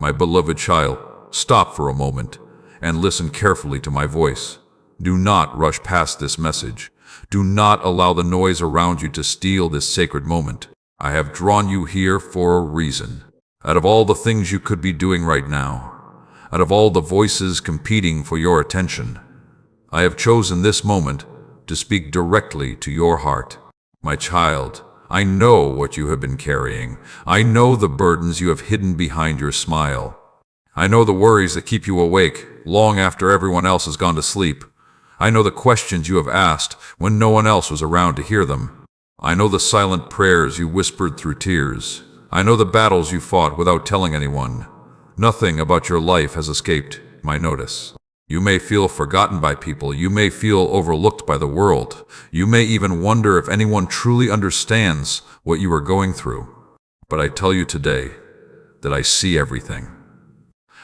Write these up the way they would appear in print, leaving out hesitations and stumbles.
My beloved child, stop for a moment and listen carefully to my voice. Do not rush past this message. Do not allow the noise around you to steal this sacred moment. I have drawn you here for a reason. Out of all the things you could be doing right now, out of all the voices competing for your attention, I have chosen this moment to speak directly to your heart. My child, I know what you have been carrying. I know the burdens you have hidden behind your smile. I know the worries that keep you awake long after everyone else has gone to sleep. I know the questions you have asked when no one else was around to hear them. I know the silent prayers you whispered through tears. I know the battles you fought without telling anyone. Nothing about your life has escaped my notice. You may feel forgotten by people. You may feel overlooked by the world. You may even wonder if anyone truly understands what you are going through. But I tell you today that I see everything.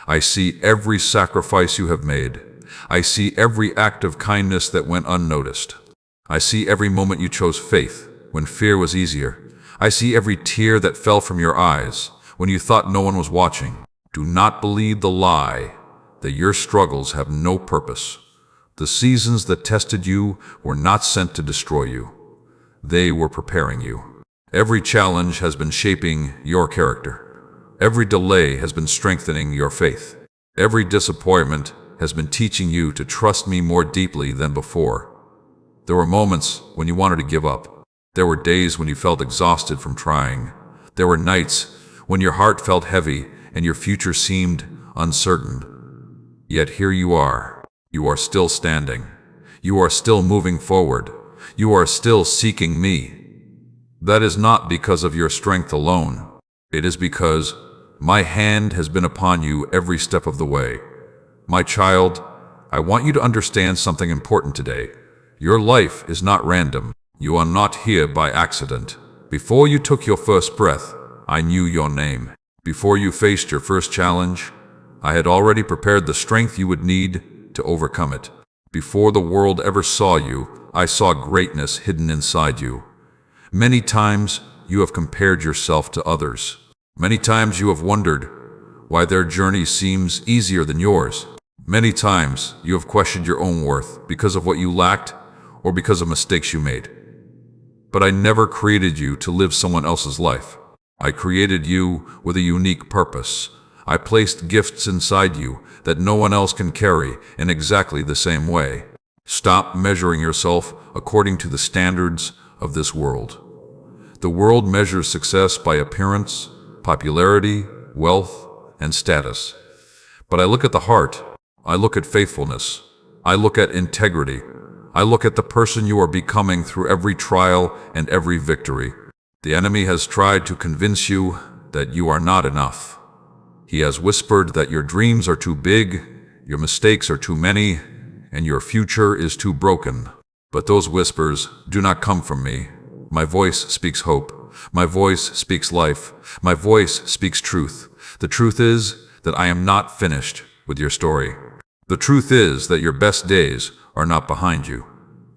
I see every sacrifice you have made. I see every act of kindness that went unnoticed. I see every moment you chose faith when fear was easier. I see every tear that fell from your eyes when you thought no one was watching. Do not believe the lie that your struggles have no purpose. The seasons that tested you were not sent to destroy you. They were preparing you. Every challenge has been shaping your character. Every delay has been strengthening your faith. Every disappointment has been teaching you to trust me more deeply than before. There were moments when you wanted to give up. There were days when you felt exhausted from trying. There were nights when your heart felt heavy and your future seemed uncertain. Yet here you are. You are still standing. You are still moving forward. You are still seeking me. That is not because of your strength alone. It is because my hand has been upon you every step of the way. My child, I want you to understand something important today. Your life is not random. You are not here by accident. Before you took your first breath, I knew your name. Before you faced your first challenge, I had already prepared the strength you would need to overcome it. Before the world ever saw you, I saw greatness hidden inside you. Many times you have compared yourself to others. Many times you have wondered why their journey seems easier than yours. Many times you have questioned your own worth because of what you lacked or because of mistakes you made. But I never created you to live someone else's life. I created you with a unique purpose. I placed gifts inside you that no one else can carry in exactly the same way. Stop measuring yourself according to the standards of this world. The world measures success by appearance, popularity, wealth, and status. But I look at the heart. I look at faithfulness. I look at integrity. I look at the person you are becoming through every trial and every victory. The enemy has tried to convince you that you are not enough. He has whispered that your dreams are too big, your mistakes are too many, and your future is too broken. But those whispers do not come from me. My voice speaks hope. My voice speaks life. My voice speaks truth. The truth is that I am not finished with your story. The truth is that your best days are not behind you.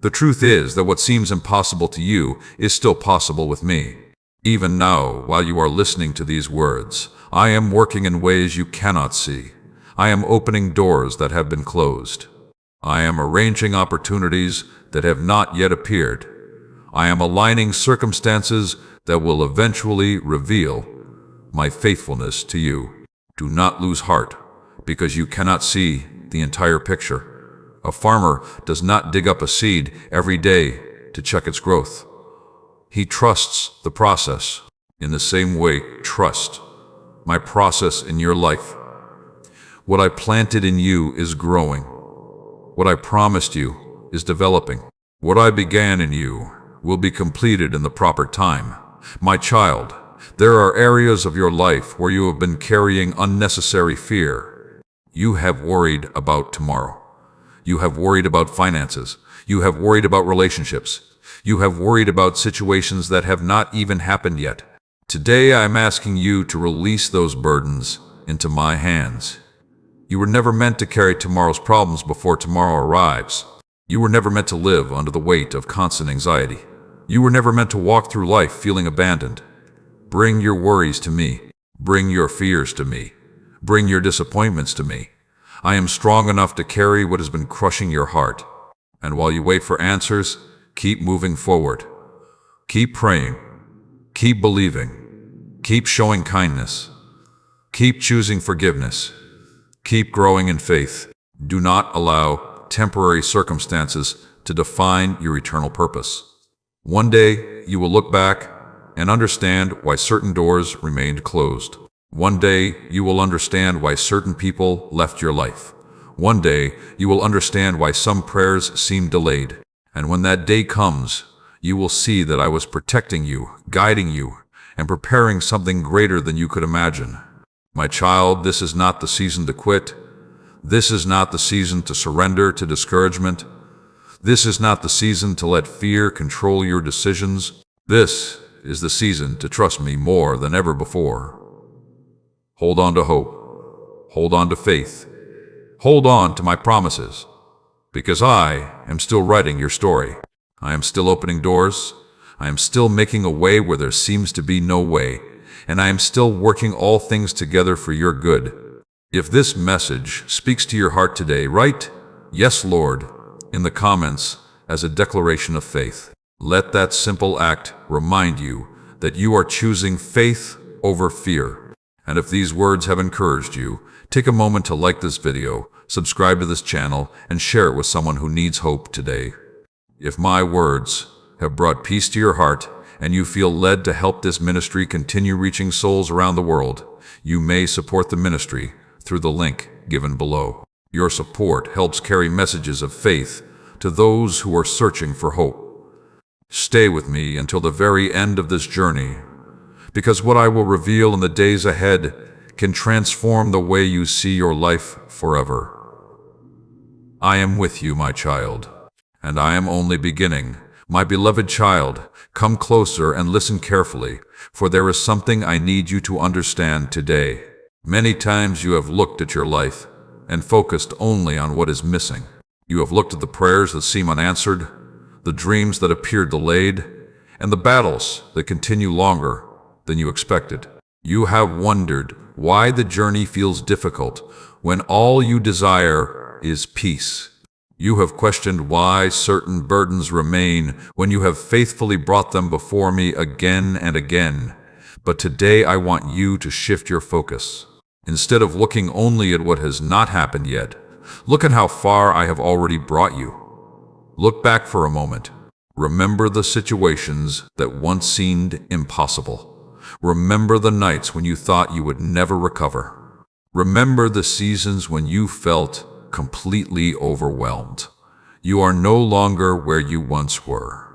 The truth is that what seems impossible to you is still possible with me. Even now, while you are listening to these words, I am working in ways you cannot see. I am opening doors that have been closed. I am arranging opportunities that have not yet appeared. I am aligning circumstances that will eventually reveal my faithfulness to you. Do not lose heart because you cannot see the entire picture. A farmer does not dig up a seed every day to check its growth. He trusts the process. In the same way, trust my process in your life. What I planted in you is growing. What I promised you is developing. What I began in you will be completed in the proper time. My child, there are areas of your life where you have been carrying unnecessary fear. You have worried about tomorrow. You have worried about finances. You have worried about relationships. You have worried about situations that have not even happened yet. Today I am asking you to release those burdens into my hands. You were never meant to carry tomorrow's problems before tomorrow arrives. You were never meant to live under the weight of constant anxiety. You were never meant to walk through life feeling abandoned. Bring your worries to me. Bring your fears to me. Bring your disappointments to me. I am strong enough to carry what has been crushing your heart. And while you wait for answers, keep moving forward. Keep praying. Keep believing. Keep showing kindness. Keep choosing forgiveness. Keep growing in faith. Do not allow temporary circumstances to define your eternal purpose. One day, you will look back and understand why certain doors remained closed. One day, you will understand why certain people left your life. One day, you will understand why some prayers seemed delayed. And when that day comes, you will see that I was protecting you, guiding you, and preparing something greater than you could imagine. My child, this is not the season to quit. This is not the season to surrender to discouragement. This is not the season to let fear control your decisions. This is the season to trust me more than ever before. Hold on to hope. Hold on to faith. Hold on to my promises. Because I am still writing your story. I am still opening doors. I am still making a way where there seems to be no way. And I am still working all things together for your good. If this message speaks to your heart today, write, "Yes, Lord," in the comments as a declaration of faith. Let that simple act remind you that you are choosing faith over fear. And if these words have encouraged you, take a moment to like this video, subscribe to this channel, and share it with someone who needs hope today. If my words have brought peace to your heart and you feel led to help this ministry continue reaching souls around the world, you may support the ministry through the link given below. Your support helps carry messages of faith to those who are searching for hope. Stay with me until the very end of this journey, because what I will reveal in the days ahead can transform the way you see your life forever. I am with you, my child, and I am only beginning. My beloved child, come closer and listen carefully, for there is something I need you to understand today. Many times you have looked at your life and focused only on what is missing. You have looked at the prayers that seem unanswered, the dreams that appear delayed, and the battles that continue longer than you expected. You have wondered why the journey feels difficult when all you desire is peace. You have questioned why certain burdens remain when you have faithfully brought them before me again and again. But today I want you to shift your focus. Instead of looking only at what has not happened yet, look at how far I have already brought you. Look back for a moment. Remember the situations that once seemed impossible. Remember the nights when you thought you would never recover. Remember the seasons when you felt completely overwhelmed. You are no longer where you once were.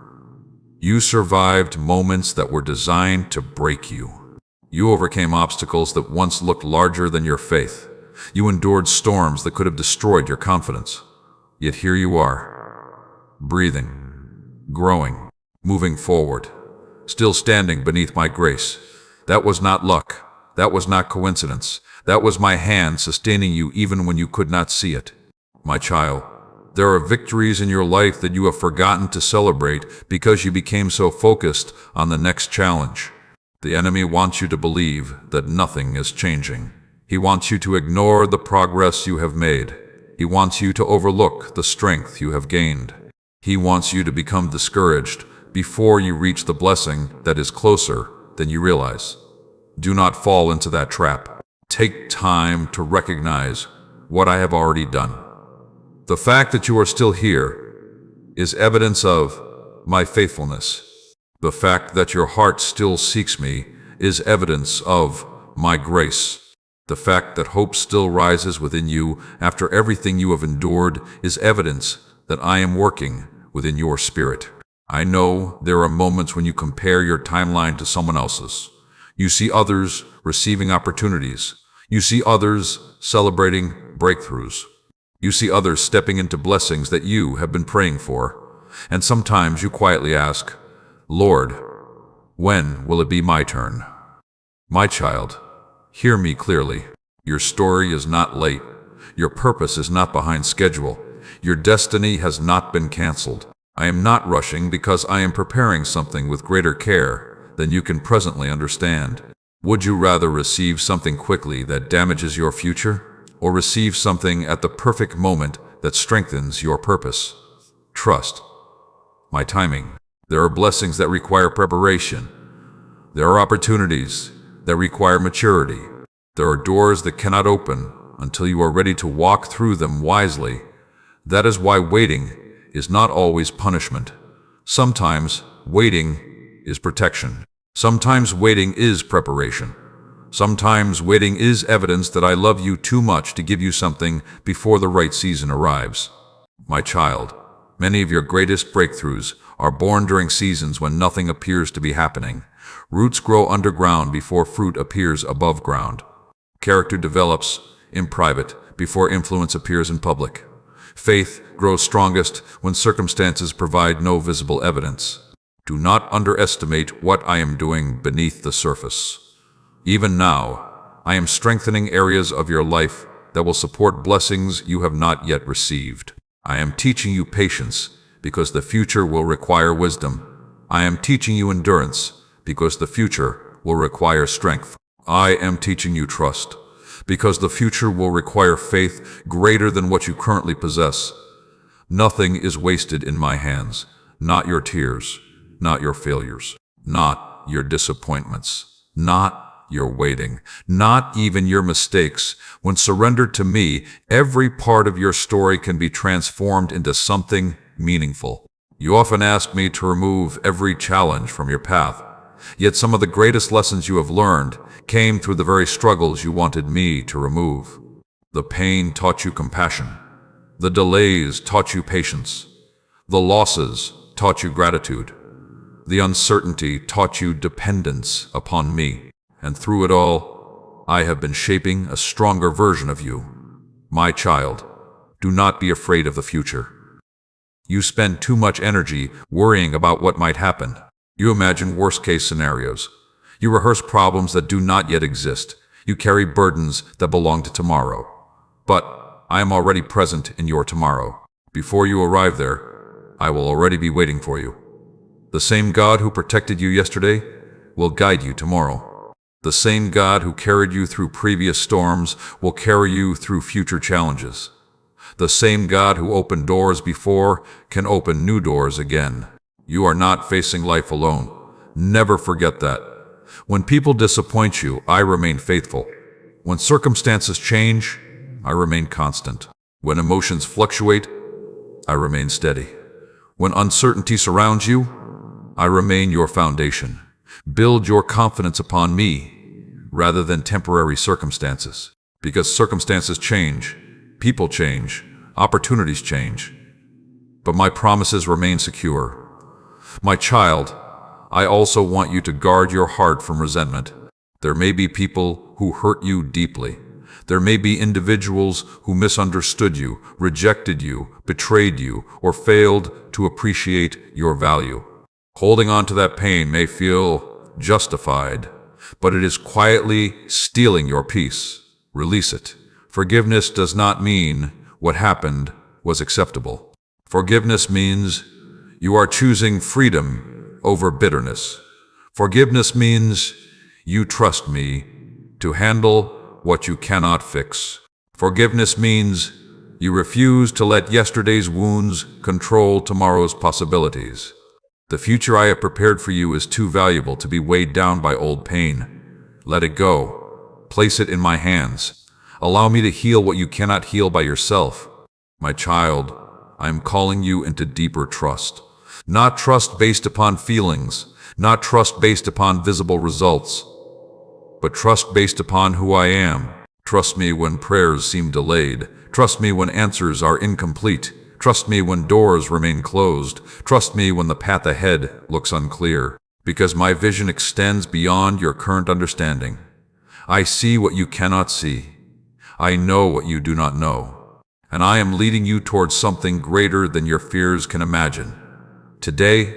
You survived moments that were designed to break you. You overcame obstacles that once looked larger than your faith. You endured storms that could have destroyed your confidence. Yet here you are, breathing, growing, moving forward, still standing beneath my grace. That was not luck. That was not coincidence. That was my hand sustaining you even when you could not see it. My child, there are victories in your life that you have forgotten to celebrate because you became so focused on the next challenge. The enemy wants you to believe that nothing is changing. He wants you to ignore the progress you have made. He wants you to overlook the strength you have gained. He wants you to become discouraged before you reach the blessing that is closer than you realize. Do not fall into that trap. Take time to recognize what I have already done. The fact that you are still here is evidence of my faithfulness. The fact that your heart still seeks me is evidence of my grace. The fact that hope still rises within you after everything you have endured is evidence that I am working within your spirit. I know there are moments when you compare your timeline to someone else's. You see others receiving opportunities. You see others celebrating breakthroughs. You see others stepping into blessings that you have been praying for. And sometimes you quietly ask, Lord, when will it be my turn? My child, hear me clearly. Your story is not late. Your purpose is not behind schedule. Your destiny has not been canceled. I am not rushing because I am preparing something with greater care than you can presently understand. Would you rather receive something quickly that damages your future, or receive something at the perfect moment that strengthens your purpose? Trust my timing. There are blessings that require preparation. There are opportunities that require maturity. There are doors that cannot open until you are ready to walk through them wisely. That is why waiting is not always punishment. Sometimes waiting is protection. Sometimes waiting is preparation. Sometimes waiting is evidence that I love you too much to give you something before the right season arrives. My child, many of your greatest breakthroughs are born during seasons when nothing appears to be happening. Roots grow underground before fruit appears above ground. Character develops in private before influence appears in public. Faith grows strongest when circumstances provide no visible evidence. Do not underestimate what I am doing beneath the surface. Even now, I am strengthening areas of your life that will support blessings you have not yet received. I am teaching you patience because the future will require wisdom. I am teaching you endurance because the future will require strength. I am teaching you trust because the future will require faith greater than what you currently possess. Nothing is wasted in my hands, not your tears, not your failures, not your disappointments, not your waiting, not even your mistakes. When surrendered to me, every part of your story can be transformed into something meaningful. You often ask me to remove every challenge from your path, yet some of the greatest lessons you have learned came through the very struggles you wanted me to remove. The pain taught you compassion. The delays taught you patience. The losses taught you gratitude. The uncertainty taught you dependence upon me. And through it all, I have been shaping a stronger version of you. My child, do not be afraid of the future. You spend too much energy worrying about what might happen. You imagine worst-case scenarios. You rehearse problems that do not yet exist. You carry burdens that belong to tomorrow. But I am already present in your tomorrow. Before you arrive there, I will already be waiting for you. The same God who protected you yesterday will guide you tomorrow. The same God who carried you through previous storms will carry you through future challenges. The same God who opened doors before can open new doors again. You are not facing life alone. Never forget that. When people disappoint you, I remain faithful. When circumstances change, I remain constant. When emotions fluctuate, I remain steady. When uncertainty surrounds you, I remain your foundation. Build your confidence upon me rather than temporary circumstances. Because circumstances change, people change, opportunities change. But my promises remain secure. My child, I also want you to guard your heart from resentment. There may be people who hurt you deeply. There may be individuals who misunderstood you, rejected you, betrayed you, or failed to appreciate your value. Holding on to that pain may feel justified, but it is quietly stealing your peace. Release it. Forgiveness does not mean what happened was acceptable. Forgiveness means you are choosing freedom over bitterness. Forgiveness means you trust me to handle what you cannot fix. Forgiveness means you refuse to let yesterday's wounds control tomorrow's possibilities. The future I have prepared for you is too valuable to be weighed down by old pain. Let it go. Place it in my hands. Allow me to heal what you cannot heal by yourself. My child, I am calling you into deeper trust. Not trust based upon feelings, not trust based upon visible results, but trust based upon who I am. Trust me when prayers seem delayed. Trust me when answers are incomplete. Trust me when doors remain closed. Trust me when the path ahead looks unclear. Because my vision extends beyond your current understanding. I see what you cannot see. I know what you do not know. And I am leading you towards something greater than your fears can imagine. Today,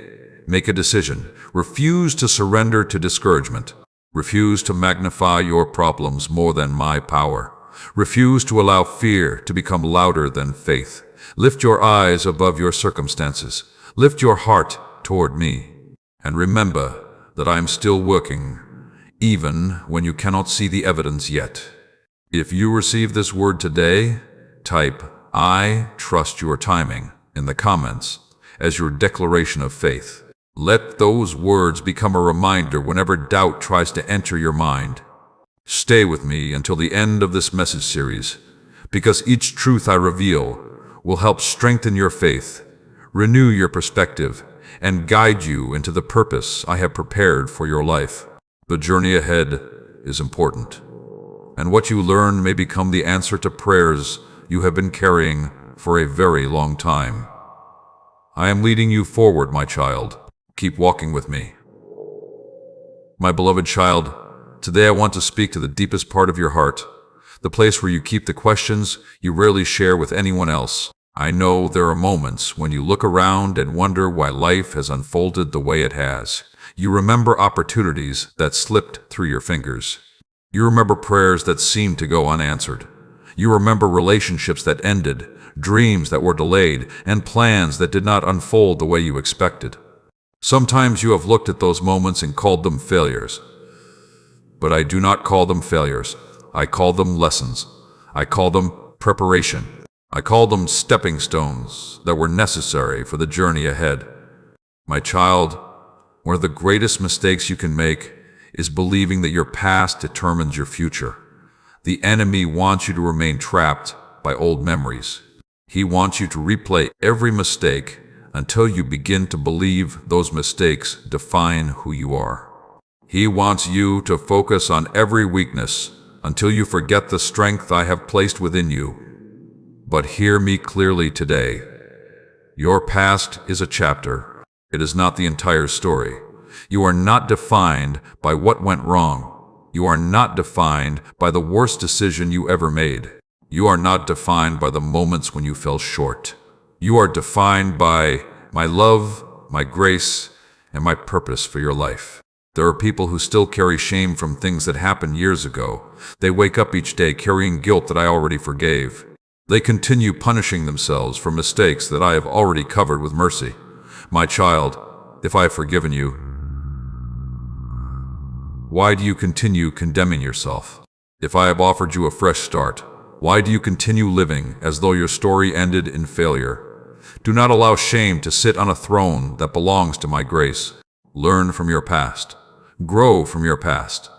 make a decision. Refuse to surrender to discouragement. Refuse to magnify your problems more than my power. Refuse to allow fear to become louder than faith. Lift your eyes above your circumstances. Lift your heart toward me. And remember that I am still working even when you cannot see the evidence yet. If you receive this word today, type "I trust your timing" in the comments as your declaration of faith. Let those words become a reminder whenever doubt tries to enter your mind. Stay with me until the end of this message series, because each truth I reveal will help strengthen your faith, renew your perspective, and guide you into the purpose I have prepared for your life. The journey ahead is important, and what you learn may become the answer to prayers you have been carrying for a very long time. I am leading you forward, my child. Keep walking with me. My beloved child, today I want to speak to the deepest part of your heart, the place where you keep the questions you rarely share with anyone else. I know there are moments when you look around and wonder why life has unfolded the way it has. You remember opportunities that slipped through your fingers. You remember prayers that seemed to go unanswered. You remember relationships that ended, dreams that were delayed, and plans that did not unfold the way you expected. Sometimes you have looked at those moments and called them failures. But I do not call them failures. I call them lessons. I call them preparation. I call them stepping stones that were necessary for the journey ahead. My child, one of the greatest mistakes you can make is believing that your past determines your future. The enemy wants you to remain trapped by old memories. He wants you to replay every mistake until you begin to believe those mistakes define who you are. He wants you to focus on every weakness until you forget the strength I have placed within you. But hear me clearly today. Your past is a chapter. It is not the entire story. You are not defined by what went wrong. You are not defined by the worst decision you ever made. You are not defined by the moments when you fell short. You are defined by my love, my grace, and my purpose for your life. There are people who still carry shame from things that happened years ago. They wake up each day carrying guilt that I already forgave. They continue punishing themselves for mistakes that I have already covered with mercy. My child, if I have forgiven you, why do you continue condemning yourself? If I have offered you a fresh start, why do you continue living as though your story ended in failure? Do not allow shame to sit on a throne that belongs to my grace. Learn from your past. Grow from your past.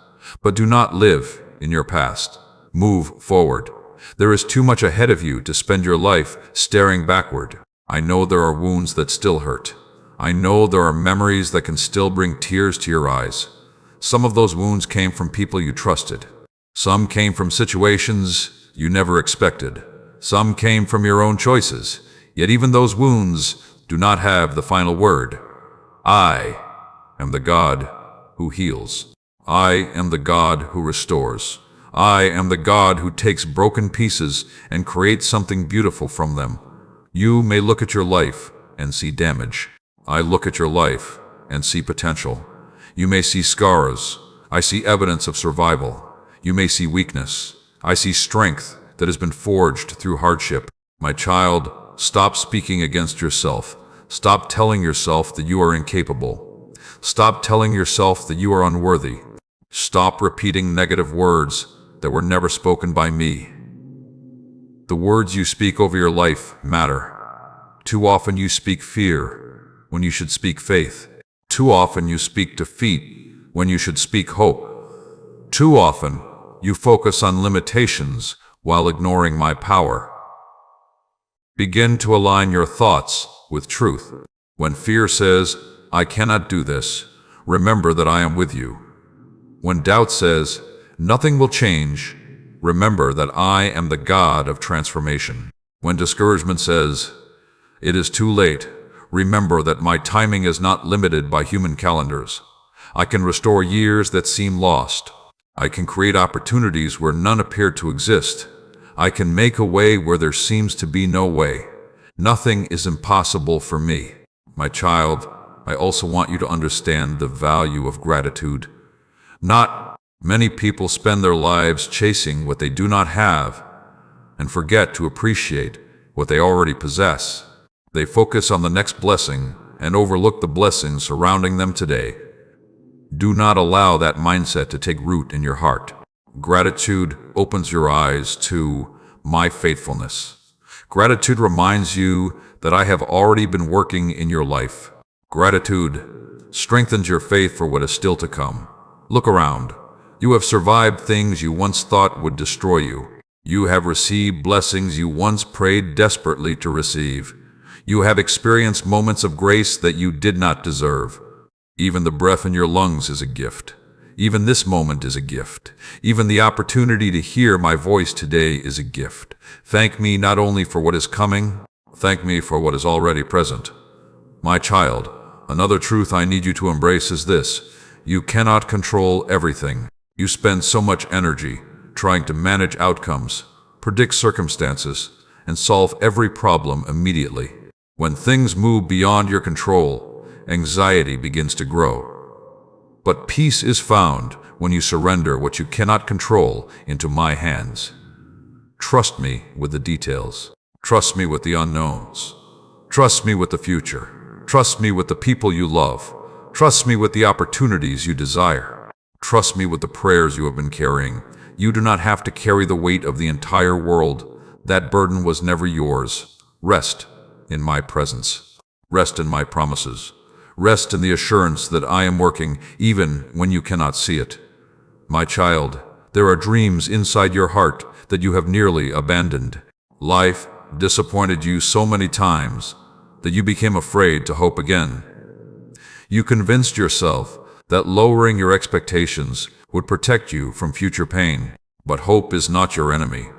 But do not live in your past. Move forward. There is too much ahead of you to spend your life staring backward. I know there are wounds that still hurt. I know there are memories that can still bring tears to your eyes. Some of those wounds came from people you trusted. Some came from situations you never expected. Some came from your own choices. Yet even those wounds do not have the final word. I am the God who heals. I am the God who restores. I am the God who takes broken pieces and creates something beautiful from them. You may look at your life and see damage. I look at your life and see potential. You may see scars. I see evidence of survival. You may see weakness. I see strength that has been forged through hardship. My child, stop speaking against yourself. Stop telling yourself that you are incapable. Stop telling yourself that you are unworthy. Stop repeating negative words that were never spoken by me. The words you speak over your life matter. Too often you speak fear when you should speak faith. Too often you speak defeat when you should speak hope. Too often you focus on limitations while ignoring my power. Begin to align your thoughts with truth. When fear says, I cannot do this, remember that I am with you. When doubt says, nothing will change, remember that I am the God of transformation. When discouragement says, it is too late, remember that my timing is not limited by human calendars. I can restore years that seem lost. I can create opportunities where none appear to exist. I can make a way where there seems to be no way. Nothing is impossible for me. My child, I also want you to understand the value of gratitude. Not many people spend their lives chasing what they do not have and forget to appreciate what they already possess. They focus on the next blessing and overlook the blessings surrounding them today. Do not allow that mindset to take root in your heart. Gratitude opens your eyes to my faithfulness. Gratitude reminds you that I have already been working in your life. Gratitude strengthens your faith for what is still to come. Look around. You have survived things you once thought would destroy you. You have received blessings you once prayed desperately to receive. You have experienced moments of grace that you did not deserve. Even the breath in your lungs is a gift. Even this moment is a gift. Even the opportunity to hear my voice today is a gift. Thank me not only for what is coming, thank me for what is already present. My child, another truth I need you to embrace is this: you cannot control everything. You spend so much energy trying to manage outcomes, predict circumstances, and solve every problem immediately. When things move beyond your control, anxiety begins to grow. But peace is found when you surrender what you cannot control into my hands. Trust me with the details. Trust me with the unknowns. Trust me with the future. Trust me with the people you love. Trust me with the opportunities you desire. Trust me with the prayers you have been carrying. You do not have to carry the weight of the entire world. That burden was never yours. Rest in my presence. Rest in my promises. Rest in the assurance that I am working even when you cannot see it. My child, there are dreams inside your heart that you have nearly abandoned. Life disappointed you so many times that you became afraid to hope again. You convinced yourself that lowering your expectations would protect you from future pain. But hope is not your enemy.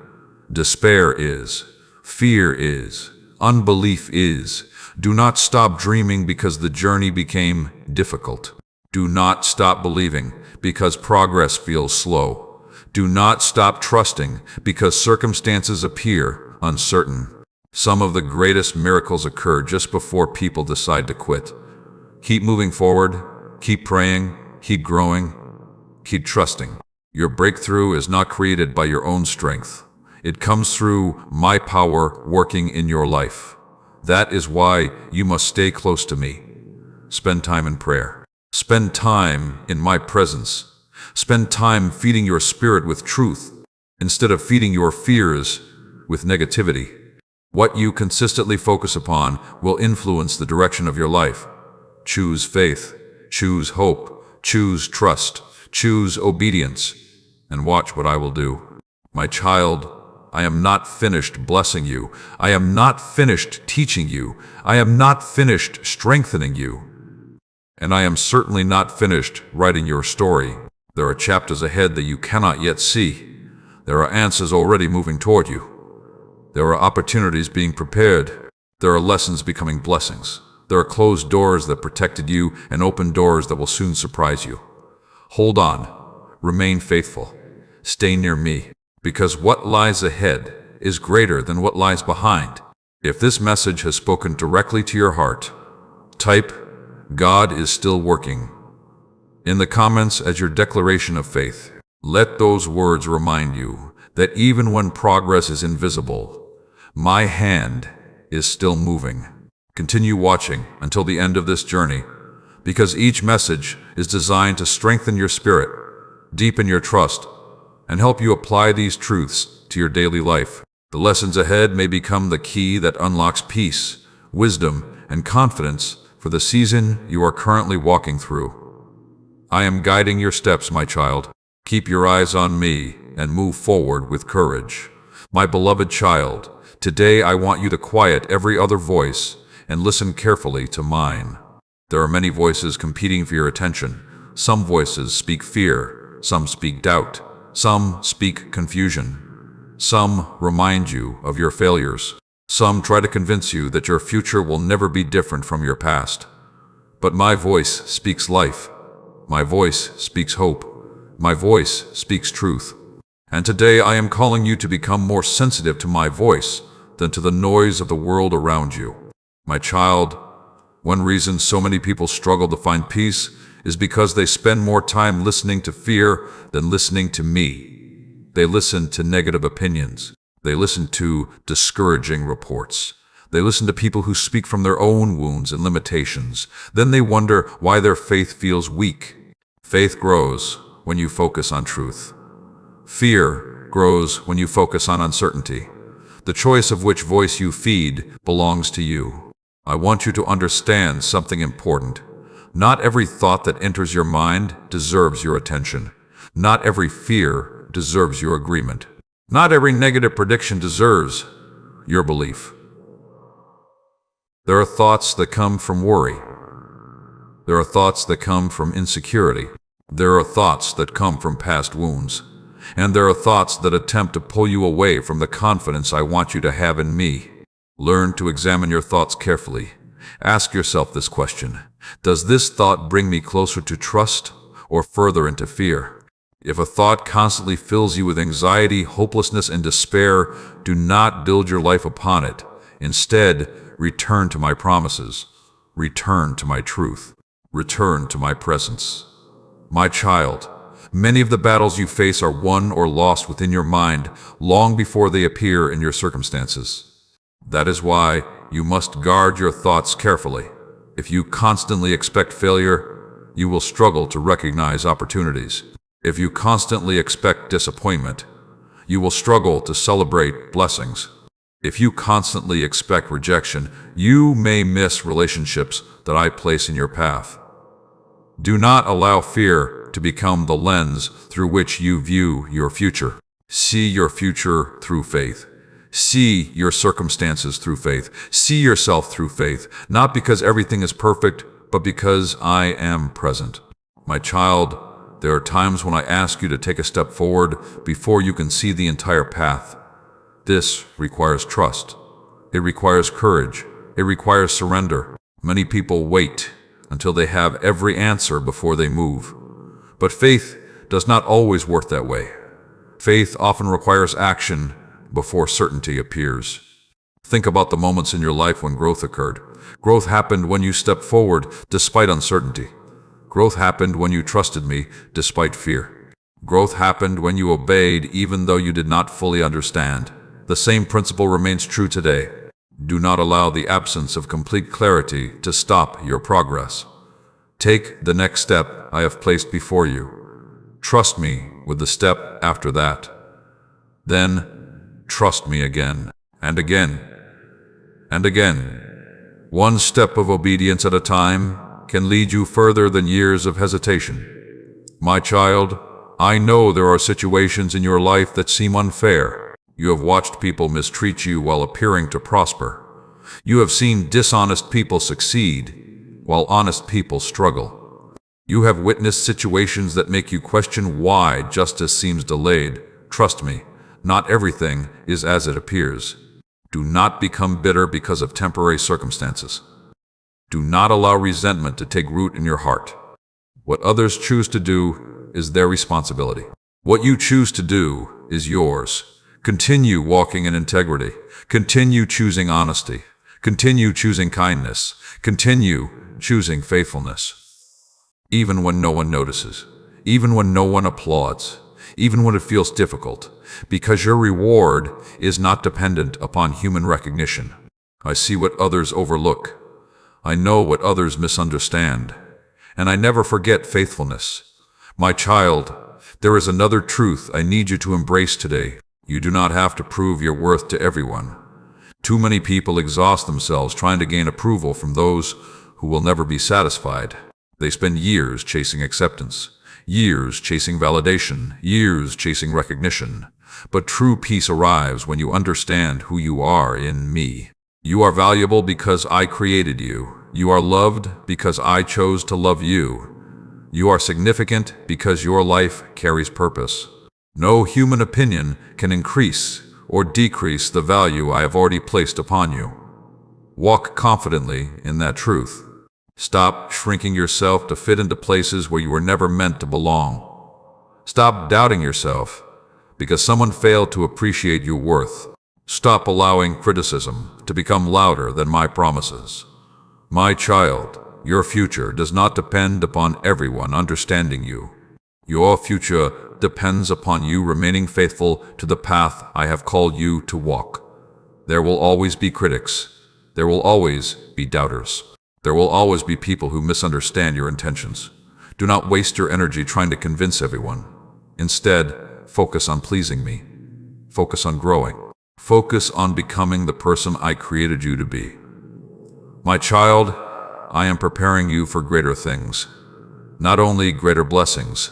Despair is. Fear is. Unbelief is. Do not stop dreaming because the journey became difficult. Do not stop believing because progress feels slow. Do not stop trusting because circumstances appear uncertain. Some of the greatest miracles occur just before people decide to quit. Keep moving forward. Keep praying. Keep growing. Keep trusting. Your breakthrough is not created by your own strength. It comes through my power working in your life. That is why you must stay close to me. Spend time in prayer. Spend time in my presence. Spend time feeding your spirit with truth instead of feeding your fears with negativity. What you consistently focus upon will influence the direction of your life. Choose faith. Choose hope. Choose trust. Choose obedience. And watch what I will do. My child, I am not finished blessing you. I am not finished teaching you. I am not finished strengthening you. And I am certainly not finished writing your story. There are chapters ahead that you cannot yet see. There are answers already moving toward you. There are opportunities being prepared. There are lessons becoming blessings. There are closed doors that protected you and open doors that will soon surprise you. Hold on. Remain faithful. Stay near me. Because what lies ahead is greater than what lies behind. If this message has spoken directly to your heart, type, "God is still working," in the comments as your declaration of faith. Let those words remind you that even when progress is invisible, my hand is still moving. Continue watching until the end of this journey, because each message is designed to strengthen your spirit, deepen your trust, and help you apply these truths to your daily life. The lessons ahead may become the key that unlocks peace, wisdom, and confidence for the season you are currently walking through. I am guiding your steps, my child. Keep your eyes on me and move forward with courage. My beloved child, today I want you to quiet every other voice and listen carefully to mine. There are many voices competing for your attention. Some voices speak fear, some speak doubt. Some speak confusion. Some remind you of your failures. Some try to convince you that your future will never be different from your past. But my voice speaks life. My voice speaks hope. My voice speaks truth. And today I am calling you to become more sensitive to my voice than to the noise of the world around you. My child, one reason so many people struggle to find peace is because they spend more time listening to fear than listening to me. They listen to negative opinions. They listen to discouraging reports. They listen to people who speak from their own wounds and limitations. Then they wonder why their faith feels weak. Faith grows when you focus on truth. Fear grows when you focus on uncertainty. The choice of which voice you feed belongs to you. I want you to understand something important. Not every thought that enters your mind deserves your attention. Not every fear deserves your agreement. Not every negative prediction deserves your belief. There are thoughts that come from worry. There are thoughts that come from insecurity. There are thoughts that come from past wounds. And there are thoughts that attempt to pull you away from the confidence I want you to have in me. Learn to examine your thoughts carefully. Ask yourself this question: does this thought bring me closer to trust or further into fear? If a thought constantly fills you with anxiety, hopelessness, and despair, do not build your life upon it. Instead, return to my promises. Return to my truth. Return to my presence. My child, many of the battles you face are won or lost within your mind long before they appear in your circumstances. That is why you must guard your thoughts carefully. If you constantly expect failure, you will struggle to recognize opportunities. If you constantly expect disappointment, you will struggle to celebrate blessings. If you constantly expect rejection, you may miss relationships that I place in your path. Do not allow fear to become the lens through which you view your future. See your future through faith. See your circumstances through faith. See yourself through faith, not because everything is perfect, but because I am present. My child, there are times when I ask you to take a step forward before you can see the entire path. This requires trust. It requires courage. It requires surrender. Many people wait until they have every answer before they move. But faith does not always work that way. Faith often requires action before certainty appears. Think about the moments in your life when growth occurred. Growth happened when you stepped forward despite uncertainty. Growth happened when you trusted me despite fear. Growth happened when you obeyed even though you did not fully understand. The same principle remains true today. Do not allow the absence of complete clarity to stop your progress. Take the next step I have placed before you. Trust me with the step after that. Then trust me again and again and again. One step of obedience at a time can lead you further than years of hesitation. My child, I know there are situations in your life that seem unfair. You have watched people mistreat you while appearing to prosper. You have seen dishonest people succeed while honest people struggle. You have witnessed situations that make you question why justice seems delayed. Trust me, not everything is as it appears. Do not become bitter because of temporary circumstances. Do not allow resentment to take root in your heart. What others choose to do is their responsibility. What you choose to do is yours. Continue walking in integrity. Continue choosing honesty. Continue choosing kindness. Continue choosing faithfulness. Even when no one notices. Even when no one applauds. Even when it feels difficult. Because your reward is not dependent upon human recognition. I see what others overlook. I know what others misunderstand. And I never forget faithfulness. My child, there is another truth I need you to embrace today. You do not have to prove your worth to everyone. Too many people exhaust themselves trying to gain approval from those who will never be satisfied. They spend years chasing acceptance, years chasing validation, years chasing recognition. But true peace arrives when you understand who you are in me. You are valuable because I created you. You are loved because I chose to love you. You are significant because your life carries purpose. No human opinion can increase or decrease the value I have already placed upon you. Walk confidently in that truth. Stop shrinking yourself to fit into places where you were never meant to belong. Stop doubting yourself because someone failed to appreciate your worth. Stop allowing criticism to become louder than my promises. My child, your future does not depend upon everyone understanding you. Your future depends upon you remaining faithful to the path I have called you to walk. There will always be critics. There will always be doubters. There will always be people who misunderstand your intentions. Do not waste your energy trying to convince everyone. Instead, focus on pleasing me. Focus on growing. Focus on becoming the person I created you to be. My child, I am preparing you for greater things. Not only greater blessings,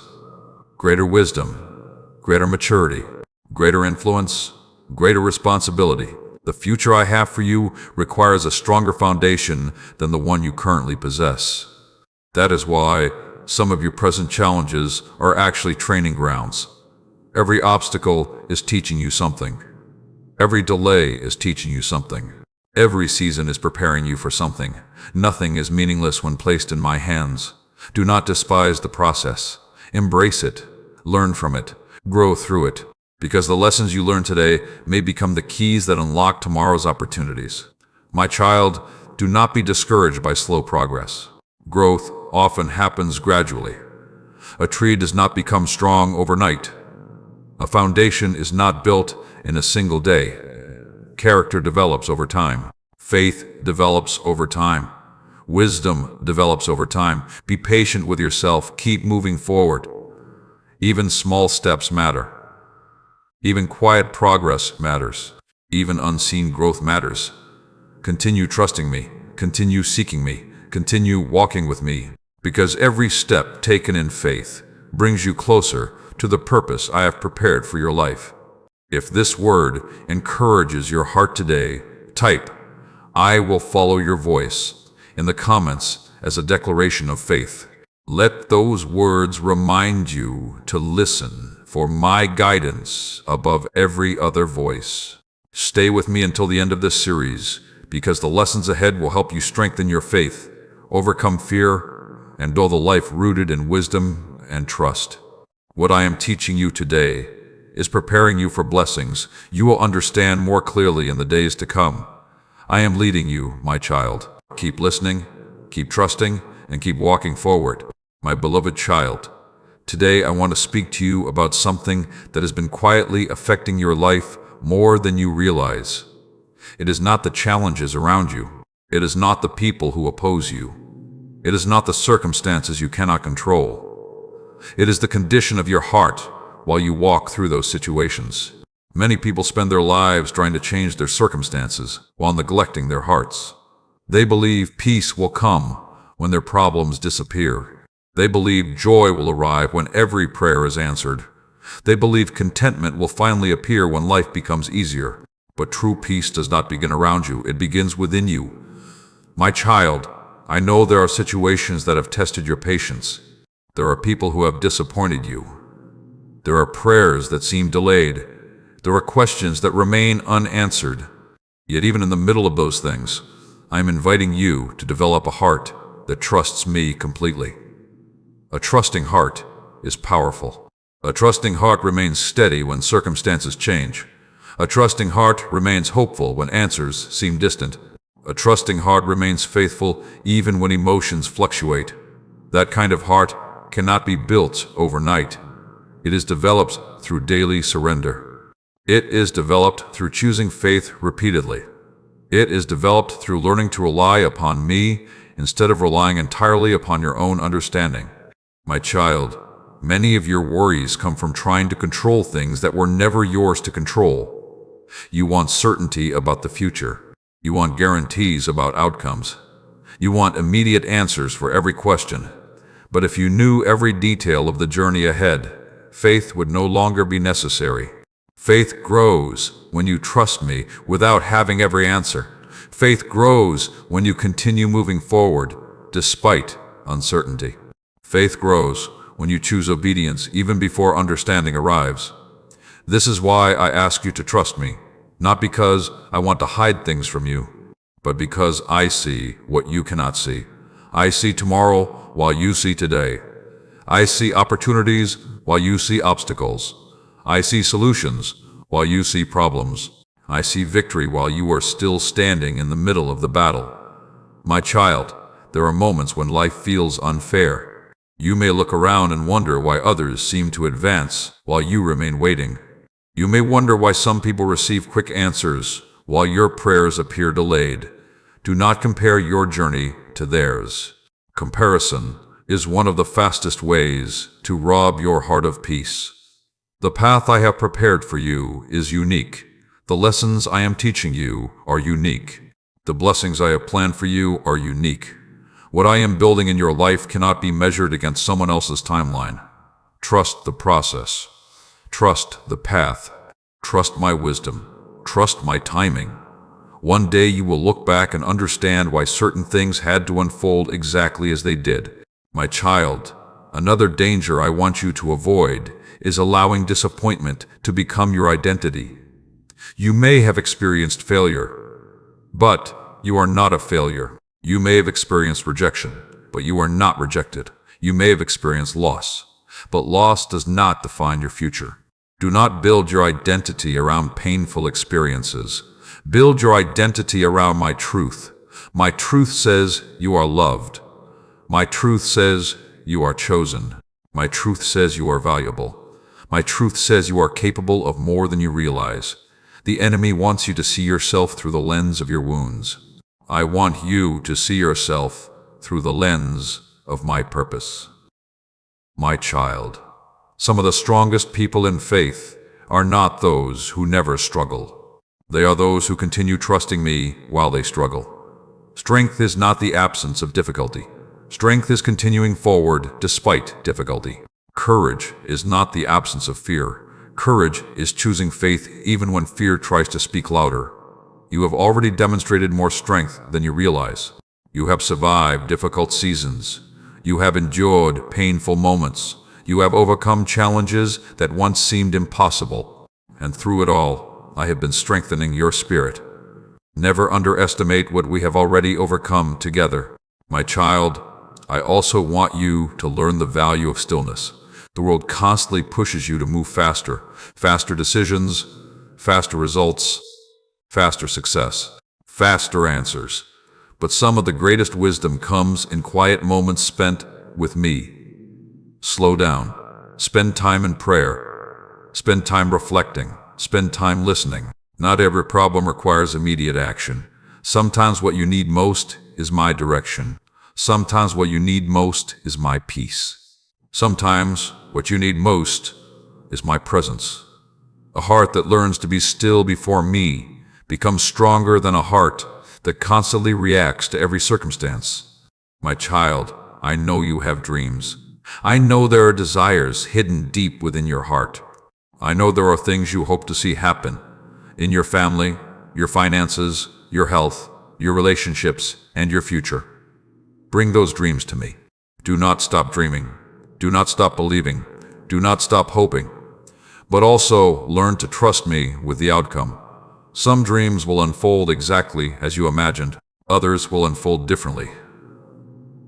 greater wisdom, greater maturity, greater influence, greater responsibility. The future I have for you requires a stronger foundation than the one you currently possess. That is why some of your present challenges are actually training grounds. Every obstacle is teaching you something. Every delay is teaching you something. Every season is preparing you for something. Nothing is meaningless when placed in my hands. Do not despise the process. Embrace it. Learn from it. Grow through it. Because the lessons you learn today may become the keys that unlock tomorrow's opportunities. My child, do not be discouraged by slow progress. Growth often happens gradually. A tree does not become strong overnight. A foundation is not built in a single day. Character develops over time. Faith develops over time. Wisdom develops over time. Be patient with yourself. Keep moving forward. Even small steps matter. Even quiet progress matters. Even unseen growth matters. Continue trusting me. Continue seeking me. Continue walking with me. Because every step taken in faith brings you closer to the purpose I have prepared for your life. If this word encourages your heart today, type, "I will follow your voice," in the comments as a declaration of faith. Let those words remind you to listen for my guidance above every other voice. Stay with me until the end of this series, because the lessons ahead will help you strengthen your faith, overcome fear, and build a life rooted in wisdom and trust. What I am teaching you today is preparing you for blessings you will understand more clearly in the days to come. I am leading you, my child. Keep listening, keep trusting, and keep walking forward. My beloved child, today I want to speak to you about something that has been quietly affecting your life more than you realize. It is not the challenges around you. It is not the people who oppose you. It is not the circumstances you cannot control. It is the condition of your heart while you walk through those situations. Many people spend their lives trying to change their circumstances while neglecting their hearts. They believe peace will come when their problems disappear. They believe joy will arrive when every prayer is answered. They believe contentment will finally appear when life becomes easier. But true peace does not begin around you, it begins within you. My child, I know there are situations that have tested your patience. There are people who have disappointed you. There are prayers that seem delayed. There are questions that remain unanswered. Yet even in the middle of those things, I am inviting you to develop a heart that trusts me completely. A trusting heart is powerful. A trusting heart remains steady when circumstances change. A trusting heart remains hopeful when answers seem distant. A trusting heart remains faithful even when emotions fluctuate. That kind of heart cannot be built overnight. It is developed through daily surrender. It is developed through choosing faith repeatedly. It is developed through learning to rely upon me instead of relying entirely upon your own understanding. My child, many of your worries come from trying to control things that were never yours to control. You want certainty about the future. You want guarantees about outcomes. You want immediate answers for every question. But if you knew every detail of the journey ahead, faith would no longer be necessary. Faith grows when you trust me without having every answer. Faith grows when you continue moving forward despite uncertainty. Faith grows when you choose obedience even before understanding arrives. This is why I ask you to trust me, not because I want to hide things from you, but because I see what you cannot see. I see tomorrow while you see today. I see opportunities while you see obstacles. I see solutions while you see problems. I see victory while you are still standing in the middle of the battle. My child, there are moments when life feels unfair. You may look around and wonder why others seem to advance while you remain waiting. You may wonder why some people receive quick answers while your prayers appear delayed. Do not compare your journey to theirs. Comparison is one of the fastest ways to rob your heart of peace. The path I have prepared for you is unique. The lessons I am teaching you are unique. The blessings I have planned for you are unique. What I am building in your life cannot be measured against someone else's timeline. Trust the process. Trust the path. Trust my wisdom. Trust my timing. One day you will look back and understand why certain things had to unfold exactly as they did. My child, another danger I want you to avoid is allowing disappointment to become your identity. You may have experienced failure, but you are not a failure. You may have experienced rejection, but you are not rejected. You may have experienced loss, but loss does not define your future. Do not build your identity around painful experiences. Build your identity around my truth. My truth says you are loved. My truth says you are chosen. My truth says you are valuable. My truth says you are capable of more than you realize. The enemy wants you to see yourself through the lens of your wounds. I want you to see yourself through the lens of my purpose. My child, some of the strongest people in faith are not those who never struggle. They are those who continue trusting me while they struggle. Strength is not the absence of difficulty. Strength is continuing forward despite difficulty. Courage is not the absence of fear. Courage is choosing faith even when fear tries to speak louder. You have already demonstrated more strength than you realize. You have survived difficult seasons. You have endured painful moments. You have overcome challenges that once seemed impossible. And through it all, I have been strengthening your spirit. Never underestimate what we have already overcome together. My child, I also want you to learn the value of stillness. The world constantly pushes you to move faster. Faster decisions, faster results, faster success, faster answers. But some of the greatest wisdom comes in quiet moments spent with me. Slow down. Spend time in prayer. Spend time reflecting. Spend time listening. Not every problem requires immediate action. Sometimes what you need most is my direction. Sometimes what you need most is my peace. Sometimes what you need most is my presence. A heart that learns to be still before me becomes stronger than a heart that constantly reacts to every circumstance. My child, I know you have dreams. I know there are desires hidden deep within your heart. I know there are things you hope to see happen in your family, your finances, your health, your relationships, and your future. Bring those dreams to me. Do not stop dreaming. Do not stop believing. Do not stop hoping. But also learn to trust me with the outcome. Some dreams will unfold exactly as you imagined. Others will unfold differently.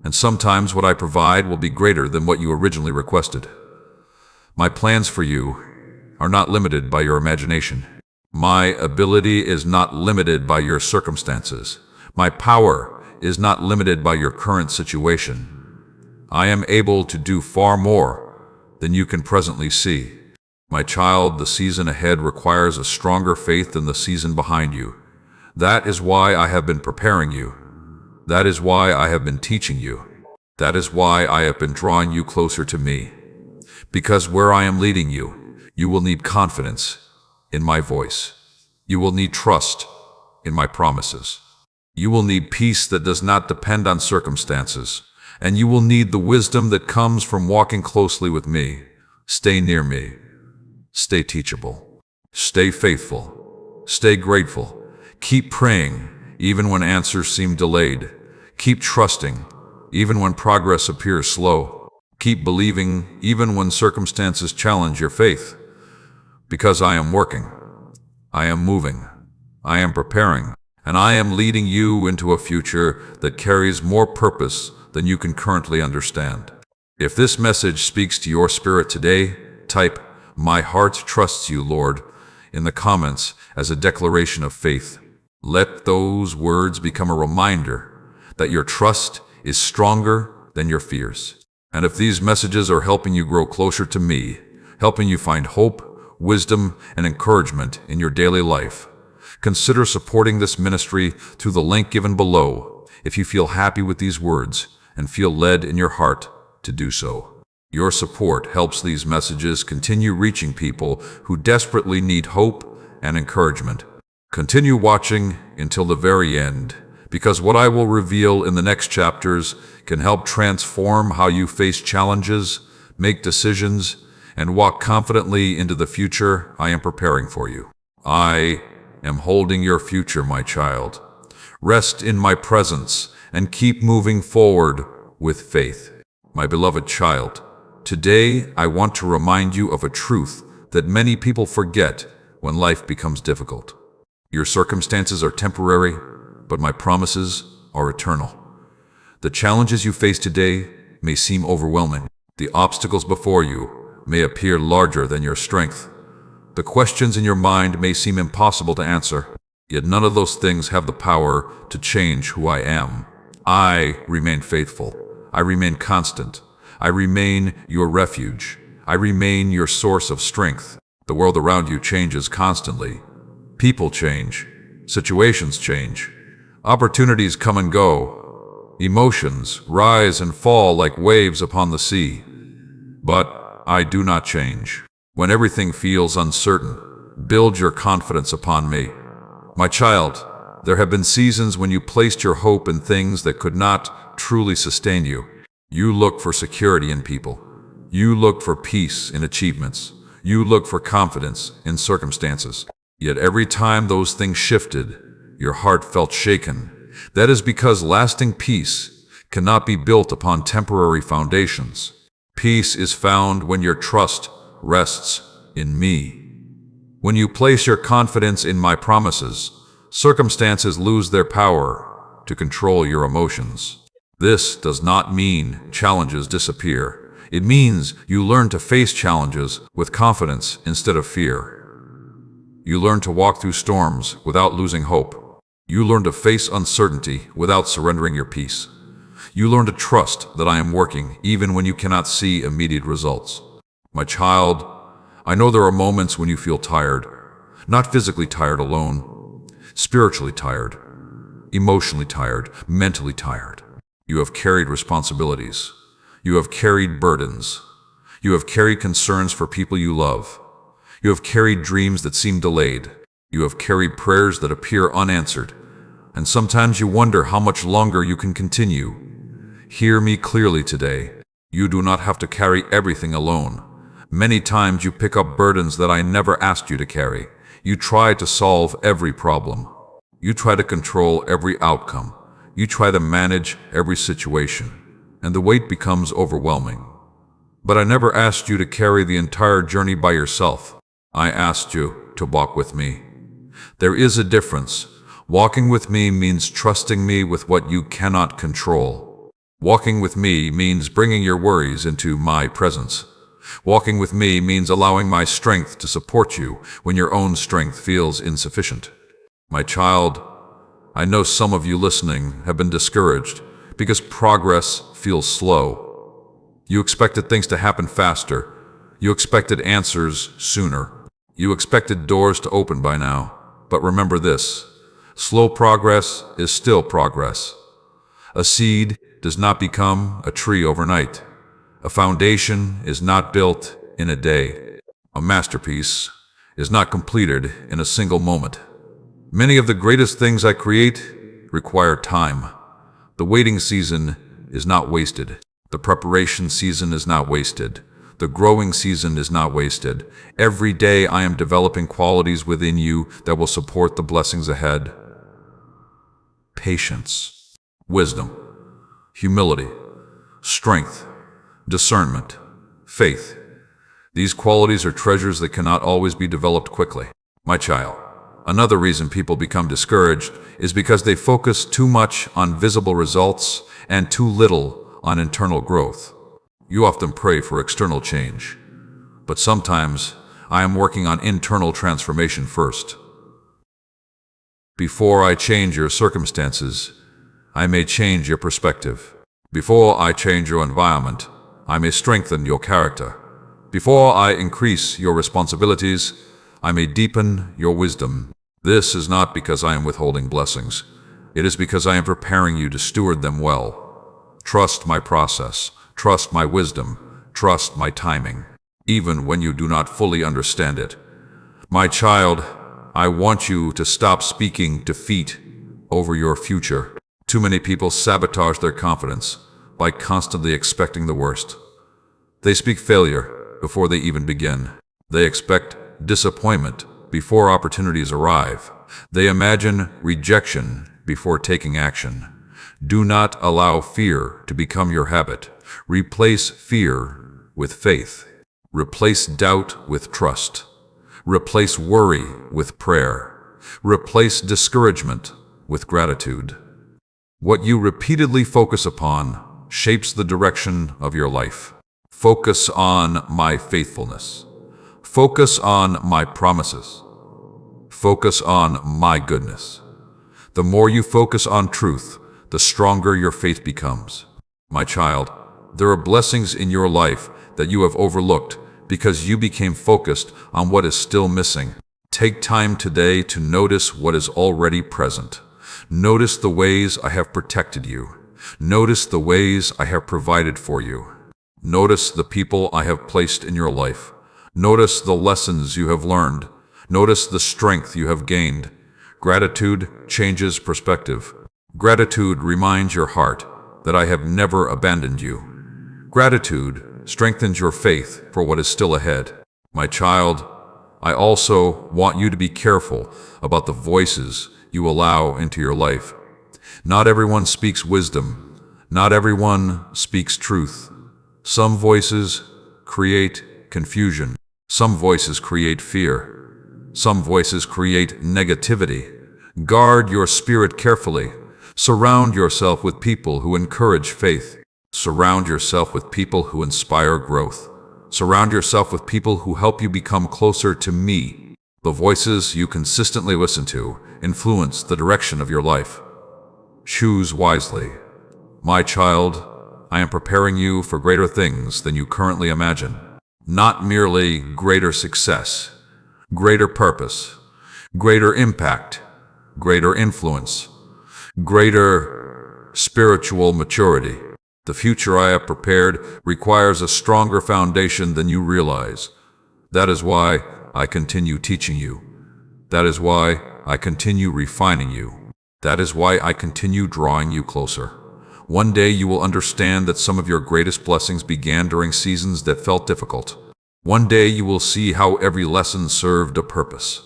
And sometimes what I provide will be greater than what you originally requested. My plans for you are not limited by your imagination. My ability is not limited by your circumstances. My power is not limited by your current situation. I am able to do far more than you can presently see. My child, the season ahead requires a stronger faith than the season behind you. That is why I have been preparing you. That is why I have been teaching you. That is why I have been drawing you closer to me. Because where I am leading you, you will need confidence in my voice. You will need trust in my promises. You will need peace that does not depend on circumstances. And you will need the wisdom that comes from walking closely with me. Stay near me. Stay teachable. Stay faithful. Stay grateful. Keep praying, even when answers seem delayed. Keep trusting, even when progress appears slow. Keep believing, even when circumstances challenge your faith. Because I am working. I am moving. I am preparing. And I am leading you into a future that carries more purpose than you can currently understand. If this message speaks to your spirit today, type, "My heart trusts you, Lord," in the comments as a declaration of faith. Let those words become a reminder that your trust is stronger than your fears. And if these messages are helping you grow closer to me, helping you find hope, wisdom, and encouragement in your daily life, consider supporting this ministry through the link given below. If you feel happy with these words and feel led in your heart to do so. Your support helps these messages continue reaching people who desperately need hope and encouragement. Continue watching until the very end, because what I will reveal in the next chapters can help transform how you face challenges, make decisions, and walk confidently into the future I am preparing for you. I am holding your future, my child. Rest in my presence and keep moving forward with faith. My beloved child, today I want to remind you of a truth that many people forget when life becomes difficult. Your circumstances are temporary, but my promises are eternal. The challenges you face today may seem overwhelming. The obstacles before you may appear larger than your strength. The questions in your mind may seem impossible to answer, yet none of those things have the power to change who I am. I remain faithful. I remain constant. I remain your refuge. I remain your source of strength. The world around you changes constantly. People change. Situations change. Opportunities come and go. Emotions rise and fall like waves upon the sea. But I do not change. When everything feels uncertain, build your confidence upon me. My child, there have been seasons when you placed your hope in things that could not truly sustain you. You looked for security in people. You looked for peace in achievements. You looked for confidence in circumstances. Yet every time those things shifted, your heart felt shaken. That is because lasting peace cannot be built upon temporary foundations. Peace is found when your trust rests in me. When you place your confidence in my promises, circumstances lose their power to control your emotions. This does not mean challenges disappear. It means you learn to face challenges with confidence instead of fear. You learn to walk through storms without losing hope. You learn to face uncertainty without surrendering your peace. You learn to trust that I am working even when you cannot see immediate results. My child, I know there are moments when you feel tired, not physically tired alone, spiritually tired, emotionally tired, mentally tired. You have carried responsibilities. You have carried burdens. You have carried concerns for people you love. You have carried dreams that seem delayed. You have carried prayers that appear unanswered. And sometimes you wonder how much longer you can continue. Hear me clearly today. You do not have to carry everything alone. Many times you pick up burdens that I never asked you to carry. You try to solve every problem. You try to control every outcome. You try to manage every situation. And the weight becomes overwhelming. But I never asked you to carry the entire journey by yourself. I asked you to walk with me. There is a difference. Walking with me means trusting me with what you cannot control. Walking with me means bringing your worries into my presence. Walking with me means allowing my strength to support you when your own strength feels insufficient. My child, I know some of you listening have been discouraged because progress feels slow. You expected things to happen faster. You expected answers sooner. You expected doors to open by now. But remember this, slow progress is still progress. A seed does not become a tree overnight. A foundation is not built in a day. A masterpiece is not completed in a single moment. Many of the greatest things I create require time. The waiting season is not wasted. The preparation season is not wasted. The growing season is not wasted. Every day I am developing qualities within you that will support the blessings ahead. Patience, wisdom, humility, strength, discernment, faith. These qualities are treasures that cannot always be developed quickly. My child, another reason people become discouraged is because they focus too much on visible results and too little on internal growth. You often pray for external change, but sometimes I am working on internal transformation first. Before I change your circumstances, I may change your perspective. Before I change your environment, I may strengthen your character. Before I increase your responsibilities, I may deepen your wisdom. This is not because I am withholding blessings. It is because I am preparing you to steward them well. Trust my process. Trust my wisdom. Trust my timing, even when you do not fully understand it. My child, I want you to stop speaking defeat over your future. Too many people sabotage their confidence by constantly expecting the worst. They speak failure before they even begin. They expect disappointment before opportunities arrive. They imagine rejection before taking action. Do not allow fear to become your habit. Replace fear with faith. Replace doubt with trust. Replace worry with prayer. Replace discouragement with gratitude. What you repeatedly focus upon shapes the direction of your life. Focus on my faithfulness. Focus on my promises. Focus on my goodness. The more you focus on truth, the stronger your faith becomes. My child, there are blessings in your life that you have overlooked because you became focused on what is still missing. Take time today to notice what is already present. Notice the ways I have protected you. Notice the ways I have provided for you. Notice the people I have placed in your life. Notice the lessons you have learned. Notice the strength you have gained. Gratitude changes perspective. Gratitude reminds your heart that I have never abandoned you. Gratitude strengthens your faith for what is still ahead. My child, I also want you to be careful about the voices you allow into your life. Not everyone speaks wisdom. Not everyone speaks truth. Some voices create confusion. Some voices create fear. Some voices create negativity. Guard your spirit carefully. Surround yourself with people who encourage faith. Surround yourself with people who inspire growth. Surround yourself with people who help you become closer to me. The voices you consistently listen to influence the direction of your life. Choose wisely. My child, I am preparing you for greater things than you currently imagine. Not merely greater success, greater purpose, greater impact, greater influence, greater spiritual maturity. The future I have prepared requires a stronger foundation than you realize. That is why I continue teaching you. That is why I continue refining you. That is why I continue drawing you closer. One day you will understand that some of your greatest blessings began during seasons that felt difficult. One day you will see how every lesson served a purpose.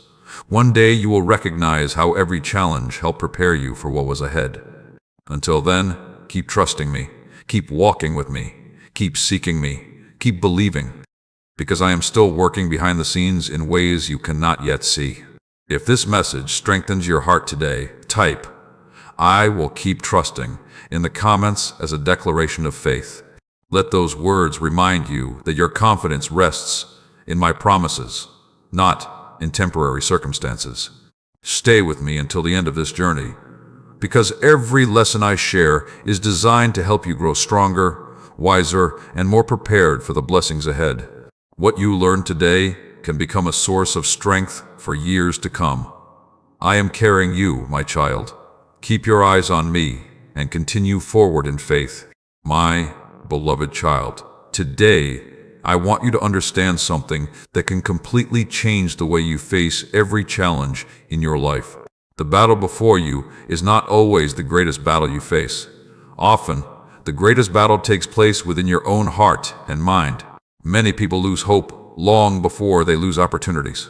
One day you will recognize how every challenge helped prepare you for what was ahead. Until then, keep trusting me. Keep walking with me. Keep seeking me. Keep believing. Because I am still working behind the scenes in ways you cannot yet see. If this message strengthens your heart today, type, "I will keep trusting," in the comments as a declaration of faith. Let those words remind you that your confidence rests in my promises, not in temporary circumstances. Stay with me until the end of this journey, because every lesson I share is designed to help you grow stronger, wiser, and more prepared for the blessings ahead. What you learn today can become a source of strength for years to come. I am carrying you, my child. Keep your eyes on me and continue forward in faith. My beloved child, today I want you to understand something that can completely change the way you face every challenge in your life. The battle before you is not always the greatest battle you face. Often, the greatest battle takes place within your own heart and mind. Many people lose hope long before they lose opportunities.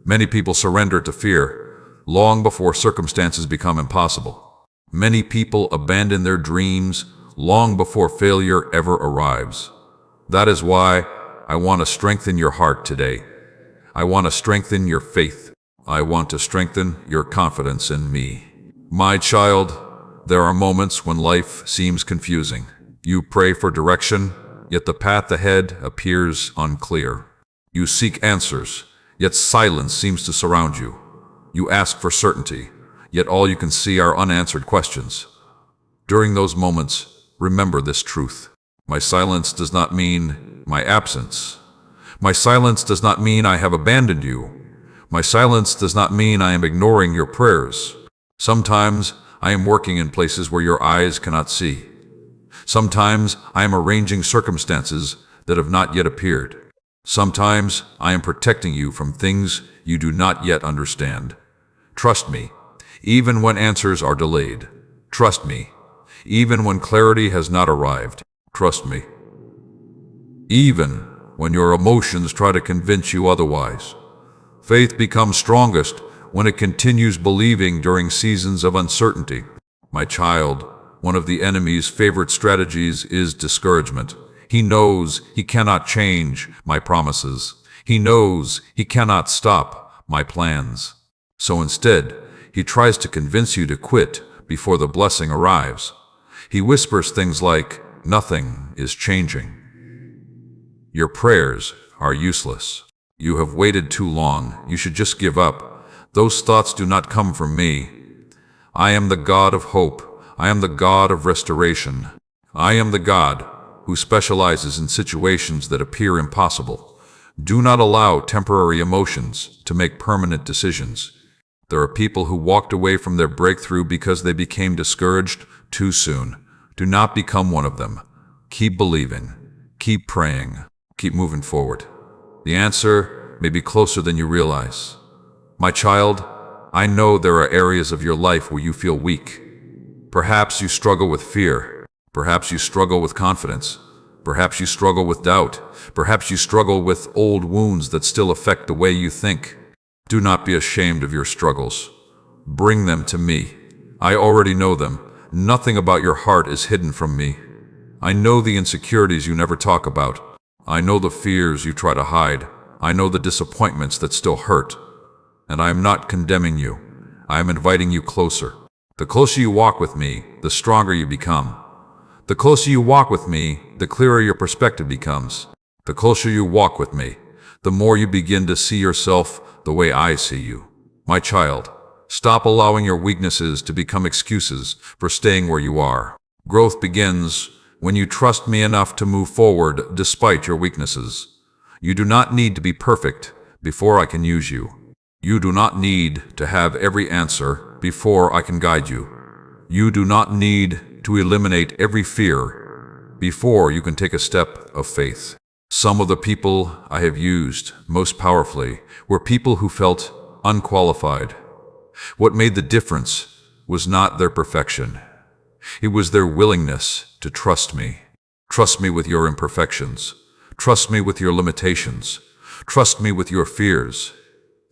Many people surrender to fear long before circumstances become impossible. Many people abandon their dreams long before failure ever arrives. That is why I want to strengthen your heart today. I want to strengthen your faith. I want to strengthen your confidence in me. My child, there are moments when life seems confusing. You pray for direction, yet the path ahead appears unclear. You seek answers, yet silence seems to surround you. You ask for certainty, yet all you can see are unanswered questions. During those moments, remember this truth. My silence does not mean my absence. My silence does not mean I have abandoned you. My silence does not mean I am ignoring your prayers. Sometimes I am working in places where your eyes cannot see. Sometimes I am arranging circumstances that have not yet appeared. Sometimes I am protecting you from things you do not yet understand. Trust me, even when answers are delayed. Trust me, even when clarity has not arrived. Trust me, even when your emotions try to convince you otherwise. Faith becomes strongest when it continues believing during seasons of uncertainty. My child, one of the enemy's favorite strategies is discouragement. He knows he cannot change my promises. He knows he cannot stop my plans. So instead, he tries to convince you to quit before the blessing arrives. He whispers things like, "Nothing is changing. Your prayers are useless. You have waited too long. You should just give up." Those thoughts do not come from me. I am the God of hope. I am the God of restoration. I am the God who specializes in situations that appear impossible. Do not allow temporary emotions to make permanent decisions. There are people who walked away from their breakthrough because they became discouraged too soon. Do not become one of them. Keep believing. Keep praying. Keep moving forward. The answer may be closer than you realize. My child, I know there are areas of your life where you feel weak. Perhaps you struggle with fear. Perhaps you struggle with confidence. Perhaps you struggle with doubt. Perhaps you struggle with old wounds that still affect the way you think. Do not be ashamed of your struggles. Bring them to me. I already know them. Nothing about your heart is hidden from me. I know the insecurities you never talk about. I know the fears you try to hide. I know the disappointments that still hurt. And I am not condemning you. I am inviting you closer. The closer you walk with me, the stronger you become. The closer you walk with me, the clearer your perspective becomes. The closer you walk with me, the more you begin to see yourself the way I see you. My child, stop allowing your weaknesses to become excuses for staying where you are. Growth begins when you trust me enough to move forward despite your weaknesses. You do not need to be perfect before I can use you. You do not need to have every answer before I can guide you. You do not need to eliminate every fear before you can take a step of faith. Some of the people I have used most powerfully were people who felt unqualified. What made the difference was not their perfection. It was their willingness to trust me. Trust me with your imperfections. Trust me with your limitations. Trust me with your fears.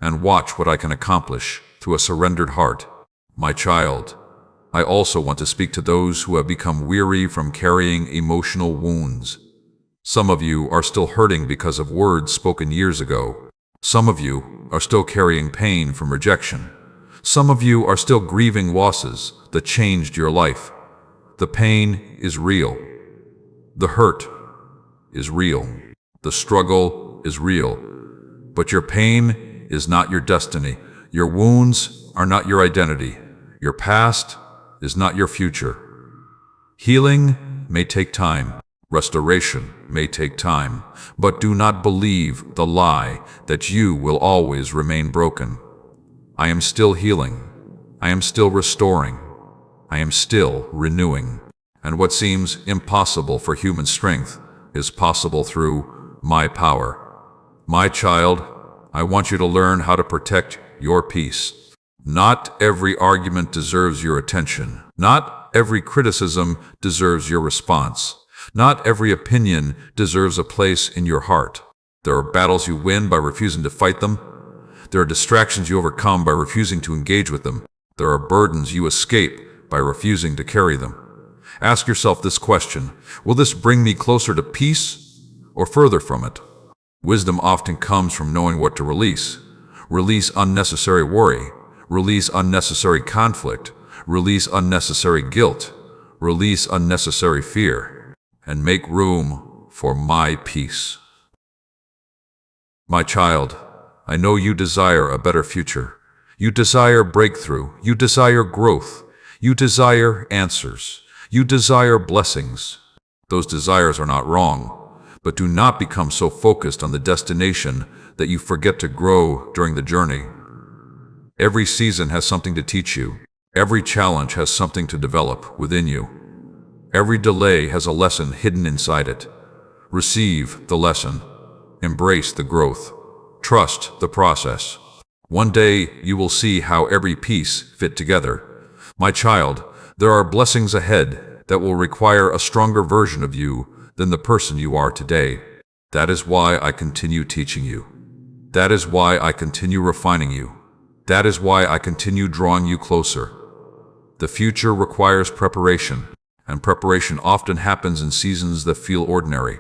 And watch what I can accomplish through a surrendered heart. My child, I also want to speak to those who have become weary from carrying emotional wounds. Some of you are still hurting because of words spoken years ago. Some of you are still carrying pain from rejection. Some of you are still grieving losses that changed your life. The pain is real. The hurt is real. The struggle is real. But your pain is not your destiny. Your wounds are not your identity. Your past is not your future. Healing may take time. Restoration may take time. But do not believe the lie that you will always remain broken. I am still healing. I am still restoring. I am still renewing. And what seems impossible for human strength is possible through my power. My child, I want you to learn how to protect your peace. Not every argument deserves your attention. Not every criticism deserves your response. Not every opinion deserves a place in your heart. There are battles you win by refusing to fight them. There are distractions you overcome by refusing to engage with them. There are burdens you escape by refusing to carry them. Ask yourself this question: will this bring me closer to peace or further from it? Wisdom often comes from knowing what to release. Release unnecessary worry. Release unnecessary conflict. Release unnecessary guilt. Release unnecessary fear. And make room for my peace. My child, I know you desire a better future. You desire breakthrough. You desire growth. You desire answers. You desire blessings. Those desires are not wrong, but do not become so focused on the destination that you forget to grow during the journey. Every season has something to teach you. Every challenge has something to develop within you. Every delay has a lesson hidden inside it. Receive the lesson. Embrace the growth. Trust the process. One day you will see how every piece fit together. My child, there are blessings ahead that will require a stronger version of you than the person you are today. That is why I continue teaching you. That is why I continue refining you. That is why I continue drawing you closer. The future requires preparation, and preparation often happens in seasons that feel ordinary.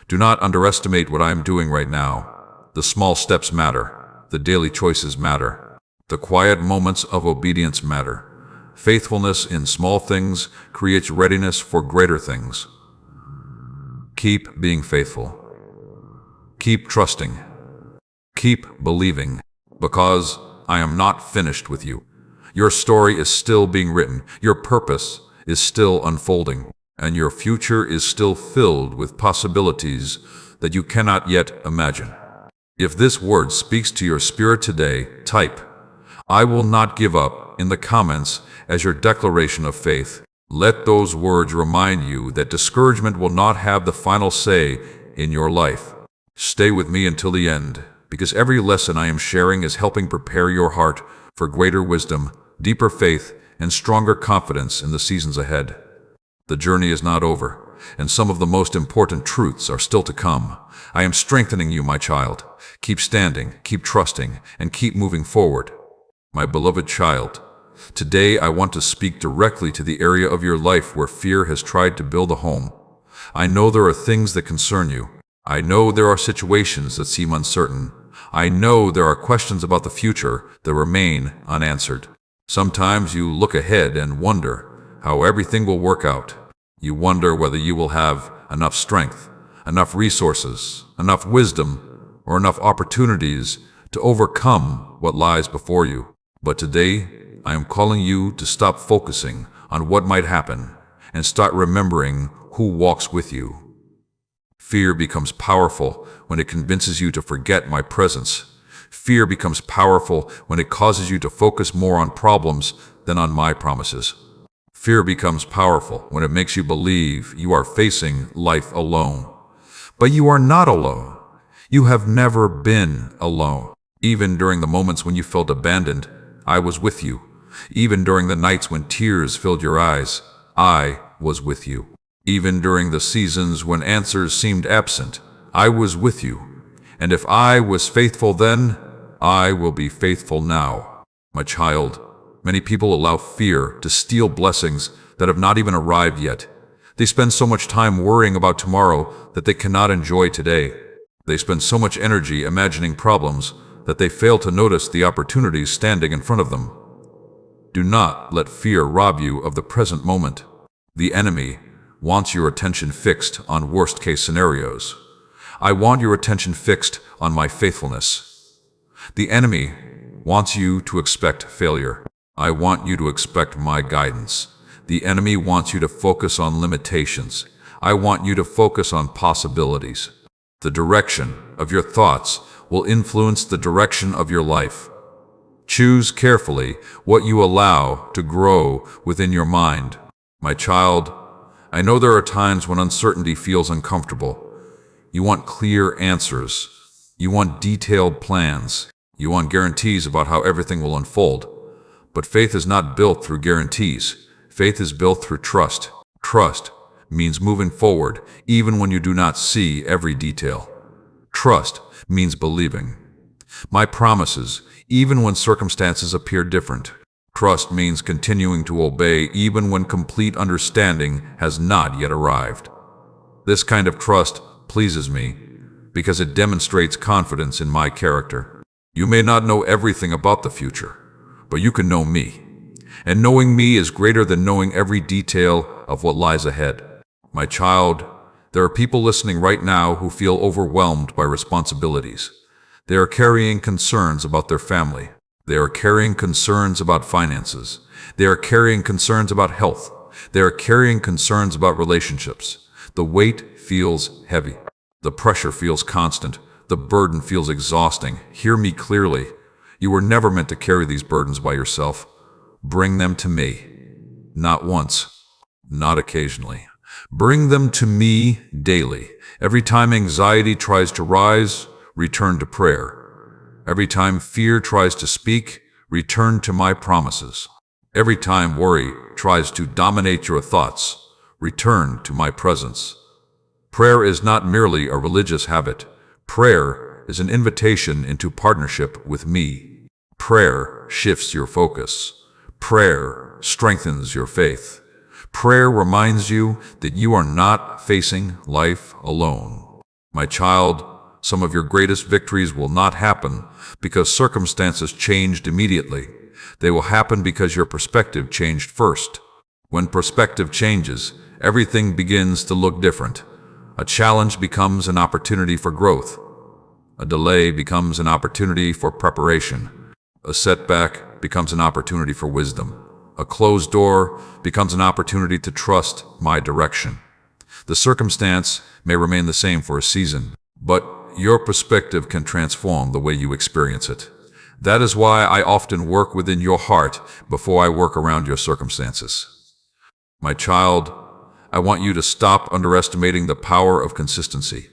Do not underestimate what I am doing right now. The small steps matter. The daily choices matter. The quiet moments of obedience matter. Faithfulness in small things creates readiness for greater things. Keep being faithful. Keep trusting. Keep believing, because I am not finished with you. Your story is still being written. Your purpose is still unfolding, and your future is still filled with possibilities that you cannot yet imagine. If this word speaks to your spirit today, type, "I will not give up," in the comments as your declaration of faith. Let those words remind you that discouragement will not have the final say in your life. Stay with me until the end, because every lesson I am sharing is helping prepare your heart for greater wisdom, deeper faith, and stronger confidence in the seasons ahead. The journey is not over, and some of the most important truths are still to come. I am strengthening you, my child. Keep standing, keep trusting, and keep moving forward. My beloved child, today I want to speak directly to the area of your life where fear has tried to build a home. I know there are things that concern you. I know there are situations that seem uncertain. I know there are questions about the future that remain unanswered. Sometimes you look ahead and wonder how everything will work out. You wonder whether you will have enough strength, enough resources, enough wisdom, or enough opportunities to overcome what lies before you. But today, I am calling you to stop focusing on what might happen and start remembering who walks with you. Fear becomes powerful when it convinces you to forget my presence. Fear becomes powerful when it causes you to focus more on problems than on my promises. Fear becomes powerful when it makes you believe you are facing life alone. But you are not alone. You have never been alone. Even during the moments when you felt abandoned, I was with you. Even during the nights when tears filled your eyes, I was with you. Even during the seasons when answers seemed absent, I was with you. And if I was faithful then, I will be faithful now. My child, many people allow fear to steal blessings that have not even arrived yet. They spend so much time worrying about tomorrow that they cannot enjoy today. They spend so much energy imagining problems that they fail to notice the opportunities standing in front of them. Do not let fear rob you of the present moment. The enemy wants your attention fixed on worst-case scenarios. I want your attention fixed on my faithfulness. The enemy wants you to expect failure. I want you to expect my guidance. The enemy wants you to focus on limitations. I want you to focus on possibilities. The direction of your thoughts will influence the direction of your life. Choose carefully what you allow to grow within your mind. My child, I know there are times when uncertainty feels uncomfortable. You want clear answers. You want detailed plans. You want guarantees about how everything will unfold. But faith is not built through guarantees. Faith is built through trust. Trust means moving forward even when you do not see every detail. Trust means believing my promises even when circumstances appear different. Trust means continuing to obey even when complete understanding has not yet arrived. This kind of trust pleases me because it demonstrates confidence in my character. You may not know everything about the future, but you can know me. And knowing me is greater than knowing every detail of what lies ahead. My child, there are people listening right now who feel overwhelmed by responsibilities. They are carrying concerns about their family. They are carrying concerns about finances. They are carrying concerns about health. They are carrying concerns about relationships. The weight feels heavy. The pressure feels constant. The burden feels exhausting. Hear me clearly. You were never meant to carry these burdens by yourself. Bring them to me. Not once. not occasionally. Bring them to me daily. Every time anxiety tries to rise, return to prayer. Every time fear tries to speak, return to my promises. Every time worry tries to dominate your thoughts, return to my presence. Prayer is not merely a religious habit. Prayer is an invitation into partnership with me. Prayer shifts your focus. Prayer strengthens your faith. Prayer reminds you that you are not facing life alone. My child, some of your greatest victories will not happen because circumstances changed immediately. They will happen because your perspective changed first. When perspective changes, everything begins to look different. A challenge becomes an opportunity for growth. A delay becomes an opportunity for preparation. A setback becomes an opportunity for wisdom. A closed door becomes an opportunity to trust my direction. The circumstance may remain the same for a season, but your perspective can transform the way you experience it. That is why I often work within your heart before I work around your circumstances. My child, I want you to stop underestimating the power of consistency.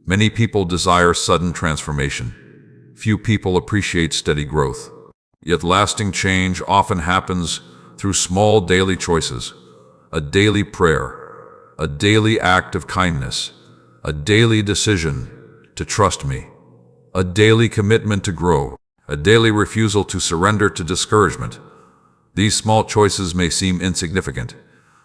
Many people desire sudden transformation. Few people appreciate steady growth. Yet lasting change often happens through small daily choices. A daily prayer, a daily act of kindness, a daily decision to trust me, a daily commitment to grow, a daily refusal to surrender to discouragement. These small choices may seem insignificant,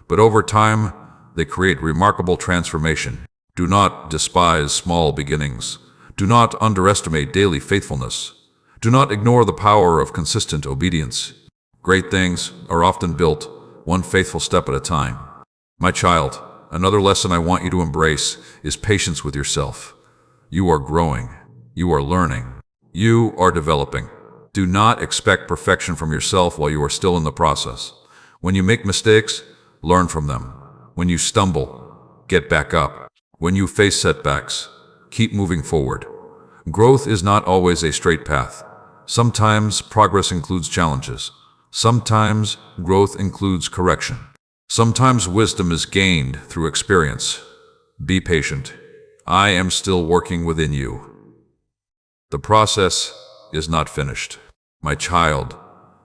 but over time, they create remarkable transformation. Do not despise small beginnings. Do not underestimate daily faithfulness. Do not ignore the power of consistent obedience. Great things are often built one faithful step at a time. My child, another lesson I want you to embrace is patience with yourself. You are growing. You are learning. You are developing. Do not expect perfection from yourself while you are still in the process. When you make mistakes, learn from them. When you stumble, get back up. When you face setbacks, keep moving forward. Growth is not always a straight path. Sometimes progress includes challenges. Sometimes growth includes correction. Sometimes wisdom is gained through experience. Be patient. I am still working within you. The process is not finished. My child,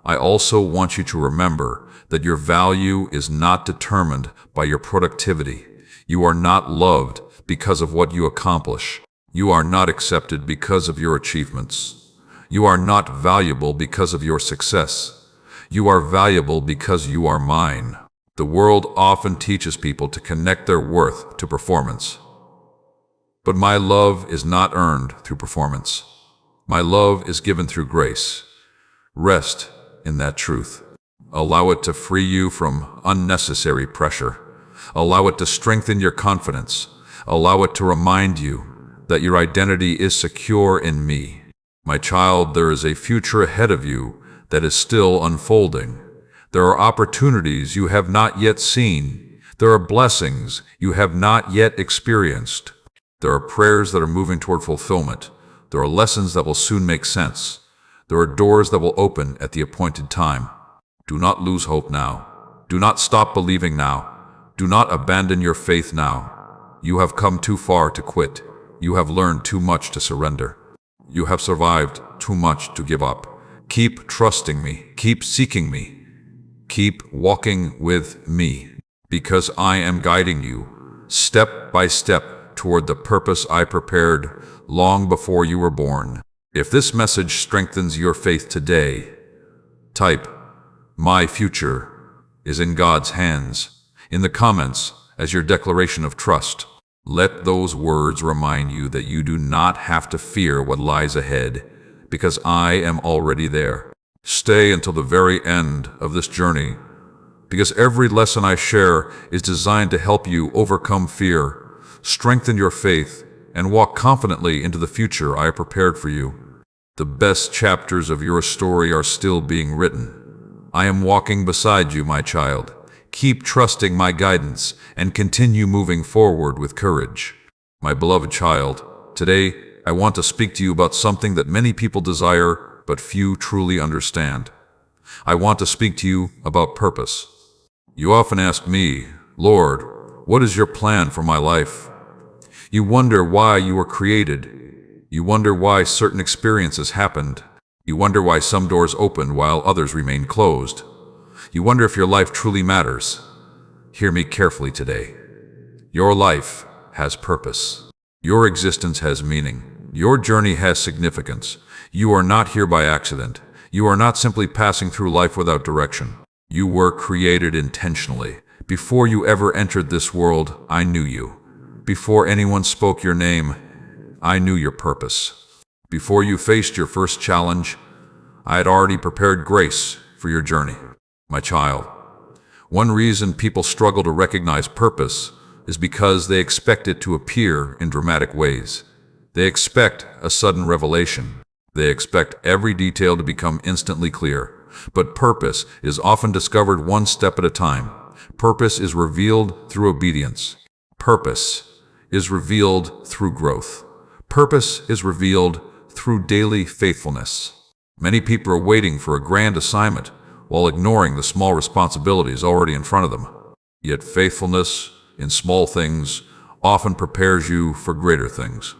I also want you to remember that your value is not determined by your productivity. You are not loved because of what you accomplish. You are not accepted because of your achievements. You are not valuable because of your success. You are valuable because you are mine. The world often teaches people to connect their worth to performance. But my love is not earned through performance. My love is given through grace. Rest in that truth. Allow it to free you from unnecessary pressure. Allow it to strengthen your confidence. Allow it to remind you that your identity is secure in me. My child, there is a future ahead of you that is still unfolding. There are opportunities you have not yet seen. There are blessings you have not yet experienced. There are prayers that are moving toward fulfillment. There are lessons that will soon make sense. There are doors that will open at the appointed time. Do not lose hope now. Do not stop believing now. Do not abandon your faith now. You have come too far to quit. You have learned too much to surrender. You have survived too much to give up. Keep trusting me. Keep seeking me. Keep walking with me, because I am guiding you step by step toward the purpose I prepared long before you were born. If this message strengthens your faith today, type, "My future is in God's hands," in the comments as your declaration of trust. Let those words remind you that you do not have to fear what lies ahead, because I am already there. Stay until the very end of this journey, because every lesson I share is designed to help you overcome fear, strengthen your faith, and walk confidently into the future I have prepared for you. The best chapters of your story are still being written. I am walking beside you, my child. Keep trusting my guidance and continue moving forward with courage. My beloved child, today I want to speak to you about something that many people desire but few truly understand. I want to speak to you about purpose. You often ask me, Lord, what is your plan for my life? You wonder why you were created. You wonder why certain experiences happened. You wonder why some doors open while others remain closed. You wonder if your life truly matters. Hear me carefully today. Your life has purpose. Your existence has meaning. Your journey has significance. You are not here by accident. You are not simply passing through life without direction. You were created intentionally. Before you ever entered this world, I knew you. Before anyone spoke your name, I knew your purpose. Before you faced your first challenge, I had already prepared grace for your journey. My child, one reason people struggle to recognize purpose is because they expect it to appear in dramatic ways. They expect a sudden revelation. They expect every detail to become instantly clear. But purpose is often discovered one step at a time. Purpose is revealed through obedience. Purpose is revealed through growth. Purpose is revealed through daily faithfulness. Many people are waiting for a grand assignment while ignoring the small responsibilities already in front of them. Yet faithfulness in small things often prepares you for greater things.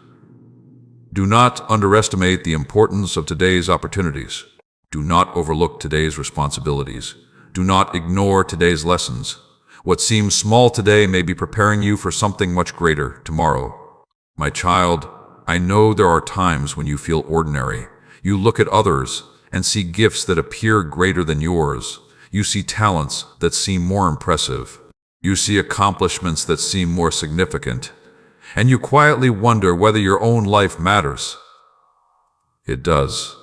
Do not underestimate the importance of today's opportunities. Do not overlook today's responsibilities. Do not ignore today's lessons. What seems small today may be preparing you for something much greater tomorrow. My child, I know there are times when you feel ordinary. You look at others and see gifts that appear greater than yours. You see talents that seem more impressive. You see accomplishments that seem more significant. And you quietly wonder whether your own life matters. It does.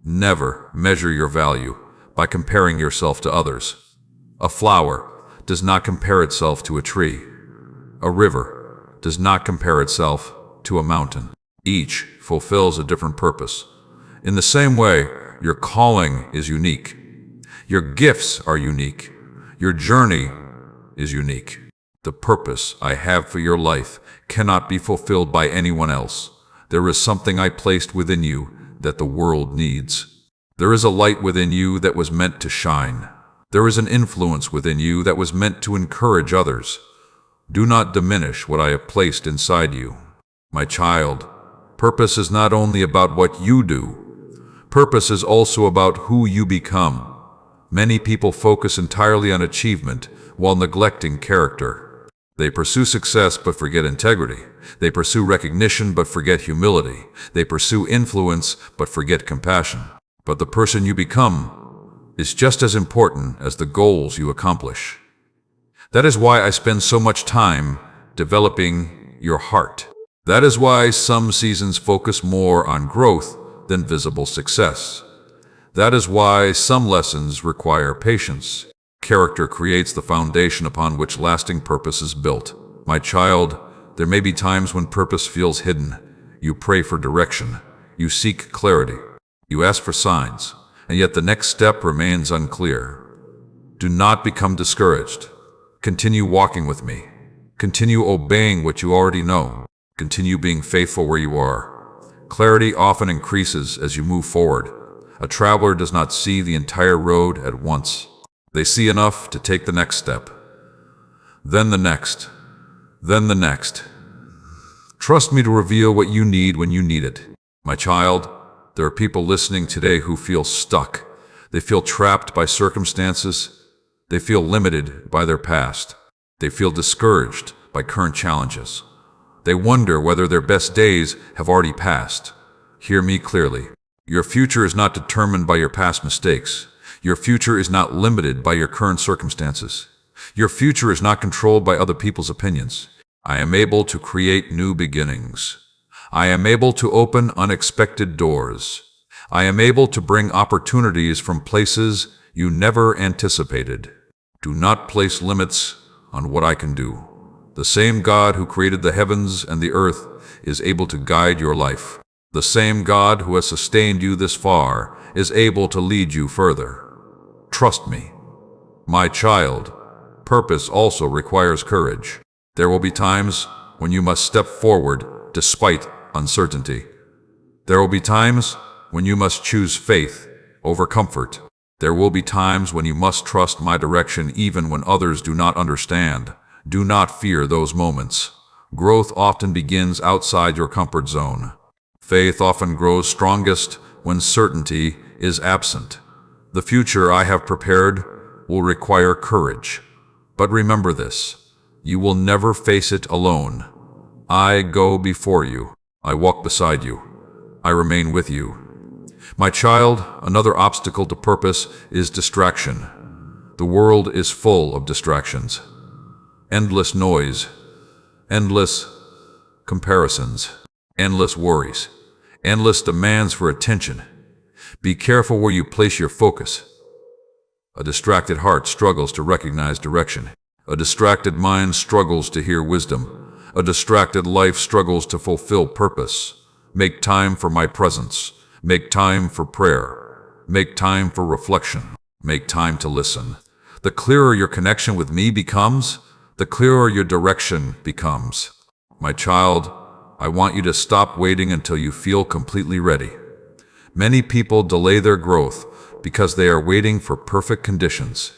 Never measure your value by comparing yourself to others. A flower does not compare itself to a tree. A river does not compare itself to a mountain. Each fulfills a different purpose. In the same way, your calling is unique. Your gifts are unique. Your journey is unique. The purpose I have for your life cannot be fulfilled by anyone else. There is something I placed within you that the world needs. There is a light within you that was meant to shine. There is an influence within you that was meant to encourage others. Do not diminish what I have placed inside you. My child, purpose is not only about what you do. Purpose is also about who you become. Many people focus entirely on achievement while neglecting character. They pursue success but forget integrity. They pursue recognition but forget humility. They pursue influence but forget compassion. But the person you become is just as important as the goals you accomplish. That is why I spend so much time developing your heart. That is why some seasons focus more on growth than visible success. That is why some lessons require patience. Character creates the foundation upon which lasting purpose is built. My child, there may be times when purpose feels hidden. You pray for direction. You seek clarity. You ask for signs, and yet the next step remains unclear. Do not become discouraged. Continue walking with me. Continue obeying what you already know. Continue being faithful where you are. Clarity often increases as you move forward. A traveler does not see the entire road at once. They see enough to take the next step. Then the next. Then the next. Trust me to reveal what you need when you need it. My child, there are people listening today who feel stuck. They feel trapped by circumstances. They feel limited by their past. They feel discouraged by current challenges. They wonder whether their best days have already passed. Hear me clearly. Your future is not determined by your past mistakes. Your future is not limited by your current circumstances. Your future is not controlled by other people's opinions. I am able to create new beginnings. I am able to open unexpected doors. I am able to bring opportunities from places you never anticipated. Do not place limits on what I can do. The same God who created the heavens and the earth is able to guide your life. The same God who has sustained you this far is able to lead you further. Trust me. My child, purpose also requires courage. There will be times when you must step forward despite uncertainty. There will be times when you must choose faith over comfort. There will be times when you must trust my direction even when others do not understand. Do not fear those moments. Growth often begins outside your comfort zone. Faith often grows strongest when certainty is absent. The future I have prepared will require courage. But remember this, you will never face it alone. I go before you. I walk beside you. I remain with you. My child, another obstacle to purpose is distraction. The world is full of distractions. Endless noise, endless comparisons, endless worries, endless demands for attention. Be careful where you place your focus. A distracted heart struggles to recognize direction. A distracted mind struggles to hear wisdom. A distracted life struggles to fulfill purpose. Make time for my presence. Make time for prayer. Make time for reflection. Make time to listen. The clearer your connection with me becomes, the clearer your direction becomes. My child, I want you to stop waiting until you feel completely ready. Many people delay their growth because they are waiting for perfect conditions.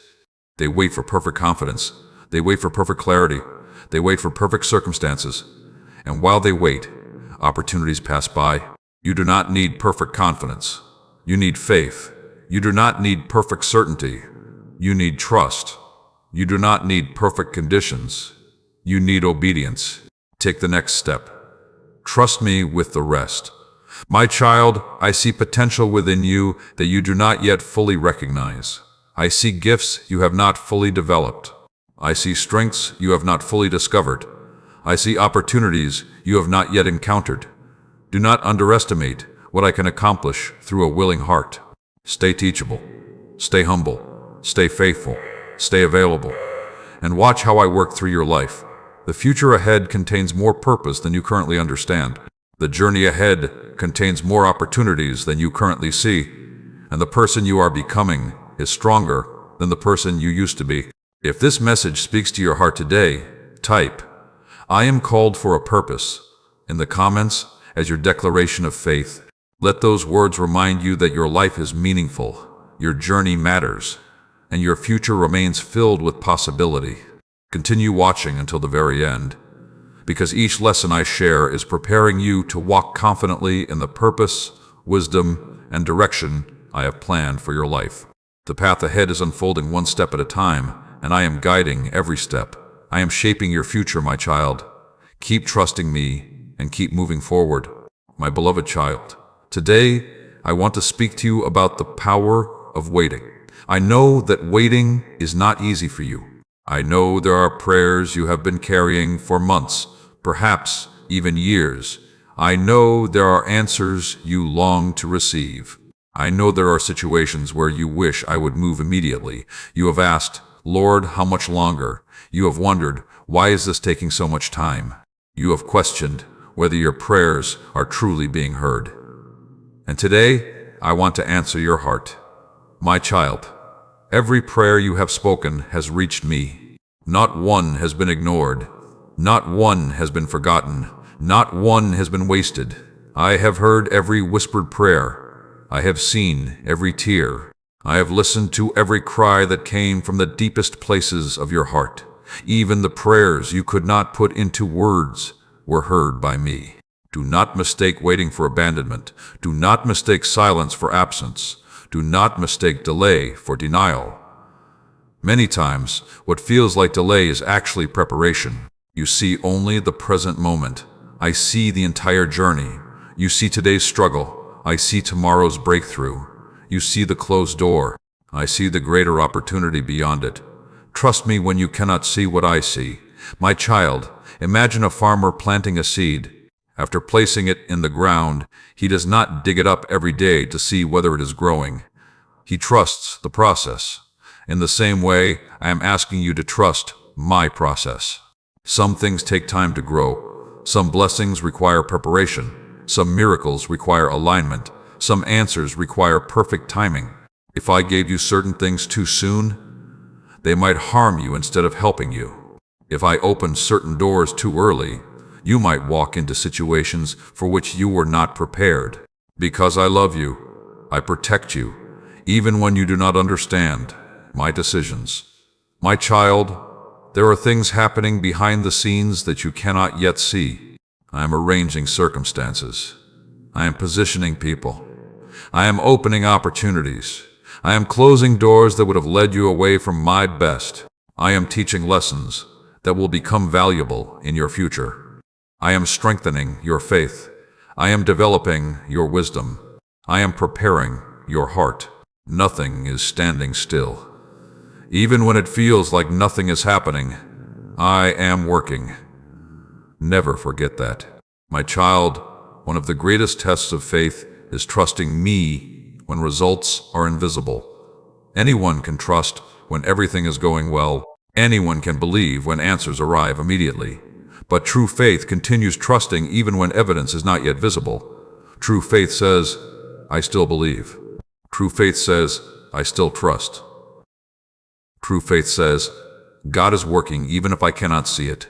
They wait for perfect confidence. They wait for perfect clarity. They wait for perfect circumstances. And while they wait, opportunities pass by. You do not need perfect confidence. You need faith. You do not need perfect certainty. You need trust. You do not need perfect conditions. You need obedience. Take the next step. Trust me with the rest. My child, I see potential within you that you do not yet fully recognize. I see gifts you have not fully developed. I see strengths you have not fully discovered. I see opportunities you have not yet encountered. Do not underestimate what I can accomplish through a willing heart. Stay teachable. Stay humble. Stay faithful. Stay available. And watch how I work through your life. The future ahead contains more purpose than you currently understand. The journey ahead contains more opportunities than you currently see. And the person you are becoming is stronger than the person you used to be. If this message speaks to your heart today, type, "I am called for a purpose," in the comments as your declaration of faith. Let those words remind you that your life is meaningful, your journey matters, and your future remains filled with possibility. Continue watching until the very end, because each lesson I share is preparing you to walk confidently in the purpose, wisdom, and direction I have planned for your life. The path ahead is unfolding one step at a time, and I am guiding every step. I am shaping your future, my child. Keep trusting me and keep moving forward. My beloved child, today I want to speak to you about the power of waiting. I know that waiting is not easy for you. I know there are prayers you have been carrying for months, perhaps even years. I know there are answers you long to receive. I know there are situations where you wish I would move immediately. You have asked, "Lord, how much longer?" You have wondered, "Why is this taking so much time?" You have questioned whether your prayers are truly being heard. And today, I want to answer your heart. My child, every prayer you have spoken has reached me. Not one has been ignored. Not one has been forgotten. Not one has been wasted. I have heard every whispered prayer. I have seen every tear. I have listened to every cry that came from the deepest places of your heart. Even the prayers you could not put into words were heard by me. Do not mistake waiting for abandonment. Do not mistake silence for absence. Do not mistake delay for denial. Many times, what feels like delay is actually preparation. You see only the present moment. I see the entire journey. You see today's struggle. I see tomorrow's breakthrough. You see the closed door. I see the greater opportunity beyond it. Trust me when you cannot see what I see. My child, imagine a farmer planting a seed. After placing it in the ground, he does not dig it up every day to see whether it is growing. He trusts the process. In the same way, I am asking you to trust my process. Some things take time to grow. Some blessings require preparation. Some miracles require alignment. Some answers require perfect timing. If I gave you certain things too soon, they might harm you instead of helping you. If I opened certain doors too early, you might walk into situations for which you were not prepared. Because I love you, I protect you, even when you do not understand my decisions. My child, There are things happening behind the scenes that you cannot yet see. I am arranging circumstances. I am positioning people. I am opening opportunities. I am closing doors that would have led you away from my best. I am teaching lessons that will become valuable in your future. I am strengthening your faith. I am developing your wisdom. I am preparing your heart. Nothing is standing still. Even when it feels like nothing is happening, I am working. Never forget that. My child, one of the greatest tests of faith is trusting me when results are invisible. Anyone can trust when everything is going well. Anyone can believe when answers arrive immediately. But true faith continues trusting even when evidence is not yet visible. True faith says, I still believe. True faith says, I still trust. True faith says, God is working even if I cannot see it.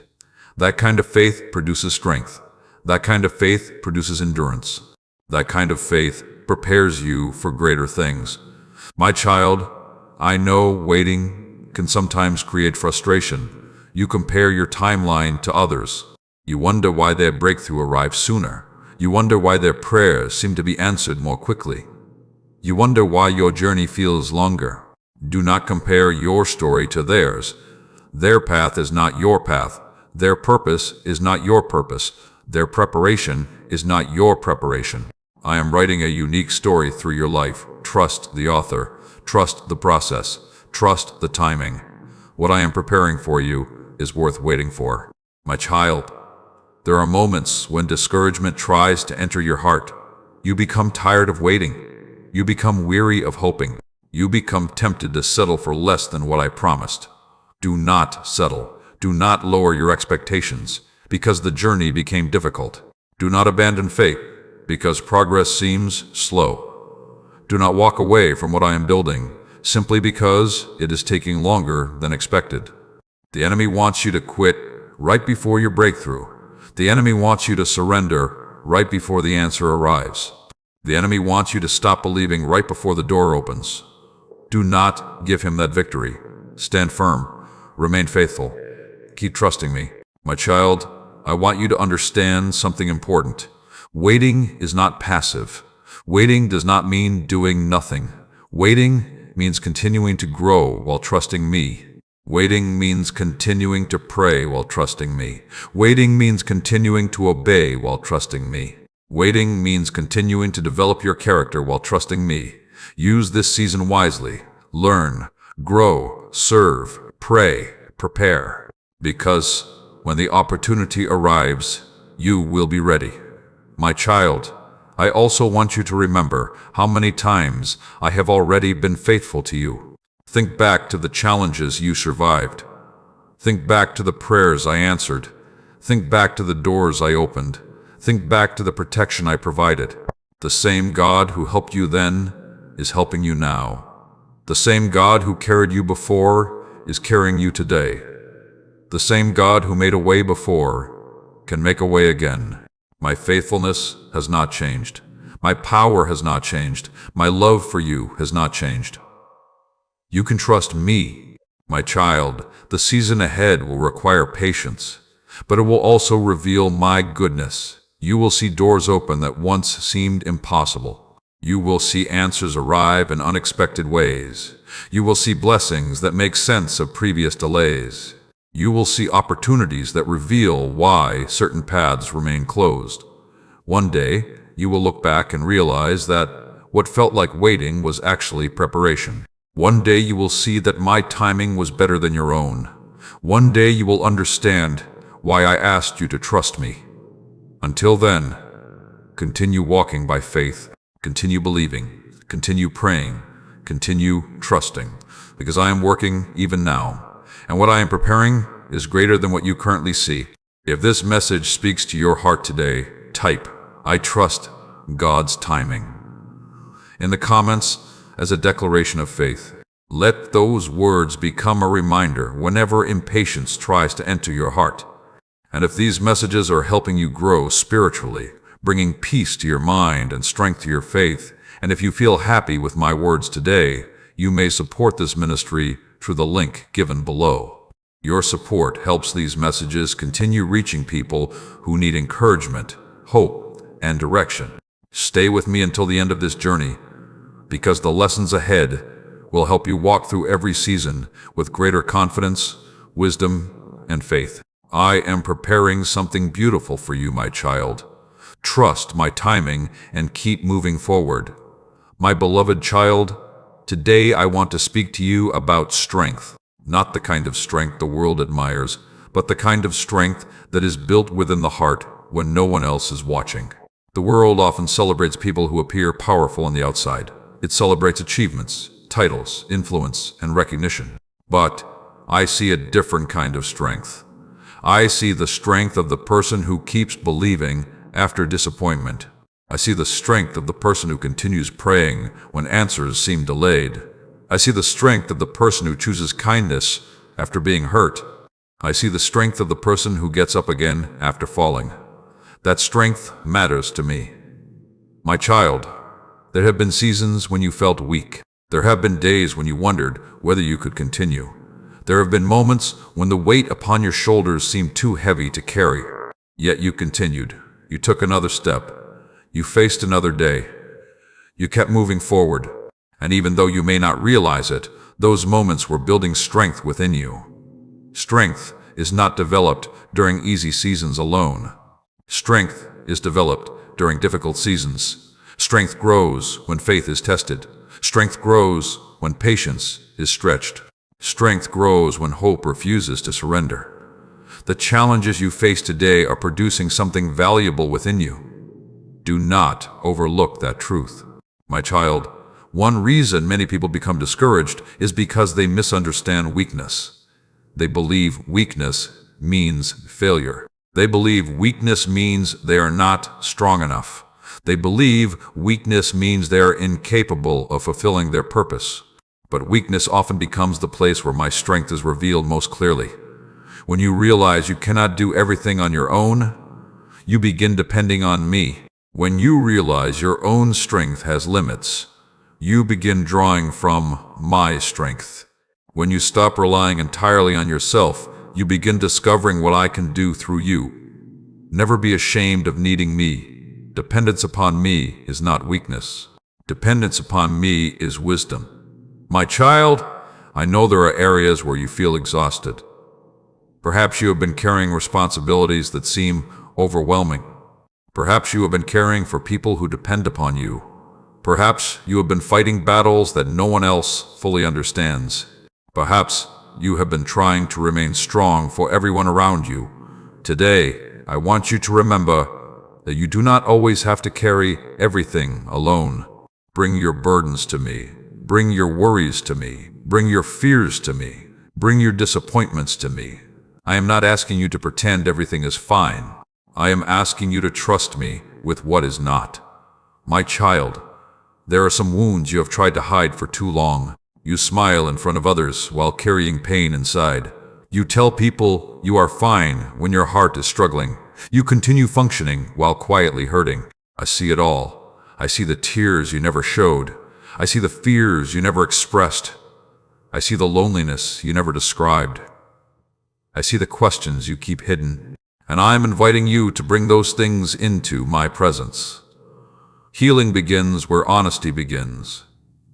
That kind of faith produces strength. That kind of faith produces endurance. That kind of faith prepares you for greater things. My child, I know waiting can sometimes create frustration. You compare your timeline to others. You wonder why their breakthrough arrives sooner. You wonder why their prayers seem to be answered more quickly. You wonder why your journey feels longer. Do not compare your story to theirs. Their path is not your path. Their purpose is not your purpose. Their preparation is not your preparation. I am writing a unique story through your life. Trust the author. Trust the process. Trust the timing. What I am preparing for you is worth waiting for. My child, there are moments when discouragement tries to enter your heart. You become tired of waiting. You become weary of hoping. You become tempted to settle for less than what I promised. Do not settle. Do not lower your expectations because the journey became difficult. Do not abandon faith because progress seems slow. Do not walk away from what I am building simply because it is taking longer than expected. The enemy wants you to quit right before your breakthrough. The enemy wants you to surrender right before the answer arrives. The enemy wants you to stop believing right before the door opens. Do not give him that victory. Stand firm. Remain faithful. Keep trusting me. My child, I want you to understand something important. Waiting is not passive. Waiting does not mean doing nothing. Waiting means continuing to grow while trusting me. Waiting means continuing to pray while trusting me. Waiting means continuing to obey while trusting me. Waiting means continuing to develop your character while trusting me. Use this season wisely. Learn, grow, serve, pray, prepare. Because when the opportunity arrives, you will be ready. My child, I also want you to remember how many times I have already been faithful to you. Think back to the challenges you survived. Think back to the prayers I answered. Think back to the doors I opened. Think back to the protection I provided. The same God who helped you then is helping you now. The same God who carried you before is carrying you today. The same God who made a way before can make a way again. My faithfulness has not changed. My power has not changed. My love for you has not changed. You can trust me. My child, the season ahead will require patience, but it will also reveal my goodness. You will see doors open that once seemed impossible. You will see answers arrive in unexpected ways. You will see blessings that make sense of previous delays. You will see opportunities that reveal why certain paths remain closed. One day, you will look back and realize that what felt like waiting was actually preparation. One day you will see that my timing was better than your own. One day you will understand why I asked you to trust me. Until then, continue walking by faith, continue believing, continue praying, continue trusting, because I am working even now. And what I am preparing is greater than what you currently see. If this message speaks to your heart today, type, I trust God's timing in the comments as a declaration of faith. Let those words become a reminder whenever impatience tries to enter your heart. And if these messages are helping you grow spiritually, bringing peace to your mind and strength to your faith, and if you feel happy with my words today, you may support this ministry through the link given below. Your support helps these messages continue reaching people who need encouragement, hope, and direction. Stay with me until the end of this journey, because the lessons ahead will help you walk through every season with greater confidence, wisdom, and faith. I am preparing something beautiful for you, my child. Trust my timing and keep moving forward. My beloved child, today I want to speak to you about strength. Not the kind of strength the world admires, but the kind of strength that is built within the heart when no one else is watching. The world often celebrates people who appear powerful on the outside. It celebrates achievements, titles, influence, and recognition. But I see a different kind of strength. I see the strength of the person who keeps believing after disappointment. I see the strength of the person who continues praying when answers seem delayed. I see the strength of the person who chooses kindness after being hurt. I see the strength of the person who gets up again after falling. That strength matters to me. My child, there have been seasons when you felt weak. There have been days when you wondered whether you could continue. There have been moments when the weight upon your shoulders seemed too heavy to carry. Yet you continued. You took another step. You faced another day. You kept moving forward. And even though you may not realize it, those moments were building strength within you. Strength is not developed during easy seasons alone. Strength is developed during difficult seasons. Strength grows when faith is tested. Strength grows when patience is stretched. Strength grows when hope refuses to surrender. The challenges you face today are producing something valuable within you. Do not overlook that truth. My child, one reason many people become discouraged is because they misunderstand weakness. They believe weakness means failure. They believe weakness means they are not strong enough. They believe weakness means they are incapable of fulfilling their purpose. But weakness often becomes the place where my strength is revealed most clearly. When you realize you cannot do everything on your own, you begin depending on me. When you realize your own strength has limits, you begin drawing from my strength. When you stop relying entirely on yourself, you begin discovering what I can do through you. Never be ashamed of needing me. Dependence upon me is not weakness. Dependence upon me is wisdom. My child, I know there are areas where you feel exhausted. Perhaps you have been carrying responsibilities that seem overwhelming. Perhaps you have been caring for people who depend upon you. Perhaps you have been fighting battles that no one else fully understands. Perhaps you have been trying to remain strong for everyone around you. Today, I want you to remember that you do not always have to carry everything alone. Bring your burdens to me. Bring your worries to me. Bring your fears to me. Bring your disappointments to me. I am not asking you to pretend everything is fine. I am asking you to trust me with what is not. My child, there are some wounds you have tried to hide for too long. You smile in front of others while carrying pain inside. You tell people you are fine when your heart is struggling. You continue functioning while quietly hurting. I see it all. I see the tears you never showed. I see the fears you never expressed. I see the loneliness you never described. I see the questions you keep hidden. And I am inviting you to bring those things into my presence. Healing begins where honesty begins.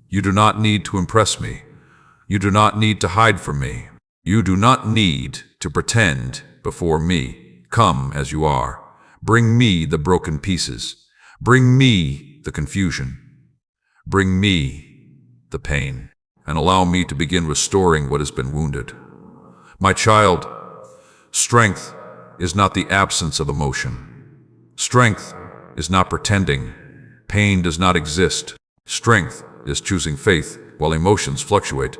You do not need to impress me. You do not need to hide from me. You do not need to pretend before me. Come as you are. Bring me the broken pieces. Bring me the confusion. Bring me the pain. And allow me to begin restoring what has been wounded. My child, strength is not the absence of emotion. Strength is not pretending. Pain does not exist. Strength is choosing faith while emotions fluctuate.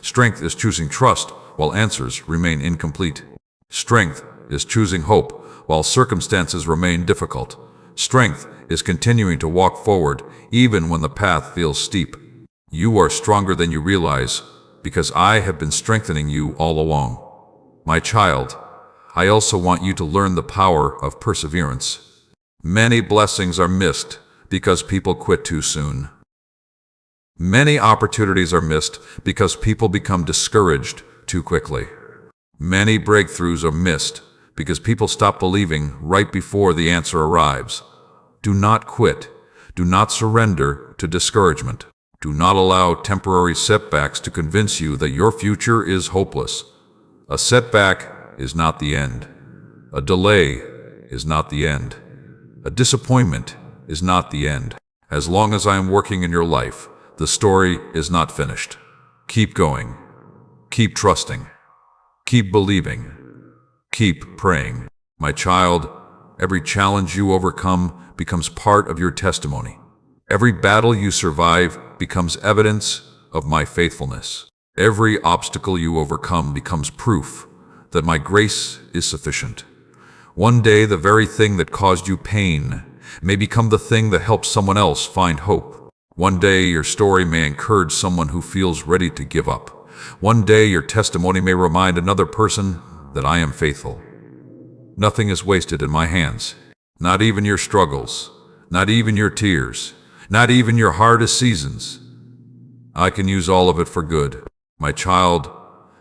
Strength is choosing trust while answers remain incomplete. Strength is choosing hope while circumstances remain difficult. Strength is continuing to walk forward even when the path feels steep. You are stronger than you realize because I have been strengthening you all along. My child, I also want you to learn the power of perseverance. Many blessings are missed because people quit too soon. Many opportunities are missed because people become discouraged too quickly. Many breakthroughs are missed because people stop believing right before the answer arrives. Do not quit. Do not surrender to discouragement. Do not allow temporary setbacks to convince you that your future is hopeless. A setback is not the end. A delay is not the end. A disappointment is not the end. As long as I am working in your life, the story is not finished. Keep going. Keep trusting. Keep believing. Keep praying. My child, every challenge you overcome becomes part of your testimony. Every battle you survive becomes evidence of my faithfulness. Every obstacle you overcome becomes proof that my grace is sufficient. One day, the very thing that caused you pain may become the thing that helps someone else find hope. One day, your story may encourage someone who feels ready to give up. One day, your testimony may remind another person that I am faithful. Nothing is wasted in my hands. Not even your struggles. Not even your tears. Not even your hardest seasons. I can use all of it for good. My child,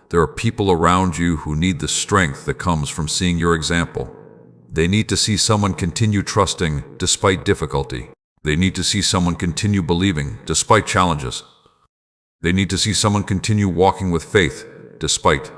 there are people around you who need the strength that comes from seeing your example. They need to see someone continue trusting despite difficulty. They need to see someone continue believing despite challenges. They need to see someone continue walking with faith despite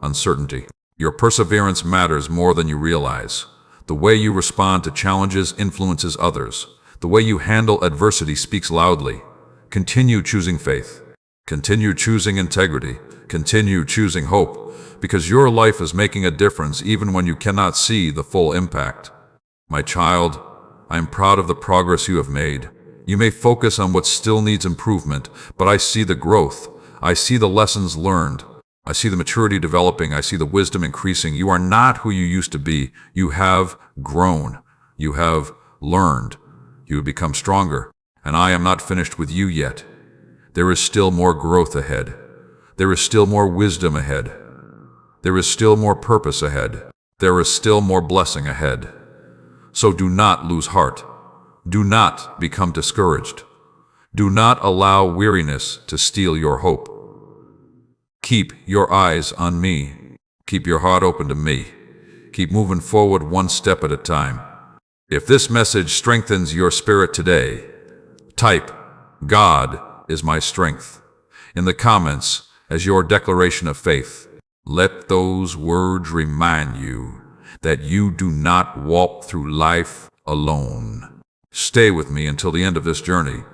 uncertainty. Your perseverance matters more than you realize. The way you respond to challenges influences others. The way you handle adversity speaks loudly. Continue choosing faith. Continue choosing integrity. Continue choosing hope, because your life is making a difference even when you cannot see the full impact. My child, I am proud of the progress you have made. You may focus on what still needs improvement, but I see the growth. I see the lessons learned. I see the maturity developing. I see the wisdom increasing. You are not who you used to be. You have grown. You have learned. You have become stronger. And I am not finished with you yet. There is still more growth ahead. There is still more wisdom ahead. There is still more purpose ahead. There is still more blessing ahead. So do not lose heart. Do not become discouraged. Do not allow weariness to steal your hope. Keep your eyes on me. Keep your heart open to me. Keep moving forward one step at a time. If this message strengthens your spirit today, type, "God is my strength," in the comments as your declaration of faith. Let those words remind you that you do not walk through life alone. Stay with me until the end of this journey,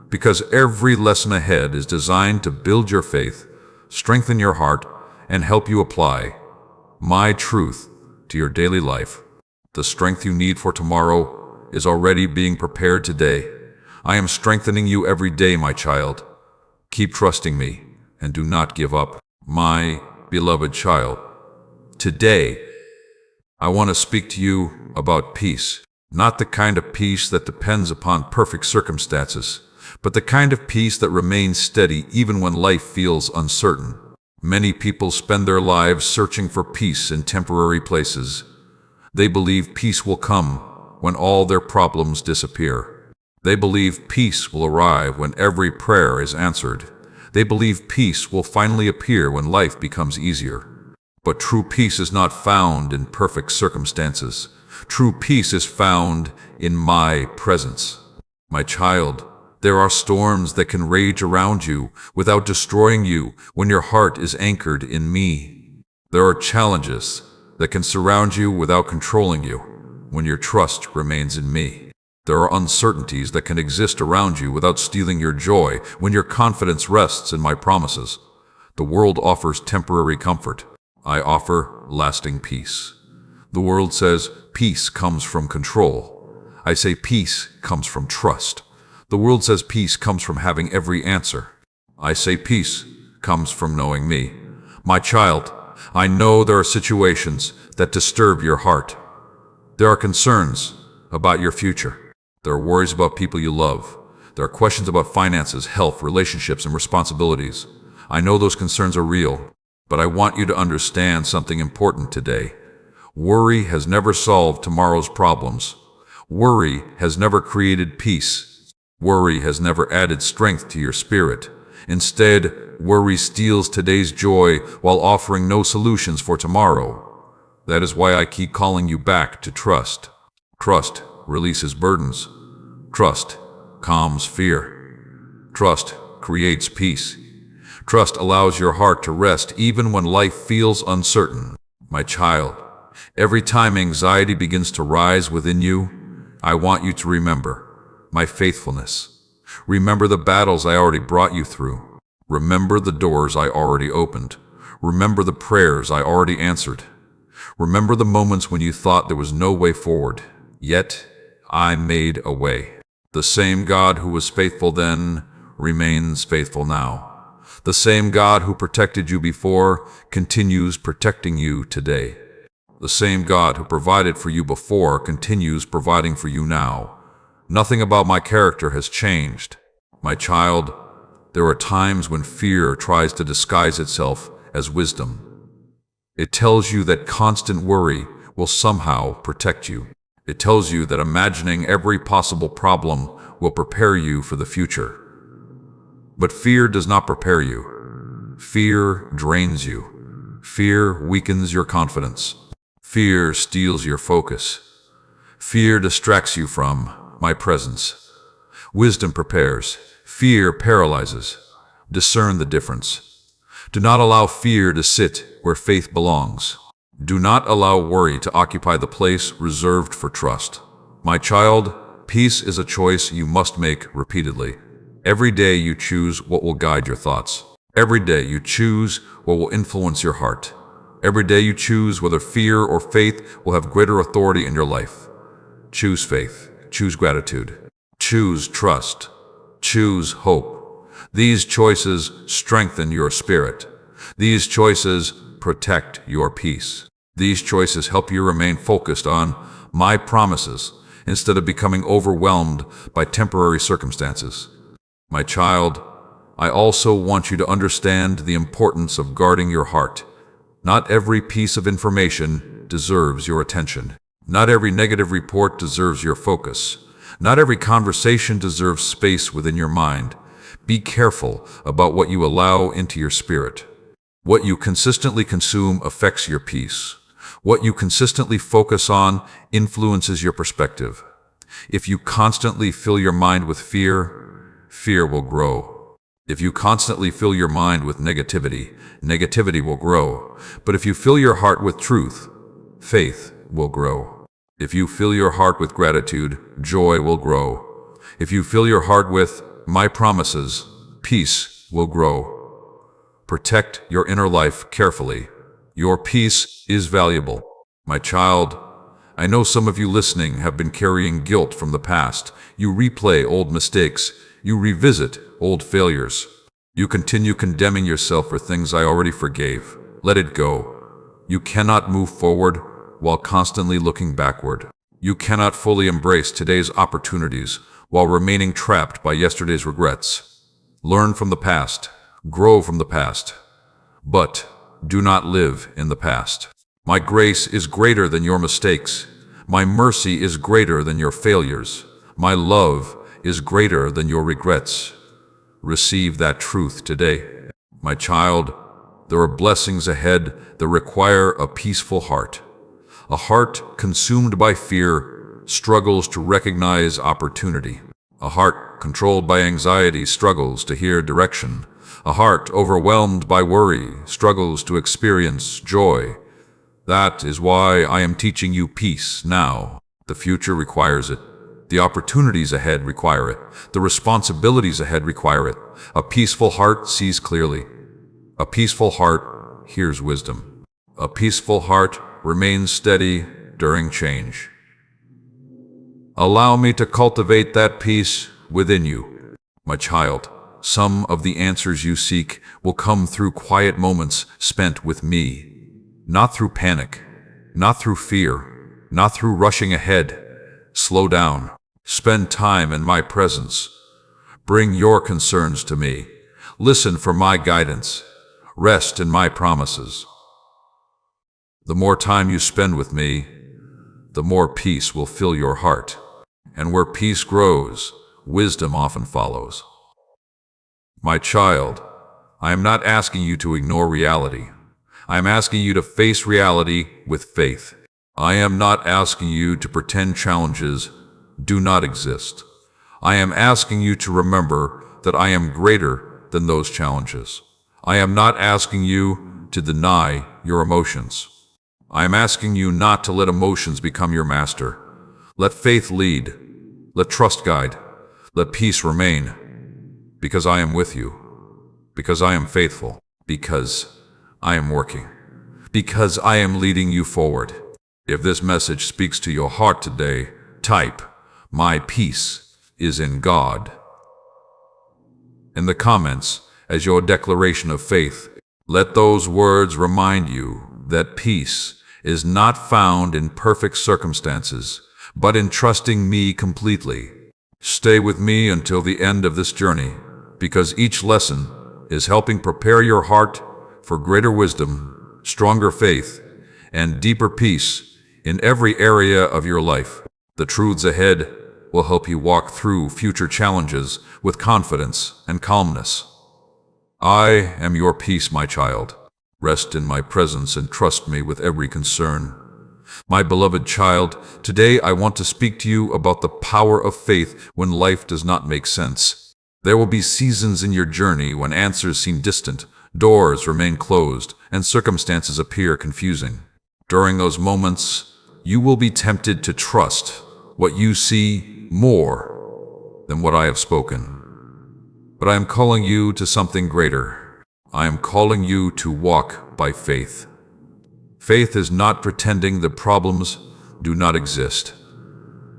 because every lesson ahead is designed to build your faith, strengthen your heart, and help you apply my truth to your daily life. The strength you need for tomorrow is already being prepared today. I am strengthening you every day, my child. Keep trusting me and do not give up, my beloved child. Today, I want to speak to you about peace. Not the kind of peace that depends upon perfect circumstances, but the kind of peace that remains steady even when life feels uncertain. Many people spend their lives searching for peace in temporary places. They believe peace will come when all their problems disappear. They believe peace will arrive when every prayer is answered. They believe peace will finally appear when life becomes easier. But true peace is not found in perfect circumstances. True peace is found in my presence. My child, there are storms that can rage around you without destroying you when your heart is anchored in me. There are challenges that can surround you without controlling you when your trust remains in me. There are uncertainties that can exist around you without stealing your joy when your confidence rests in my promises. The world offers temporary comfort. I offer lasting peace. The world says peace comes from control. I say peace comes from trust. The world says peace comes from having every answer. I say peace comes from knowing me. My child, I know there are situations that disturb your heart. There are concerns about your future. There are worries about people you love. There are questions about finances, health, relationships, and responsibilities. I know those concerns are real, but I want you to understand something important today. Worry has never solved tomorrow's problems. Worry has never created peace. Worry has never added strength to your spirit. Instead, worry steals today's joy while offering no solutions for tomorrow. That is why I keep calling you back to trust. Trust releases burdens. Trust calms fear. Trust creates peace. Trust allows your heart to rest even when life feels uncertain. My child, every time anxiety begins to rise within you, I want you to remember my faithfulness. Remember the battles I already brought you through. Remember the doors I already opened. Remember the prayers I already answered. Remember the moments when you thought there was no way forward, yet I made a way. The same God who was faithful then remains faithful now. The same God who protected you before continues protecting you today. The same God who provided for you before continues providing for you now. Nothing about my character has changed. My child, there are times when fear tries to disguise itself as wisdom. It tells you that constant worry will somehow protect you. It tells you that imagining every possible problem will prepare you for the future. But fear does not prepare you. Fear drains you. Fear weakens your confidence. Fear steals your focus. Fear distracts you from my presence. Wisdom prepares. Fear paralyzes. Discern the difference. Do not allow fear to sit where faith belongs. Do not allow worry to occupy the place reserved for trust. My child, peace is a choice you must make repeatedly. Every day you choose what will guide your thoughts. Every day you choose what will influence your heart. Every day you choose whether fear or faith will have greater authority in your life. Choose faith. Choose gratitude. Choose trust. Choose hope. These choices strengthen your spirit. These choices protect your peace. These choices help you remain focused on my promises instead of becoming overwhelmed by temporary circumstances. My child, I also want you to understand the importance of guarding your heart. Not every piece of information deserves your attention. Not every negative report deserves your focus. Not every conversation deserves space within your mind. Be careful about what you allow into your spirit. What you consistently consume affects your peace. What you consistently focus on influences your perspective. If you constantly fill your mind with fear, fear will grow. If you constantly fill your mind with negativity, negativity will grow. But if you fill your heart with truth, faith will grow. If you fill your heart with gratitude, joy will grow. If you fill your heart with my promises, peace will grow. Protect your inner life carefully. Your peace is valuable. My child, I know some of you listening have been carrying guilt from the past. You replay old mistakes. You revisit old failures. You continue condemning yourself for things I already forgave. Let it go. You cannot move forward while constantly looking backward. You cannot fully embrace today's opportunities while remaining trapped by yesterday's regrets. Learn from the past. Grow from the past. But do not live in the past. My grace is greater than your mistakes. My mercy is greater than your failures. My love is greater than your regrets. Receive that truth today. My child, there are blessings ahead that require a peaceful heart. A heart consumed by fear struggles to recognize opportunity. A heart controlled by anxiety struggles to hear direction. A heart overwhelmed by worry struggles to experience joy. That is why I am teaching you peace now. The future requires it. The opportunities ahead require it. The responsibilities ahead require it. A peaceful heart sees clearly. A peaceful heart hears wisdom. A peaceful heart remains steady during change. Allow me to cultivate that peace within you. My child, some of the answers you seek will come through quiet moments spent with me. Not through panic, not through fear, not through rushing ahead. Slow down. Spend time in my presence. Bring your concerns to me. Listen for my guidance. Rest in my promises. The more time you spend with me, the more peace will fill your heart. And where peace grows, wisdom often follows. My child, I am not asking you to ignore reality. I am asking you to face reality with faith. I am not asking you to pretend challenges do not exist. I am asking you to remember that I am greater than those challenges. I am not asking you to deny your emotions. I am asking you not to let emotions become your master. Let faith lead. Let trust guide. Let peace remain. Because I am with you. Because I am faithful. Because I am working. Because I am leading you forward. If this message speaks to your heart today, type, "My peace is in God," in the comments as your declaration of faith. Let those words remind you that peace is not found in perfect circumstances, but in trusting me completely. Stay with me until the end of this journey, because each lesson is helping prepare your heart for greater wisdom, stronger faith, and deeper peace in every area of your life. The truths ahead will help you walk through future challenges with confidence and calmness. I am your peace, my child. Rest in my presence and trust me with every concern. My beloved child, today I want to speak to you about the power of faith when life does not make sense. There will be seasons in your journey when answers seem distant, doors remain closed, and circumstances appear confusing. During those moments, you will be tempted to trust what you see more than what I have spoken. But I am calling you to something greater. I am calling you to walk by faith. Faith is not pretending that problems do not exist.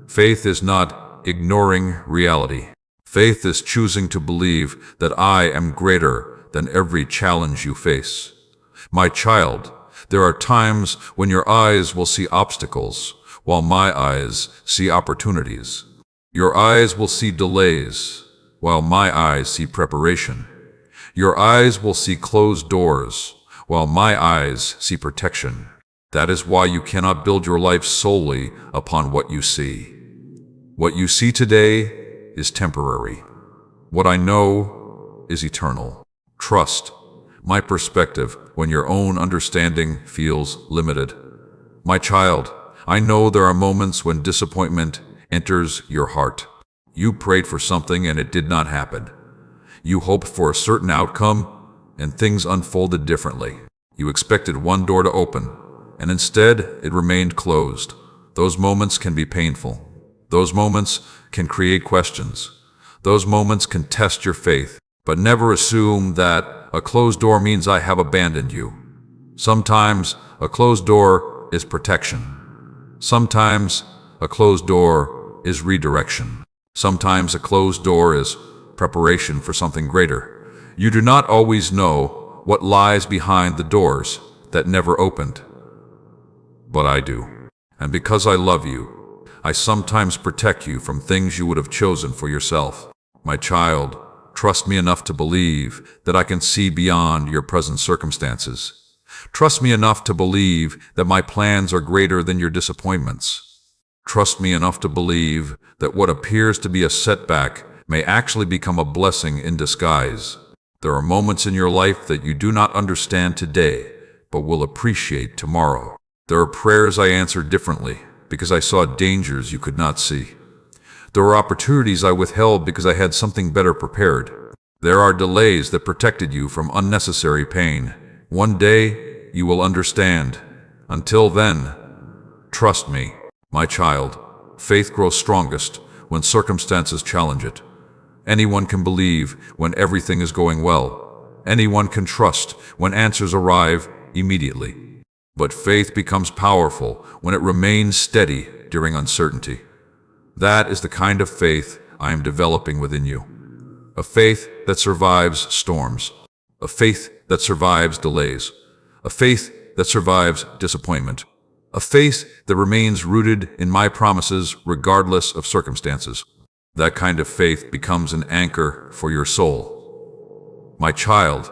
Faith is not ignoring reality. Faith is choosing to believe that I am greater than every challenge you face. My child, there are times when your eyes will see obstacles, while my eyes see opportunities. Your eyes will see delays, while my eyes see preparation. Your eyes will see closed doors, while my eyes see protection. That is why you cannot build your life solely upon what you see. What you see today is temporary. What I know is eternal. Trust my perspective when your own understanding feels limited. My child, I know there are moments when disappointment enters your heart. You prayed for something and it did not happen. You hoped for a certain outcome and things unfolded differently. You expected one door to open and instead it remained closed. Those moments can be painful. Those moments can create questions. Those moments can test your faith, but never assume that a closed door means I have abandoned you. Sometimes a closed door is protection. Sometimes a closed door is redirection. Sometimes a closed door is preparation for something greater. You do not always know what lies behind the doors that never opened. But I do. And because I love you, I sometimes protect you from things you would have chosen for yourself. My child, trust me enough to believe that I can see beyond your present circumstances. Trust me enough to believe that my plans are greater than your disappointments. Trust me enough to believe that what appears to be a setback may actually become a blessing in disguise. There are moments in your life that you do not understand today, but will appreciate tomorrow. There are prayers I answered differently because I saw dangers you could not see. There are opportunities I withheld because I had something better prepared. There are delays that protected you from unnecessary pain. One day, you will understand. Until then, trust me, my child. Faith grows strongest when circumstances challenge it. Anyone can believe when everything is going well. Anyone can trust when answers arrive immediately. But faith becomes powerful when it remains steady during uncertainty. That is the kind of faith I am developing within you. A faith that survives storms. A faith that survives delays. A faith that survives disappointment. A faith that remains rooted in my promises regardless of circumstances. That kind of faith becomes an anchor for your soul. My child,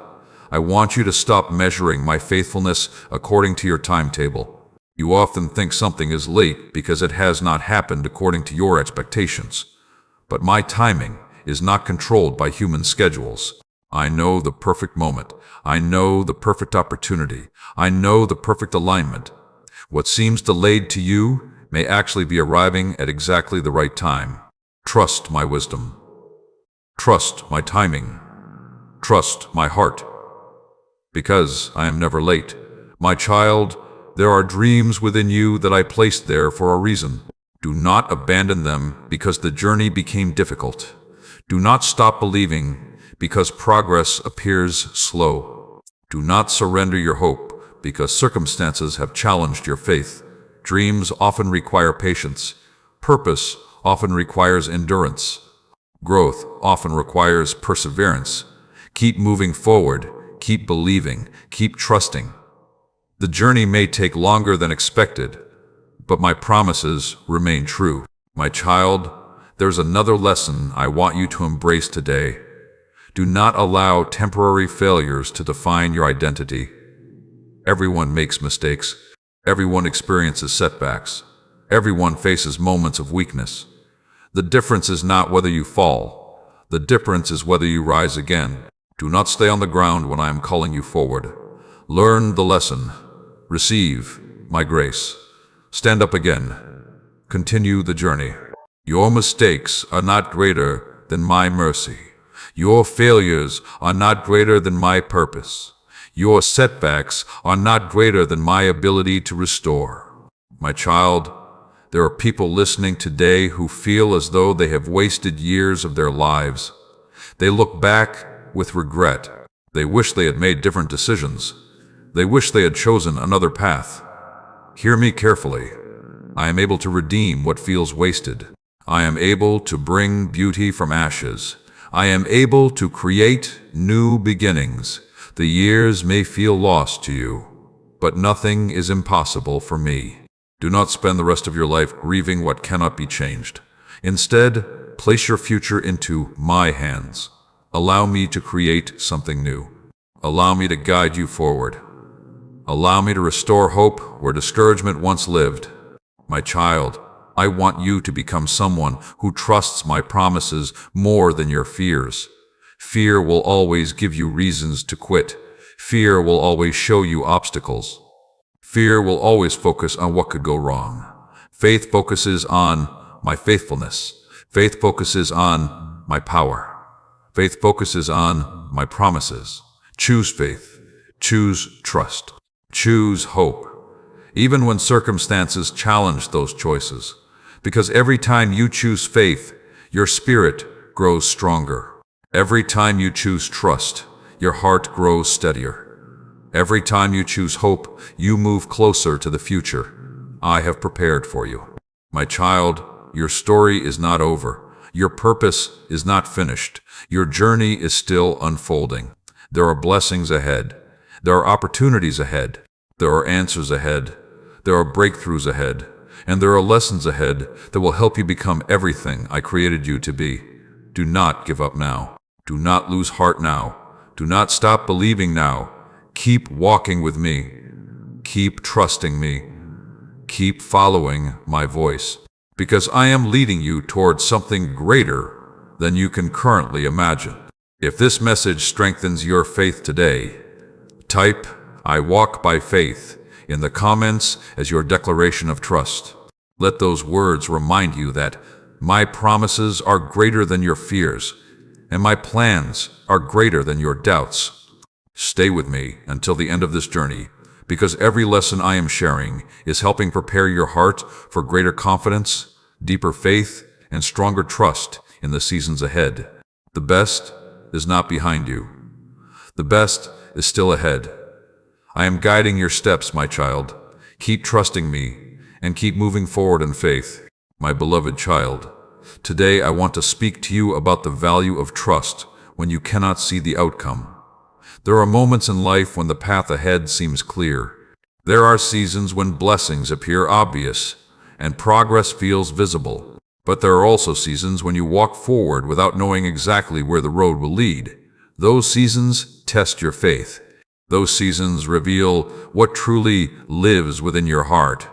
I want you to stop measuring my faithfulness according to your timetable. You often think something is late because it has not happened according to your expectations. But my timing is not controlled by human schedules. I know the perfect moment. I know the perfect opportunity. I know the perfect alignment. What seems delayed to you may actually be arriving at exactly the right time. Trust my wisdom. Trust my timing. Trust my heart. Because I am never late. My child, there are dreams within you that I placed there for a reason. Do not abandon them because the journey became difficult. Do not stop believing because progress appears slow. Do not surrender your hope because circumstances have challenged your faith. Dreams often require patience. Purpose often requires endurance. Growth often requires perseverance. Keep moving forward. Keep believing. Keep trusting. The journey may take longer than expected, but my promises remain true. My child, there's another lesson I want you to embrace today. Do not allow temporary failures to define your identity. Everyone makes mistakes. Everyone experiences setbacks. Everyone faces moments of weakness. The difference is not whether you fall. The difference is whether you rise again. Do not stay on the ground when I am calling you forward. Learn the lesson. Receive my grace. Stand up again. Continue the journey. Your mistakes are not greater than my mercy. Your failures are not greater than my purpose. Your setbacks are not greater than my ability to restore. My child, there are people listening today who feel as though they have wasted years of their lives. They look back with regret. They wish they had made different decisions. They wish they had chosen another path. Hear me carefully. I am able to redeem what feels wasted. I am able to bring beauty from ashes. I am able to create new beginnings. The years may feel lost to you, but nothing is impossible for me. Do not spend the rest of your life grieving what cannot be changed. Instead, place your future into my hands. Allow me to create something new. Allow me to guide you forward. Allow me to restore hope where discouragement once lived. My child, I want you to become someone who trusts my promises more than your fears. Fear will always give you reasons to quit. Fear will always show you obstacles. Fear will always focus on what could go wrong. Faith focuses on my faithfulness. Faith focuses on my power. Faith focuses on my promises. Choose faith. Choose trust. Choose hope. Even when circumstances challenge those choices. Because every time you choose faith, your spirit grows stronger. Every time you choose trust, your heart grows steadier. Every time you choose hope, you move closer to the future I have prepared for you. My child, your story is not over. Your purpose is not finished. Your journey is still unfolding. There are blessings ahead. There are opportunities ahead. There are answers ahead. There are breakthroughs ahead. And there are lessons ahead that will help you become everything I created you to be. Do not give up now. Do not lose heart now. Do not stop believing now. Keep walking with me. Keep trusting me. Keep following my voice. Because I am leading you towards something greater than you can currently imagine. If this message strengthens your faith today, type "I walk by faith" in the comments as your declaration of trust. Let those words remind you that my promises are greater than your fears, and my plans are greater than your doubts. Stay with me until the end of this journey, because every lesson I am sharing is helping prepare your heart for greater confidence, deeper faith, and stronger trust in the seasons ahead. The best is not behind you. The best is still ahead. I am guiding your steps, my child. Keep trusting me and keep moving forward in faith. My beloved child, today I want to speak to you about the value of trust when you cannot see the outcome. There are moments in life when the path ahead seems clear. There are seasons when blessings appear obvious and progress feels visible. But there are also seasons when you walk forward without knowing exactly where the road will lead. Those seasons test your faith. Those seasons reveal what truly lives within your heart.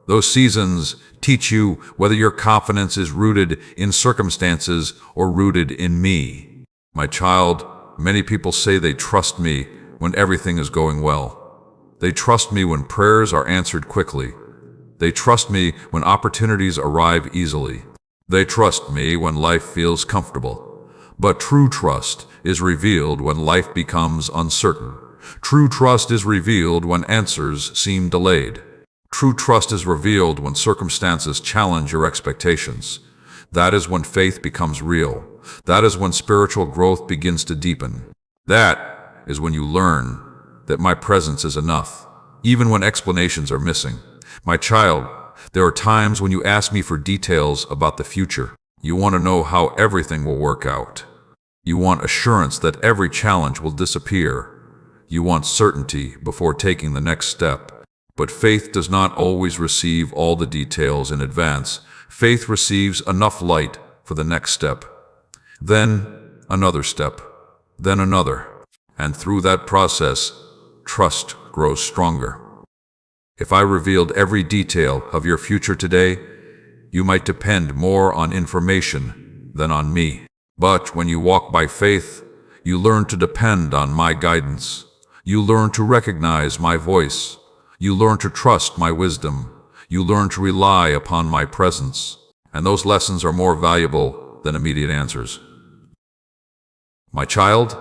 Those seasons teach you whether your confidence is rooted in circumstances or rooted in me. My child, Many people say they trust me when everything is going well. They trust me when prayers are answered quickly. They trust me when opportunities arrive easily. They trust me when life feels comfortable. But true trust is revealed when life becomes uncertain. True trust is revealed when answers seem delayed. True trust is revealed when circumstances challenge your expectations. That is when faith becomes real. That is when spiritual growth begins to deepen. That is when you learn that my presence is enough, even when explanations are missing. My child, there are times when you ask me for details about the future. You want to know how everything will work out. You want assurance that every challenge will disappear. You want certainty before taking the next step. But faith does not always receive all the details in advance. Faith receives enough light for the next step. Then another step. Then another. And through that process, trust grows stronger. If I revealed every detail of your future today, you might depend more on information than on me. But when you walk by faith, you learn to depend on my guidance. You learn to recognize my voice. You learn to trust my wisdom. You learn to rely upon my presence. And those lessons are more valuable than immediate answers. My child,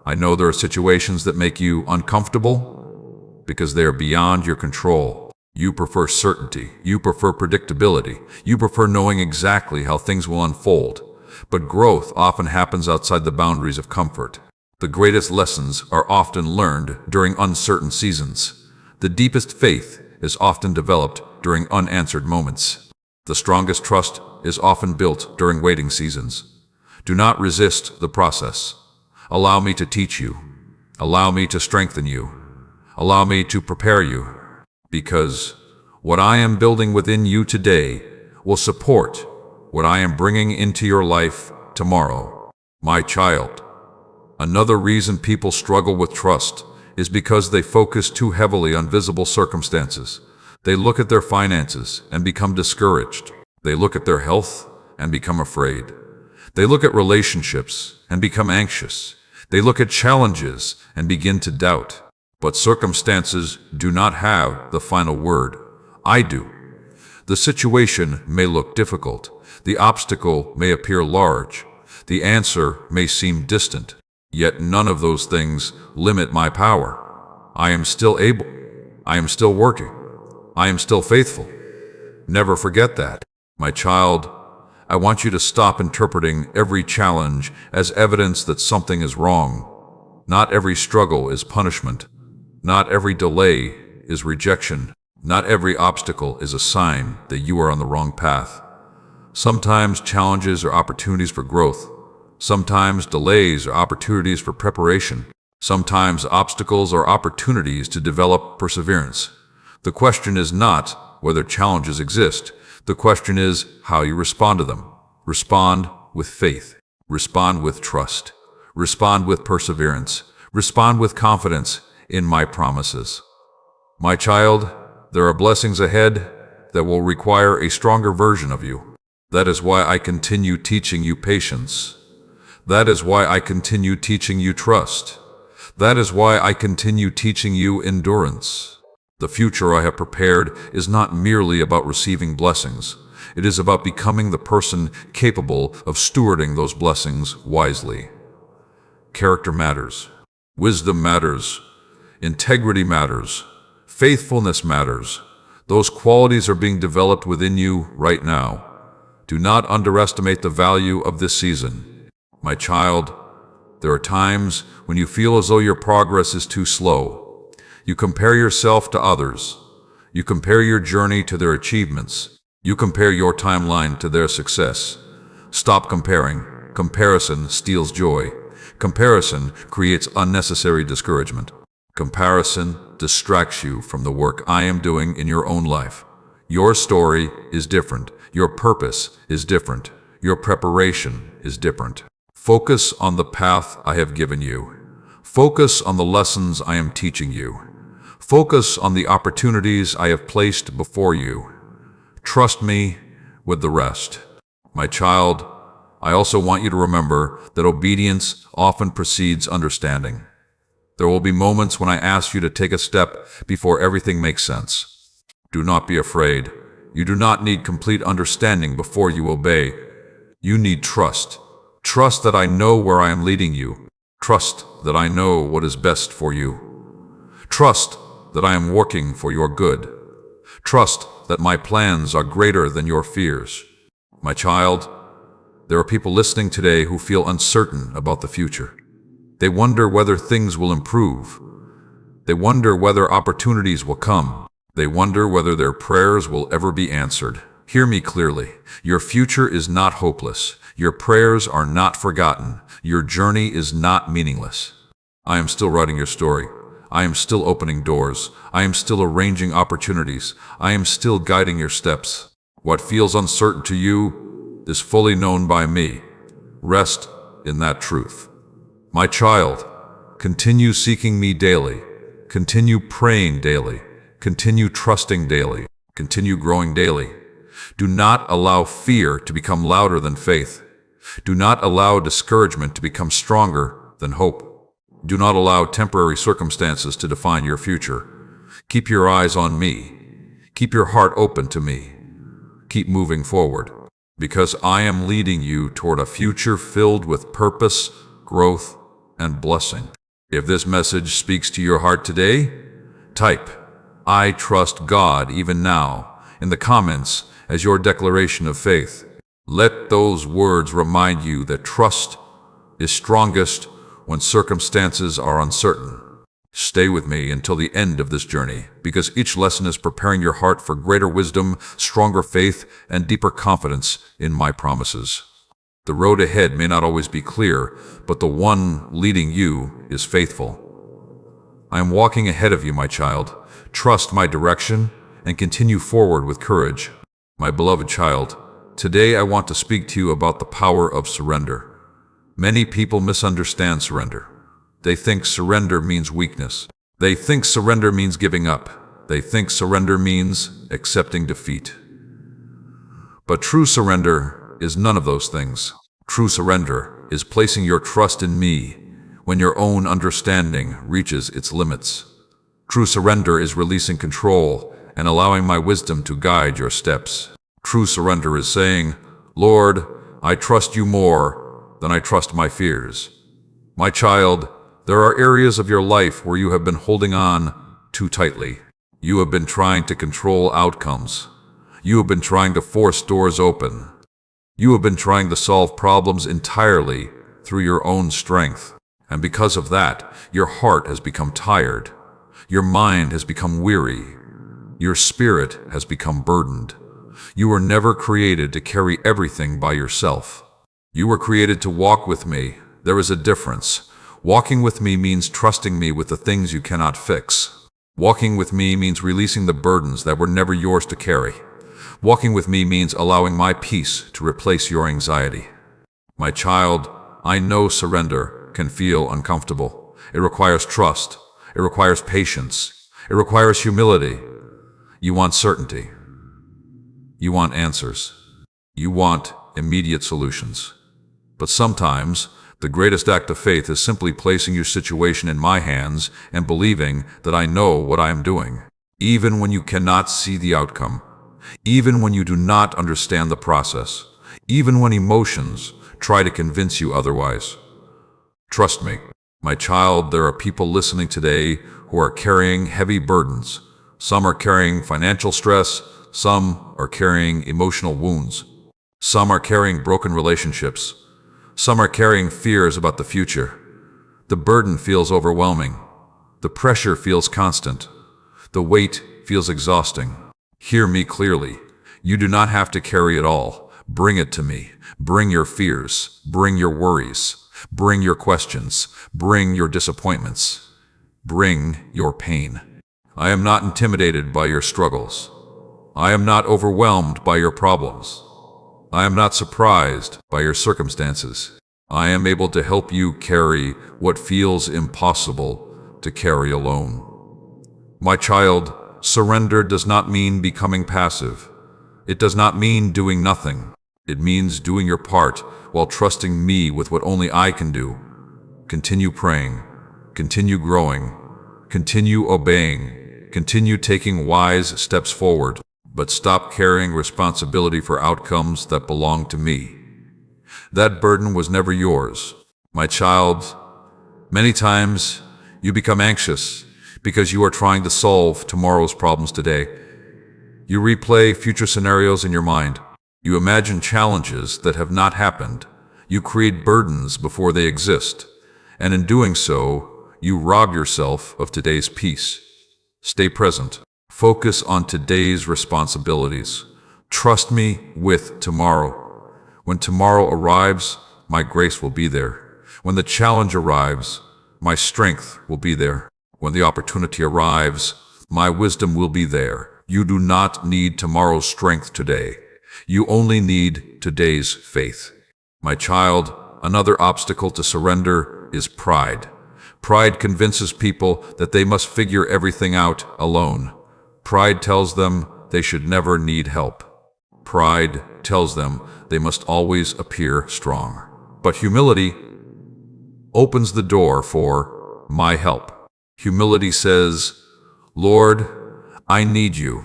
I know there are situations that make you uncomfortable because they are beyond your control. You prefer certainty. You prefer predictability. You prefer knowing exactly how things will unfold. But growth often happens outside the boundaries of comfort. The greatest lessons are often learned during uncertain seasons. The deepest faith is often developed during unanswered moments. The strongest trust is often built during waiting seasons. Do not resist the process. Allow me to teach you. Allow me to strengthen you. Allow me to prepare you. Because what I am building within you today will support what I am bringing into your life tomorrow. My child, another reason people struggle with trust is because they focus too heavily on visible circumstances. They look at their finances and become discouraged. They look at their health and become afraid. They look at relationships and become anxious. They look at challenges and begin to doubt. But circumstances do not have the final word. I do. The situation may look difficult. The obstacle may appear large. The answer may seem distant. Yet none of those things limit my power. I am still able. I am still working. I am still faithful. Never forget that. My child, I want you to stop interpreting every challenge as evidence that something is wrong. Not every struggle is punishment. Not every delay is rejection. Not every obstacle is a sign that you are on the wrong path. Sometimes challenges are opportunities for growth. Sometimes delays are opportunities for preparation. Sometimes obstacles are opportunities to develop perseverance. The question is not whether challenges exist. The question is how you respond to them. Respond with faith. Respond with trust. Respond with perseverance. Respond with confidence in my promises. My child, there are blessings ahead that will require a stronger version of you. That is why I continue teaching you patience. That is why I continue teaching you trust. That is why I continue teaching you endurance. The future I have prepared is not merely about receiving blessings. It is about becoming the person capable of stewarding those blessings wisely. Character matters. Wisdom matters. Integrity matters. Faithfulness matters. Those qualities are being developed within you right now. Do not underestimate the value of this season. My child, there are times when you feel as though your progress is too slow. You compare yourself to others. You compare your journey to their achievements. You compare your timeline to their success. Stop comparing. Comparison steals joy. Comparison creates unnecessary discouragement. Comparison distracts you from the work I am doing in your own life. Your story is different. Your purpose is different. Your preparation is different. Focus on the path I have given you. Focus on the lessons I am teaching you. Focus on the opportunities I have placed before you. Trust me with the rest. My child, I also want you to remember that obedience often precedes understanding. There will be moments when I ask you to take a step before everything makes sense. Do not be afraid. You do not need complete understanding before you obey. You need trust. Trust that I know where I am leading you. Trust that I know what is best for you. Trust that I am working for your good. Trust that my plans are greater than your fears. My child, there are people listening today who feel uncertain about the future. They wonder whether things will improve. They wonder whether opportunities will come. They wonder whether their prayers will ever be answered. Hear me clearly. Your future is not hopeless. Your prayers are not forgotten. Your journey is not meaningless. I am still writing your story. I am still opening doors. I am still arranging opportunities. I am still guiding your steps. What feels uncertain to you is fully known by me. Rest in that truth. My child, continue seeking me daily. Continue praying daily. Continue trusting daily. Continue growing daily. Do not allow fear to become louder than faith. Do not allow discouragement to become stronger than hope. Do not allow temporary circumstances to define your future. Keep your eyes on me. Keep your heart open to me. Keep moving forward, because I am leading you toward a future filled with purpose, growth, and blessing. If this message speaks to your heart today, type "I trust God even now" in the comments as your declaration of faith. Let those words remind you that trust is strongest when circumstances are uncertain. Stay with me until the end of this journey, because each lesson is preparing your heart for greater wisdom, stronger faith, and deeper confidence in my promises. The road ahead may not always be clear, but the one leading you is faithful. I am walking ahead of you, my child. Trust my direction and continue forward with courage. My beloved child, today I want to speak to you about the power of surrender. Many people misunderstand surrender. They think surrender means weakness. They think surrender means giving up. They think surrender means accepting defeat. But true surrender is none of those things. True surrender is placing your trust in me when your own understanding reaches its limits. True surrender is releasing control and allowing my wisdom to guide your steps. True surrender is saying, "Lord, I trust you more than I trust my fears." My child, there are areas of your life where you have been holding on too tightly. You have been trying to control outcomes. You have been trying to force doors open. You have been trying to solve problems entirely through your own strength. And because of that, your heart has become tired. Your mind has become weary. Your spirit has become burdened. You were never created to carry everything by yourself. You were created to walk with me. There is a difference. Walking with me means trusting me with the things you cannot fix. Walking with me means releasing the burdens that were never yours to carry. Walking with me means allowing my peace to replace your anxiety. My child, I know surrender can feel uncomfortable. It requires trust. It requires patience. It requires humility. You want certainty. You want answers. You want immediate solutions. But sometimes, the greatest act of faith is simply placing your situation in my hands and believing that I know what I am doing, even when you cannot see the outcome, even when you do not understand the process, even when emotions try to convince you otherwise. Trust me, my child, there are people listening today who are carrying heavy burdens. Some are carrying financial stress. Some are carrying emotional wounds. Some are carrying broken relationships. Some are carrying fears about the future. The burden feels overwhelming. The pressure feels constant. The weight feels exhausting. Hear me clearly. You do not have to carry it all. Bring it to me. Bring your fears. Bring your worries. Bring your questions. Bring your disappointments. Bring your pain. I am not intimidated by your struggles. I am not overwhelmed by your problems. I am not surprised by your circumstances. I am able to help you carry what feels impossible to carry alone. My child, surrender does not mean becoming passive. It does not mean doing nothing. It means doing your part while trusting me with what only I can do. Continue praying, continue growing, continue obeying, continue taking wise steps forward, but stop carrying responsibility for outcomes that belong to me. That burden was never yours. My child, many times you become anxious because you are trying to solve tomorrow's problems today. You replay future scenarios in your mind. You imagine challenges that have not happened. You create burdens before they exist. And in doing so, you rob yourself of today's peace. Stay present. Focus on today's responsibilities. Trust me with tomorrow. When tomorrow arrives, my grace will be there. When the challenge arrives, my strength will be there. When the opportunity arrives, my wisdom will be there. You do not need tomorrow's strength today. You only need today's faith. My child, another obstacle to surrender is pride. Pride convinces people that they must figure everything out alone. Pride tells them they should never need help. Pride tells them they must always appear strong. But humility opens the door for my help. Humility says, Lord, I need you.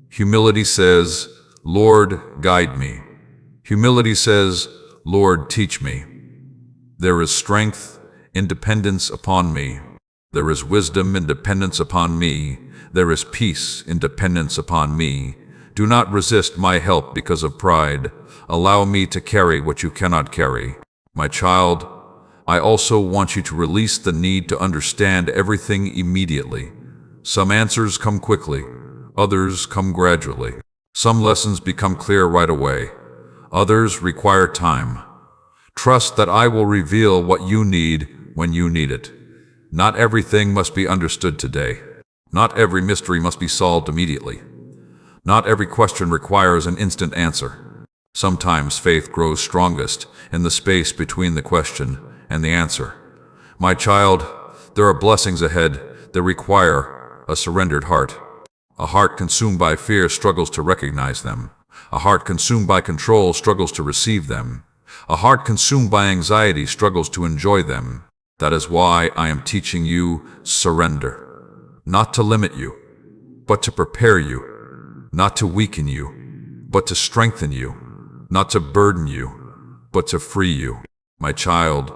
Humility says, Lord, guide me. Humility says, Lord, teach me. There is strength in dependence upon me. There is wisdom in dependence upon me. There is peace in dependence upon me. Do not resist my help because of pride. Allow me to carry what you cannot carry. My child, I also want you to release the need to understand everything immediately. Some answers come quickly. Others come gradually. Some lessons become clear right away. Others require time. Trust that I will reveal what you need when you need it. Not everything must be understood today. Not every mystery must be solved immediately. Not every question requires an instant answer. Sometimes faith grows strongest in the space between the question and the answer. My child, there are blessings ahead that require a surrendered heart. A heart consumed by fear struggles to recognize them. A heart consumed by control struggles to receive them. A heart consumed by anxiety struggles to enjoy them. That is why I am teaching you surrender. Not to limit you, but to prepare you. Not to weaken you, but to strengthen you. Not to burden you, but to free you. My child,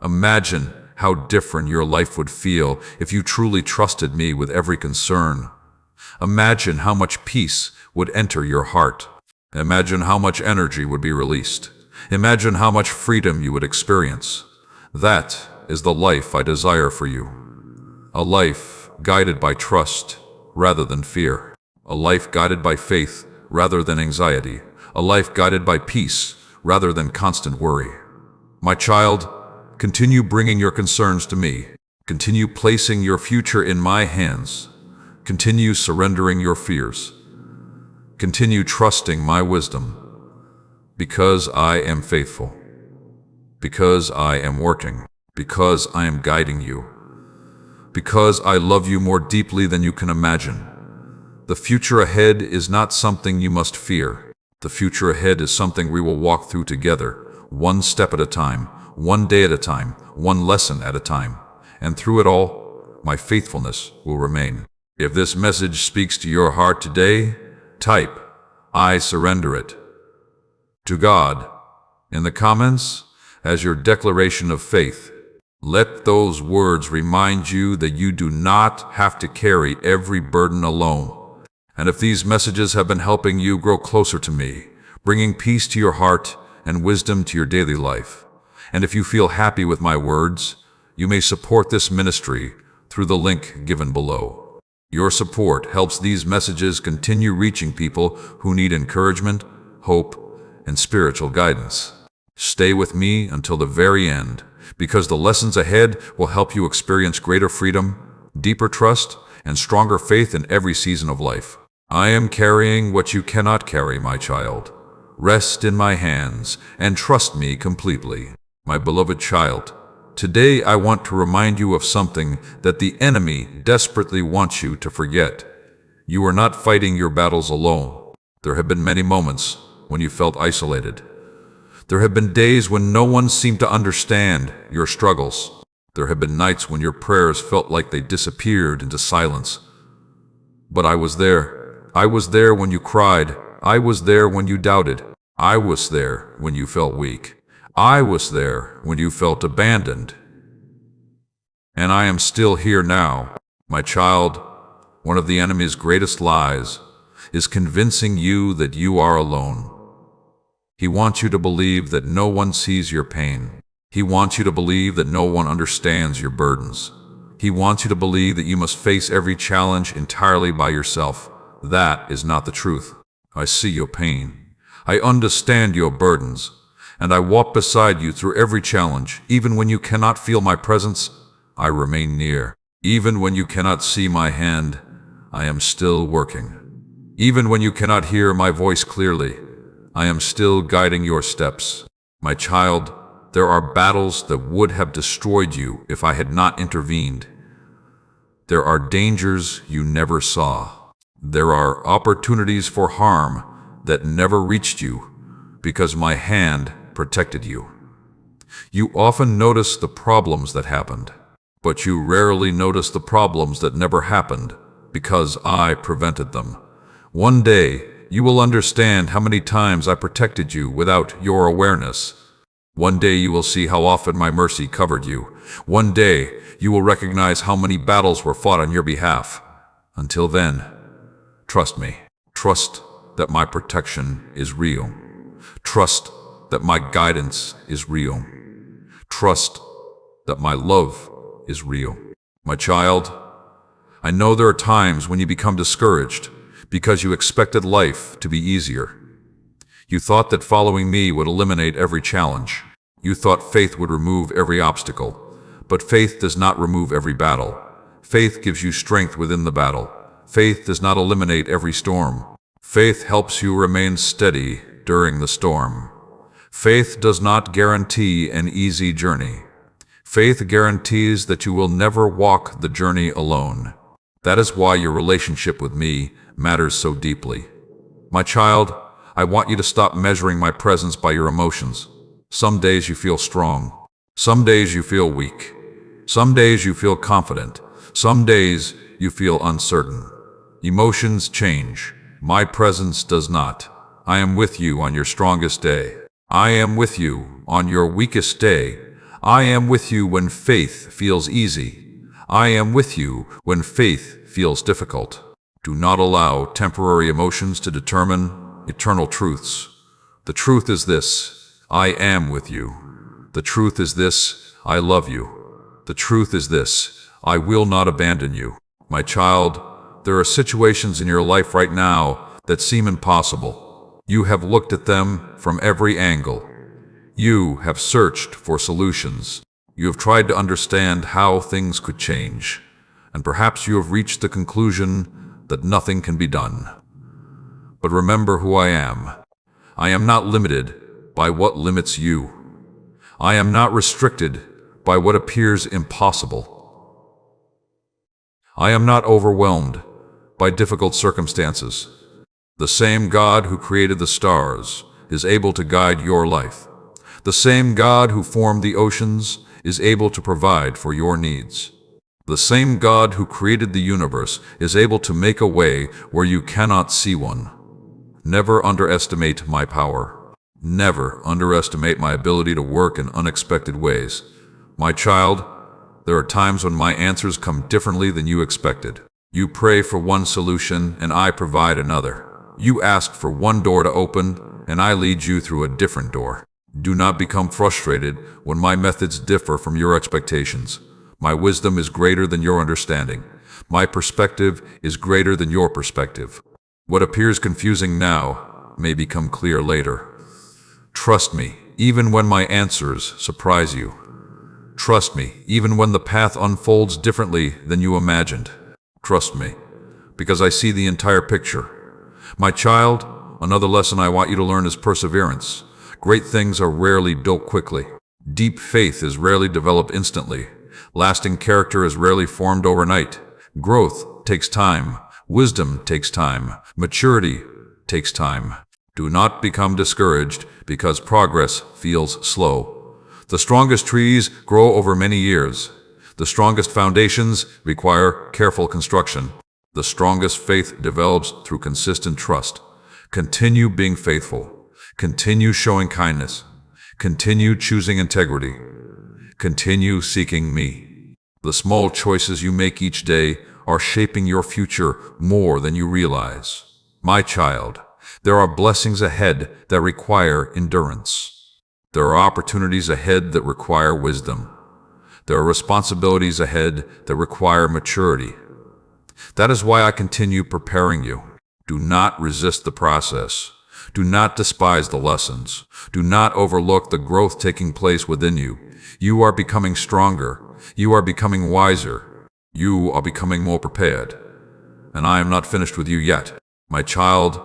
imagine how different your life would feel if you truly trusted me with every concern. Imagine how much peace would enter your heart. Imagine how much energy would be released. Imagine how much freedom you would experience. That is the life I desire for you. A life guided by trust rather than fear. A life guided by faith rather than anxiety. A life guided by peace rather than constant worry. My child, continue bringing your concerns to me. Continue placing your future in my hands. Continue surrendering your fears. Continue trusting my wisdom. Because I am faithful. Because I am working. Because I am guiding you. Because I love you more deeply than you can imagine. The future ahead is not something you must fear. The future ahead is something we will walk through together, one step at a time, one day at a time, one lesson at a time. And through it all, my faithfulness will remain. If this message speaks to your heart today, type, I surrender it to God in the comments as your declaration of faith. Let those words remind you that you do not have to carry every burden alone. And if these messages have been helping you grow closer to me, bringing peace to your heart and wisdom to your daily life, and if you feel happy with my words, you may support this ministry through the link given below. Your support helps these messages continue reaching people who need encouragement, hope, and spiritual guidance. Stay with me until the very end, because the lessons ahead will help you experience greater freedom, deeper trust, and stronger faith in every season of life. I am carrying what you cannot carry, my child. Rest in my hands and trust me completely. My beloved child, today I want to remind you of something that the enemy desperately wants you to forget. You are not fighting your battles alone. There have been many moments when you felt isolated. There have been days when no one seemed to understand your struggles. There have been nights when your prayers felt like they disappeared into silence. But I was there. I was there when you cried. I was there when you doubted. I was there when you felt weak. I was there when you felt abandoned. And I am still here now. My child, one of the enemy's greatest lies is convincing you that you are alone. He wants you to believe that no one sees your pain. He wants you to believe that no one understands your burdens. He wants you to believe that you must face every challenge entirely by yourself. That is not the truth. I see your pain. I understand your burdens. And I walk beside you through every challenge. Even when you cannot feel my presence, I remain near. Even when you cannot see my hand, I am still working. Even when you cannot hear my voice clearly, I am still guiding your steps. My child, there are battles that would have destroyed you if I had not intervened. There are dangers you never saw. There are opportunities for harm that never reached you because my hand protected you. You often notice the problems that happened, but you rarely notice the problems that never happened because I prevented them. One day, you will understand how many times I protected you without your awareness. One day you will see how often my mercy covered you. One day you will recognize how many battles were fought on your behalf. Until then, trust me. Trust that my protection is real. Trust that my guidance is real. Trust that my love is real. My child, I know there are times when you become discouraged because you expected life to be easier. You thought that following me would eliminate every challenge. You thought faith would remove every obstacle. But faith does not remove every battle. Faith gives you strength within the battle. Faith does not eliminate every storm. Faith helps you remain steady during the storm. Faith does not guarantee an easy journey. Faith guarantees that you will never walk the journey alone. That is why your relationship with me matters so deeply. My child, I want you to stop measuring my presence by your emotions. Some days you feel strong. Some days you feel weak. Some days you feel confident. Some days you feel uncertain. Emotions change. My presence does not. I am with you on your strongest day. I am with you on your weakest day. I am with you when faith feels easy. I am with you when faith feels difficult. Do not allow temporary emotions to determine eternal truths. The truth is this: I am with you. The truth is this: I love you. The truth is this: I will not abandon you. My child, there are situations in your life right now that seem impossible. You have looked at them from every angle. You have searched for solutions. You have tried to understand how things could change. And perhaps you have reached the conclusion that nothing can be done. But remember who I am. I am not limited by what limits you. I am not restricted by what appears impossible. I am not overwhelmed by difficult circumstances. The same God who created the stars is able to guide your life. The same God who formed the oceans is able to provide for your needs. The same God who created the universe is able to make a way where you cannot see one. Never underestimate my power. Never underestimate my ability to work in unexpected ways. My child, there are times when my answers come differently than you expected. You pray for one solution and I provide another. You ask for one door to open and I lead you through a different door. Do not become frustrated when my methods differ from your expectations. My wisdom is greater than your understanding. My perspective is greater than your perspective. What appears confusing now may become clear later. Trust me, even when my answers surprise you. Trust me, even when the path unfolds differently than you imagined. Trust me, because I see the entire picture. My child, another lesson I want you to learn is perseverance. Great things are rarely built quickly. Deep faith is rarely developed instantly. Lasting character is rarely formed overnight. Growth takes time. Wisdom takes time. Maturity takes time. Do not become discouraged because progress feels slow. The strongest trees grow over many years. The strongest foundations require careful construction. The strongest faith develops through consistent trust. Continue being faithful. Continue showing kindness. Continue choosing integrity. Continue seeking me. The small choices you make each day are shaping your future more than you realize. My child, there are blessings ahead that require endurance. There are opportunities ahead that require wisdom. There are responsibilities ahead that require maturity. That is why I continue preparing you. Do not resist the process. Do not despise the lessons. Do not overlook the growth taking place within you. You are becoming stronger. You are becoming wiser. You are becoming more prepared. And I am not finished with you yet. My child,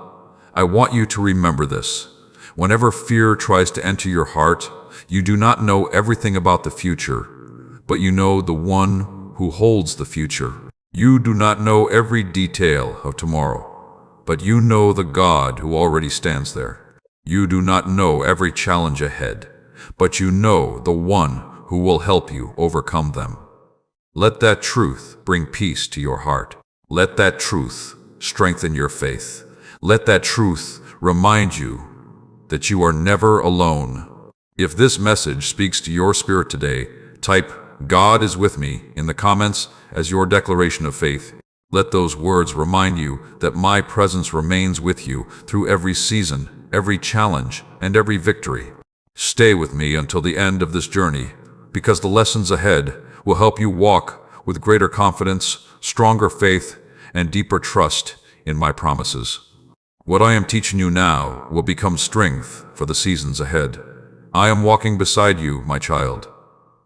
I want you to remember this. Whenever fear tries to enter your heart, you do not know everything about the future, but you know the one who holds the future. You do not know every detail of tomorrow, but you know the God who already stands there. You do not know every challenge ahead, but you know the one who will help you overcome them. Let that truth bring peace to your heart. Let that truth strengthen your faith. Let that truth remind you that you are never alone. If this message speaks to your spirit today, type "God is with me" in the comments as your declaration of faith. Let those words remind you that my presence remains with you through every season, every challenge, and every victory. Stay with me until the end of this journey, because the lessons ahead will help you walk with greater confidence, stronger faith, and deeper trust in my promises. What I am teaching you now will become strength for the seasons ahead. I am walking beside you, my child.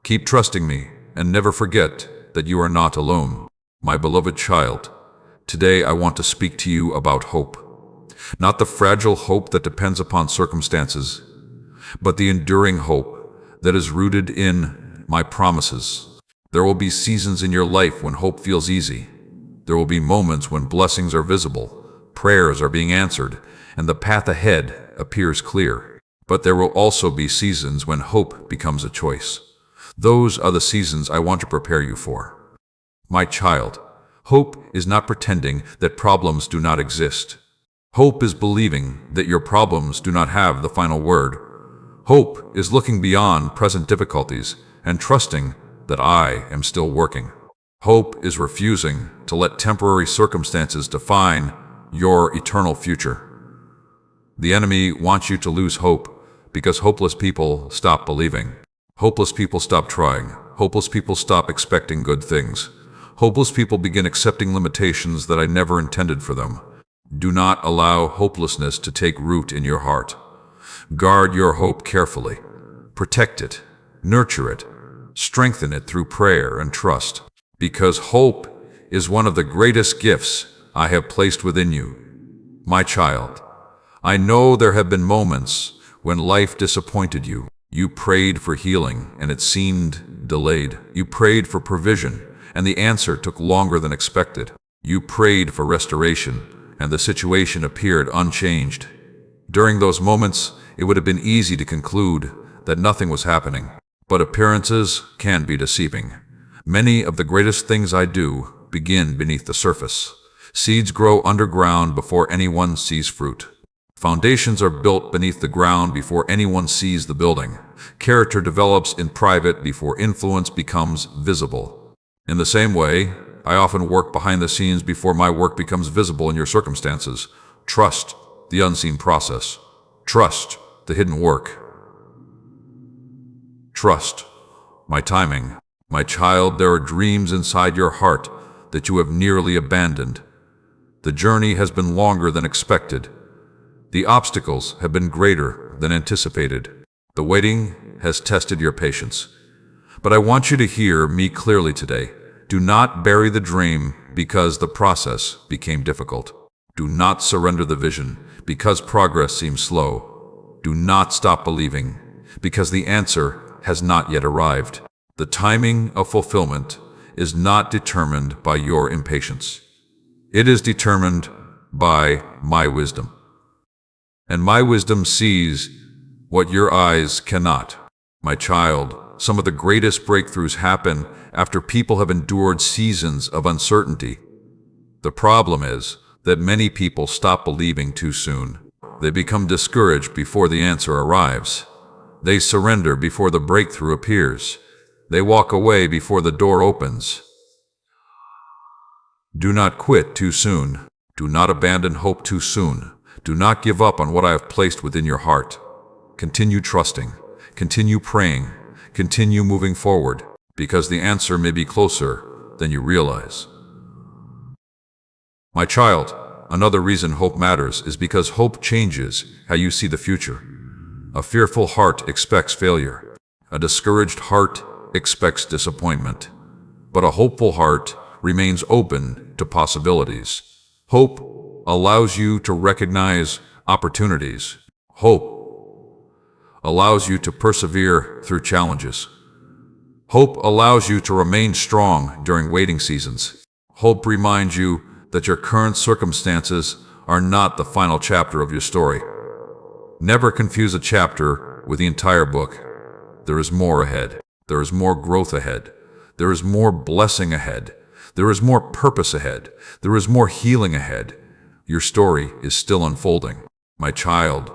Keep trusting me and never forget that you are not alone. My beloved child, today I want to speak to you about hope. Not the fragile hope that depends upon circumstances, but the enduring hope that is rooted in my promises. There will be seasons in your life when hope feels easy. There will be moments when blessings are visible, prayers are being answered, and the path ahead appears clear. But there will also be seasons when hope becomes a choice. Those are the seasons I want to prepare you for. My child, hope is not pretending that problems do not exist. Hope is believing that your problems do not have the final word. Hope is looking beyond present difficulties and trusting that I am still working. Hope is refusing to let temporary circumstances define your eternal future. The enemy wants you to lose hope because hopeless people stop believing. Hopeless people stop trying. Hopeless people stop expecting good things. Hopeless people begin accepting limitations that I never intended for them. Do not allow hopelessness to take root in your heart. Guard your hope carefully. Protect it. Nurture it. Strengthen it through prayer and trust. Because hope is one of the greatest gifts I have placed within you. My child, I know there have been moments when life disappointed you. You prayed for healing and it seemed delayed. You prayed for provision and the answer took longer than expected. You prayed for restoration and the situation appeared unchanged. During those moments, it would have been easy to conclude that nothing was happening. But appearances can be deceiving. Many of the greatest things I do begin beneath the surface. Seeds grow underground before anyone sees fruit. Foundations are built beneath the ground before anyone sees the building. Character develops in private before influence becomes visible. In the same way, I often work behind the scenes before my work becomes visible in your circumstances. Trust the unseen process. Trust the hidden work. Trust my timing. My child, there are dreams inside your heart that you have nearly abandoned. The journey has been longer than expected. The obstacles have been greater than anticipated. The waiting has tested your patience. But I want you to hear me clearly today. Do not bury the dream because the process became difficult. Do not surrender the vision because progress seems slow. Do not stop believing because the answer has not yet arrived. The timing of fulfillment is not determined by your impatience. It is determined by my wisdom. and my wisdom sees what your eyes cannot. My child, some of the greatest breakthroughs happen after people have endured seasons of uncertainty. The problem is that many people stop believing too soon. They become discouraged before the answer arrives. They surrender before the breakthrough appears. They walk away before the door opens. Do not quit too soon. Do not abandon hope too soon. Do not give up on what I have placed within your heart. Continue trusting. Continue praying. Continue moving forward, because the answer may be closer than you realize. My child, another reason hope matters is because hope changes how you see the future. A fearful heart expects failure. A discouraged heart expects disappointment. But a hopeful heart remains open to possibilities. Hope allows you to recognize opportunities. Hope allows you to persevere through challenges. Hope allows you to remain strong during waiting seasons. Hope reminds you that your current circumstances are not the final chapter of your story. Never confuse a chapter with the entire book. There is more ahead. There is more growth ahead. There is more blessing ahead. There is more purpose ahead. There is more healing ahead. Your story is still unfolding. My child,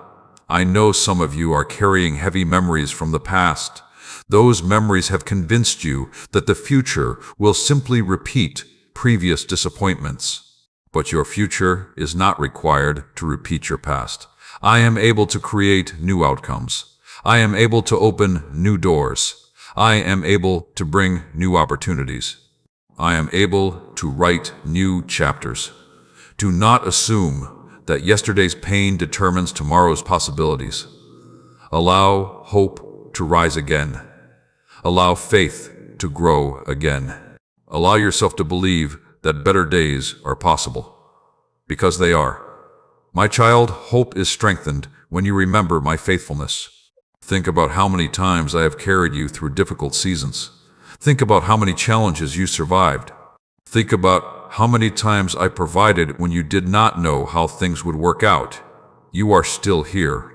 I know some of you are carrying heavy memories from the past. Those memories have convinced you that the future will simply repeat previous disappointments. But your future is not required to repeat your past. I am able to create new outcomes. I am able to open new doors. I am able to bring new opportunities. I am able to write new chapters. Do not assume that yesterday's pain determines tomorrow's possibilities. Allow hope to rise again. Allow faith to grow again. Allow yourself to believe that better days are possible, because they are. My child, hope is strengthened when you remember my faithfulness. Think about how many times I have carried you through difficult seasons. Think about how many challenges you survived. Think about how many times I provided when you did not know how things would work out. You are still here.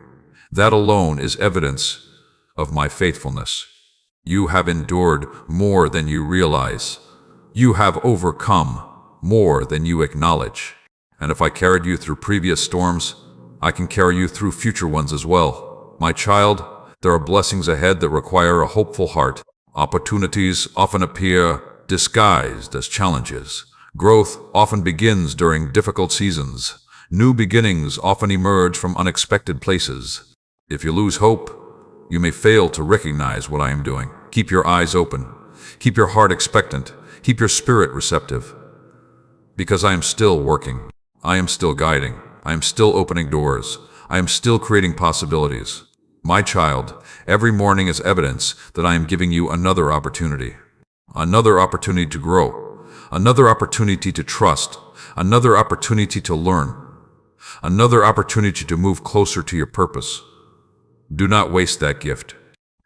That alone is evidence of my faithfulness. You have endured more than you realize. You have overcome more than you acknowledge. And if I carried you through previous storms, I can carry you through future ones as well. My child, there are blessings ahead that require a hopeful heart. Opportunities often appear disguised as challenges. Growth often begins during difficult seasons. New beginnings often emerge from unexpected places. If you lose hope, you may fail to recognize what I am doing. Keep your eyes open. Keep your heart expectant. Keep your spirit receptive. Because I am still working. I am still guiding. I am still opening doors. I am still creating possibilities. My child, every morning is evidence that I am giving you another opportunity. Another opportunity to grow. Another opportunity to trust. Another opportunity to learn. Another opportunity to move closer to your purpose. Do not waste that gift.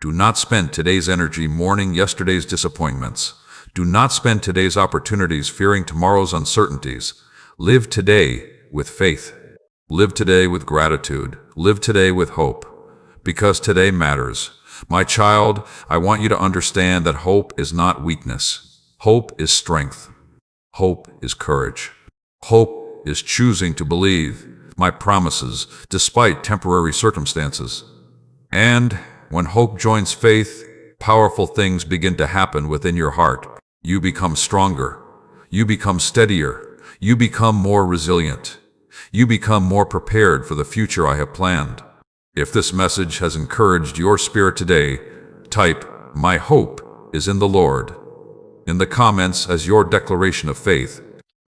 Do not spend today's energy mourning yesterday's disappointments. Do not spend today's opportunities fearing tomorrow's uncertainties. Live today with faith. Live today with gratitude. Live today with hope. Because today matters. My child, I want you to understand that hope is not weakness. Hope is strength. Hope is courage. Hope is choosing to believe my promises despite temporary circumstances. And when hope joins faith, powerful things begin to happen within your heart. You become stronger. You become steadier. You become more resilient. You become more prepared for the future I have planned. If this message has encouraged your spirit today, type, "My hope is in the Lord," in the comments as your declaration of faith.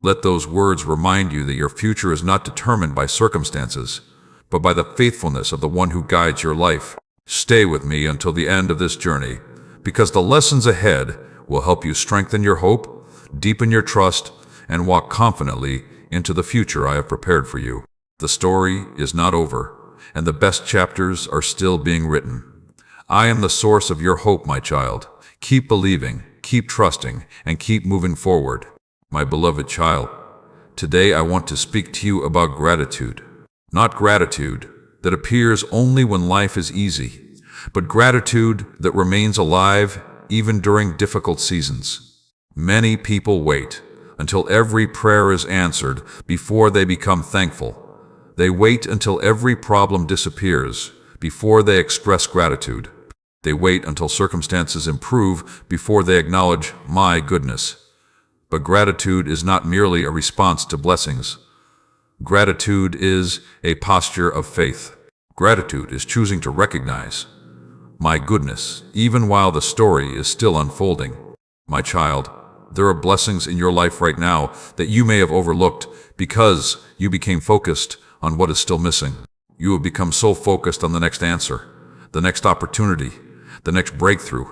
Let those words remind you that your future is not determined by circumstances, but by the faithfulness of the one who guides your life. Stay with me until the end of this journey, because the lessons ahead will help you strengthen your hope, deepen your trust, and walk confidently into the future I have prepared for you. The story is not over, and the best chapters are still being written. I am the source of your hope, my child. Keep believing, keep trusting, and keep moving forward. My beloved child, today I want to speak to you about gratitude. Not gratitude that appears only when life is easy, but gratitude that remains alive even during difficult seasons. Many people wait until every prayer is answered before they become thankful. They wait until every problem disappears before they express gratitude. They wait until circumstances improve before they acknowledge, "My goodness." But gratitude is not merely a response to blessings. Gratitude is a posture of faith. Gratitude is choosing to recognize, "My goodness," even while the story is still unfolding. My child, there are blessings in your life right now that you may have overlooked because you became focused on what is still missing. You have become so focused on the next answer, the next opportunity, the next breakthrough,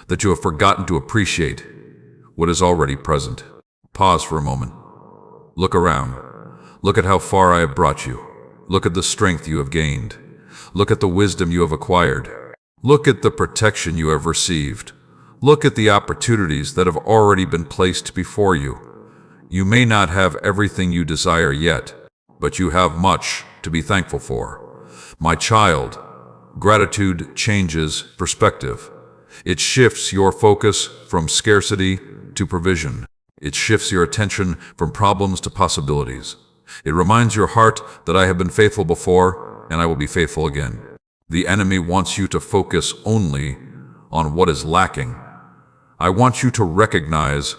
that you have forgotten to appreciate what is already present. Pause for a moment. Look around. Look at how far I have brought you. Look at the strength you have gained. Look at the wisdom you have acquired. Look at the protection you have received. Look at the opportunities that have already been placed before you. You may not have everything you desire yet, but you have much to be thankful for. My child, gratitude changes perspective. It shifts your focus from scarcity to provision. It shifts your attention from problems to possibilities. It reminds your heart that I have been faithful before, and I will be faithful again. The enemy wants you to focus only on what is lacking. I want you to recognize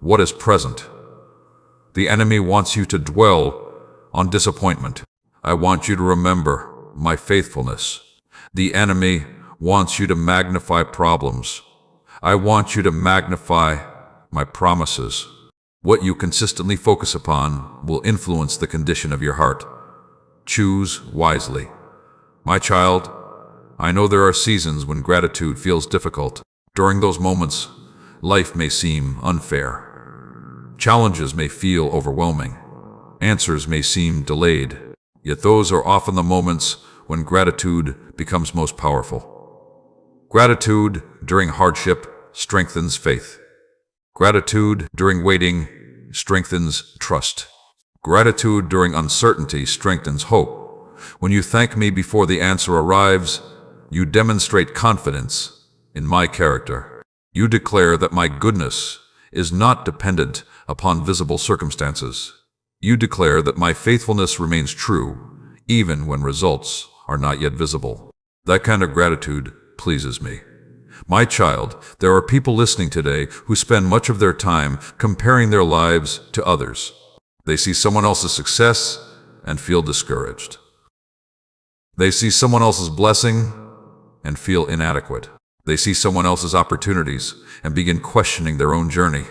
what is present. The enemy wants you to dwell on disappointment. I want you to remember my faithfulness. The enemy wants you to magnify problems. I want you to magnify my promises. What you consistently focus upon will influence the condition of your heart. Choose wisely. My child, I know there are seasons when gratitude feels difficult. During those moments, life may seem unfair. Challenges may feel overwhelming. Answers may seem delayed. Yet those are often the moments when gratitude becomes most powerful. Gratitude during hardship strengthens faith. Gratitude during waiting strengthens trust. Gratitude during uncertainty strengthens hope. When you thank me before the answer arrives, you demonstrate confidence in my character. You declare that my goodness is not dependent upon visible circumstances. You declare that my faithfulness remains true, even when results are not yet visible. That kind of gratitude pleases me. My child, there are people listening today who spend much of their time comparing their lives to others. They see someone else's success and feel discouraged. They see someone else's blessing and feel inadequate. They see someone else's opportunities and begin questioning their own journey.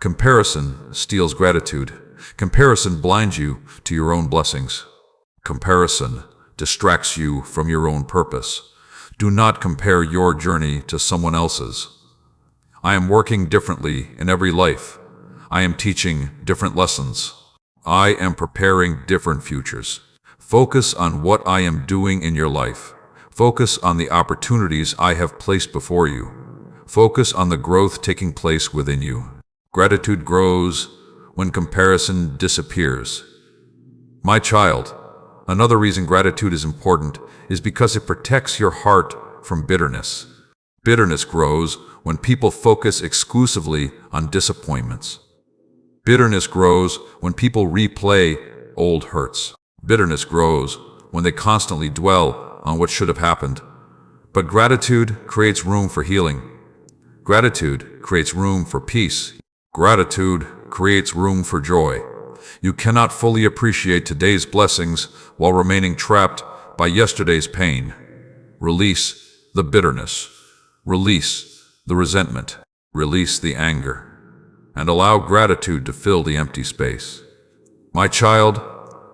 Comparison steals gratitude. Comparison blinds you to your own blessings. Comparison distracts you from your own purpose. Do not compare your journey to someone else's. I am working differently in every life. I am teaching different lessons. I am preparing different futures. Focus on what I am doing in your life. Focus on the opportunities I have placed before you. Focus on the growth taking place within you. Gratitude grows when comparison disappears. My child, another reason gratitude is important is because it protects your heart from bitterness. Bitterness grows when people focus exclusively on disappointments. Bitterness grows when people replay old hurts. Bitterness grows when they constantly dwell on what should have happened. But gratitude creates room for healing. Gratitude creates room for peace. Gratitude creates room for joy. You cannot fully appreciate today's blessings while remaining trapped by yesterday's pain. Release the bitterness. Release the resentment. Release the anger. And allow gratitude to fill the empty space. My child,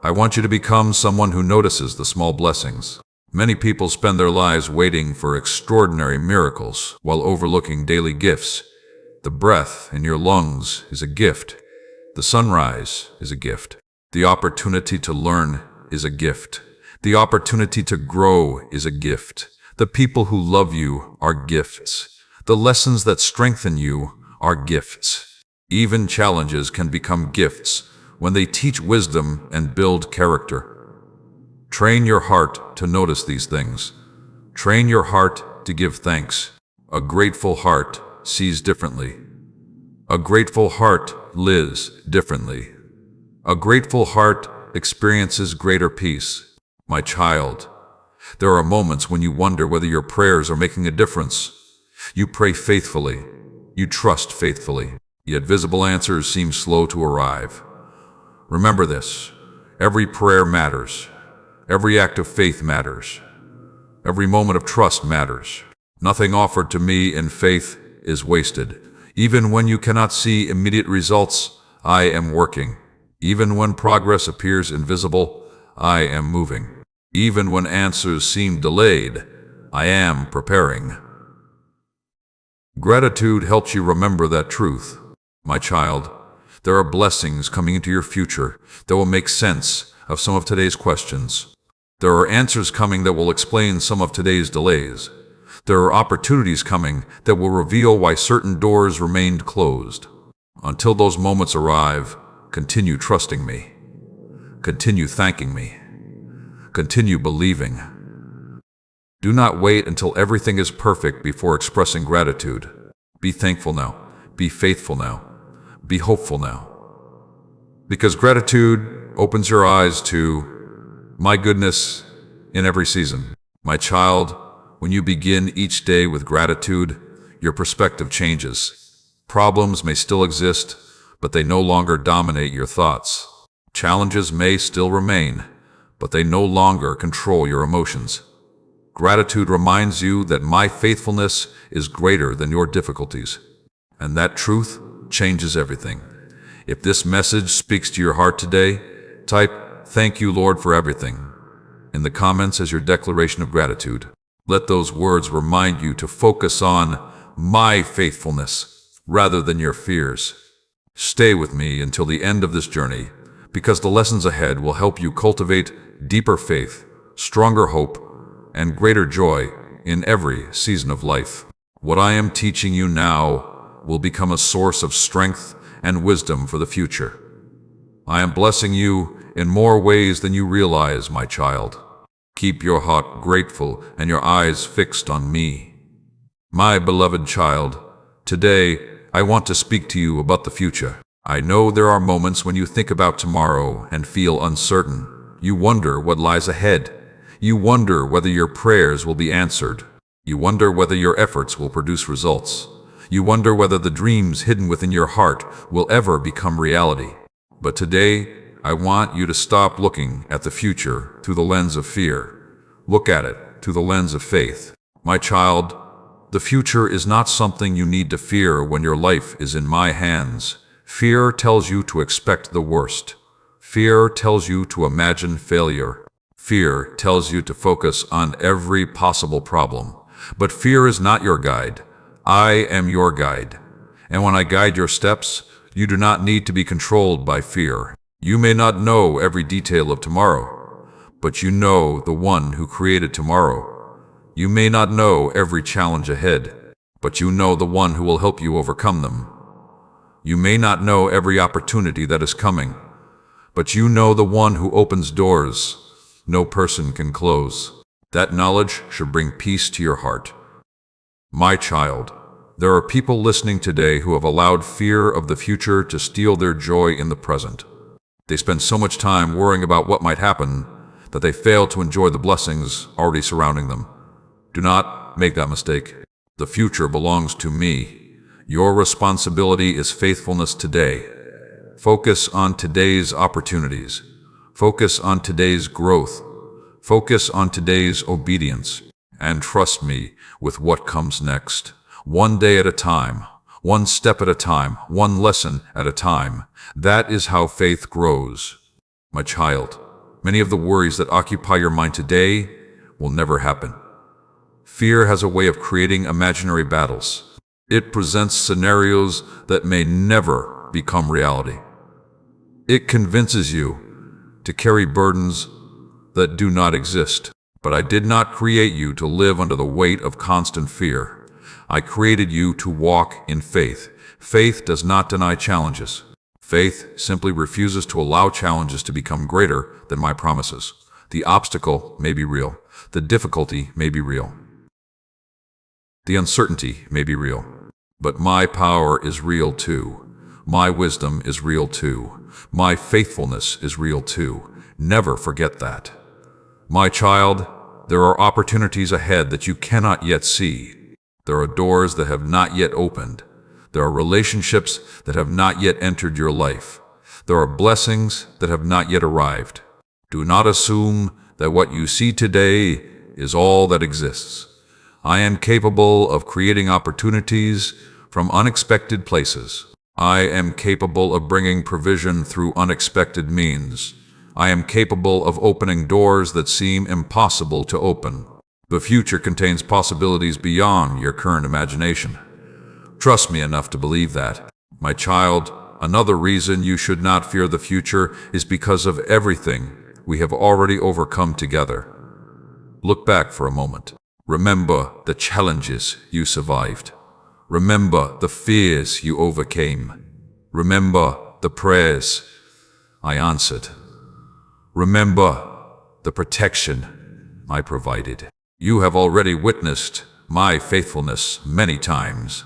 I want you to become someone who notices the small blessings. Many people spend their lives waiting for extraordinary miracles while overlooking daily gifts. The breath in your lungs is a gift. The sunrise is a gift. The opportunity to learn is a gift. The opportunity to grow is a gift. The people who love you are gifts. The lessons that strengthen you are gifts. Even challenges can become gifts when they teach wisdom and build character. Train your heart to notice these things. Train your heart to give thanks. A grateful heart sees differently. A grateful heart lives differently. A grateful heart experiences greater peace. My child, there are moments when you wonder whether your prayers are making a difference. You pray faithfully. You trust faithfully. Yet visible answers seem slow to arrive. Remember this. Every prayer matters. Every act of faith matters. Every moment of trust matters. Nothing offered to me in faith is wasted. Even when you cannot see immediate results, I am working. Even when progress appears invisible, I am moving. Even when answers seem delayed, I am preparing. Gratitude helps you remember that truth. My child, there are blessings coming into your future that will make sense of some of today's questions. There are answers coming that will explain some of today's delays. There are opportunities coming that will reveal why certain doors remained closed. Until those moments arrive, continue trusting me. Continue thanking me. Continue believing. Do not wait until everything is perfect before expressing gratitude. Be thankful now. Be faithful now. Be hopeful now. Because gratitude opens your eyes to my goodness in every season. My child, when you begin each day with gratitude, your perspective changes. Problems may still exist, but they no longer dominate your thoughts. Challenges may still remain, but they no longer control your emotions. Gratitude reminds you that my faithfulness is greater than your difficulties. And that truth changes everything. If this message speaks to your heart today, type, "Thank you, Lord, for everything," in the comments as your declaration of gratitude. Let those words remind you to focus on my faithfulness rather than your fears. Stay with me until the end of this journey, because the lessons ahead will help you cultivate deeper faith, stronger hope, and greater joy in every season of life. What I am teaching you now will become a source of strength and wisdom for the future. I am blessing you in more ways than you realize, my child. Keep your heart grateful and your eyes fixed on me. My beloved child, today I want to speak to you about the future. I know there are moments when you think about tomorrow and feel uncertain. You wonder what lies ahead. You wonder whether your prayers will be answered. You wonder whether your efforts will produce results. You wonder whether the dreams hidden within your heart will ever become reality. But today, I want you to stop looking at the future through the lens of fear. Look at it through the lens of faith. My child, the future is not something you need to fear when your life is in my hands. Fear tells you to expect the worst. Fear tells you to imagine failure. Fear tells you to focus on every possible problem. But fear is not your guide. I am your guide. And when I guide your steps, you do not need to be controlled by fear. You may not know every detail of tomorrow, but you know the one who created tomorrow. You may not know every challenge ahead, but you know the one who will help you overcome them. You may not know every opportunity that is coming, but you know the one who opens doors no person can close. That knowledge should bring peace to your heart. My child, there are people listening today who have allowed fear of the future to steal their joy in the present. They spend so much time worrying about what might happen that they fail to enjoy the blessings already surrounding them. Do not make that mistake. The future belongs to me. Your responsibility is faithfulness today. Focus on today's opportunities. Focus on today's growth. Focus on today's obedience. And trust me with what comes next. One day at a time, one step at a time, one lesson at a time. That is how faith grows. My child, many of the worries that occupy your mind today will never happen. Fear has a way of creating imaginary battles. It presents scenarios that may never become reality. It convinces you to carry burdens that do not exist. But I did not create you to live under the weight of constant fear. I created you to walk in faith. Faith does not deny challenges. Faith simply refuses to allow challenges to become greater than my promises. The obstacle may be real. The difficulty may be real. The uncertainty may be real. But my power is real too. My wisdom is real too. My faithfulness is real too. Never forget that. My child, there are opportunities ahead that you cannot yet see. There are doors that have not yet opened. There are relationships that have not yet entered your life. There are blessings that have not yet arrived. Do not assume that what you see today is all that exists. I am capable of creating opportunities from unexpected places. I am capable of bringing provision through unexpected means. I am capable of opening doors that seem impossible to open. The future contains possibilities beyond your current imagination. Trust me enough to believe that. My child, another reason you should not fear the future is because of everything we have already overcome together. Look back for a moment. Remember the challenges you survived. Remember the fears you overcame. Remember the prayers I answered. Remember the protection I provided. You have already witnessed my faithfulness many times.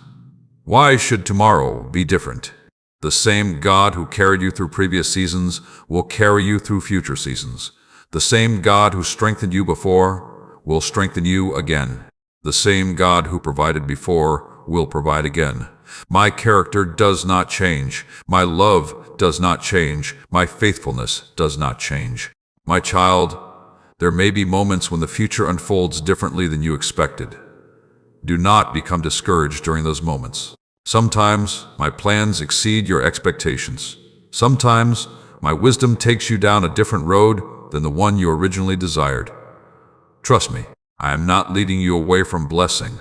Why should tomorrow be different? The same God who carried you through previous seasons will carry you through future seasons. The same God who strengthened you before will strengthen you again. The same God who provided before will provide again. My character does not change. My love does not change. My faithfulness does not change. My child, there may be moments when the future unfolds differently than you expected. Do not become discouraged during those moments. Sometimes my plans exceed your expectations. Sometimes my wisdom takes you down a different road than the one you originally desired. Trust me, I am not leading you away from blessing.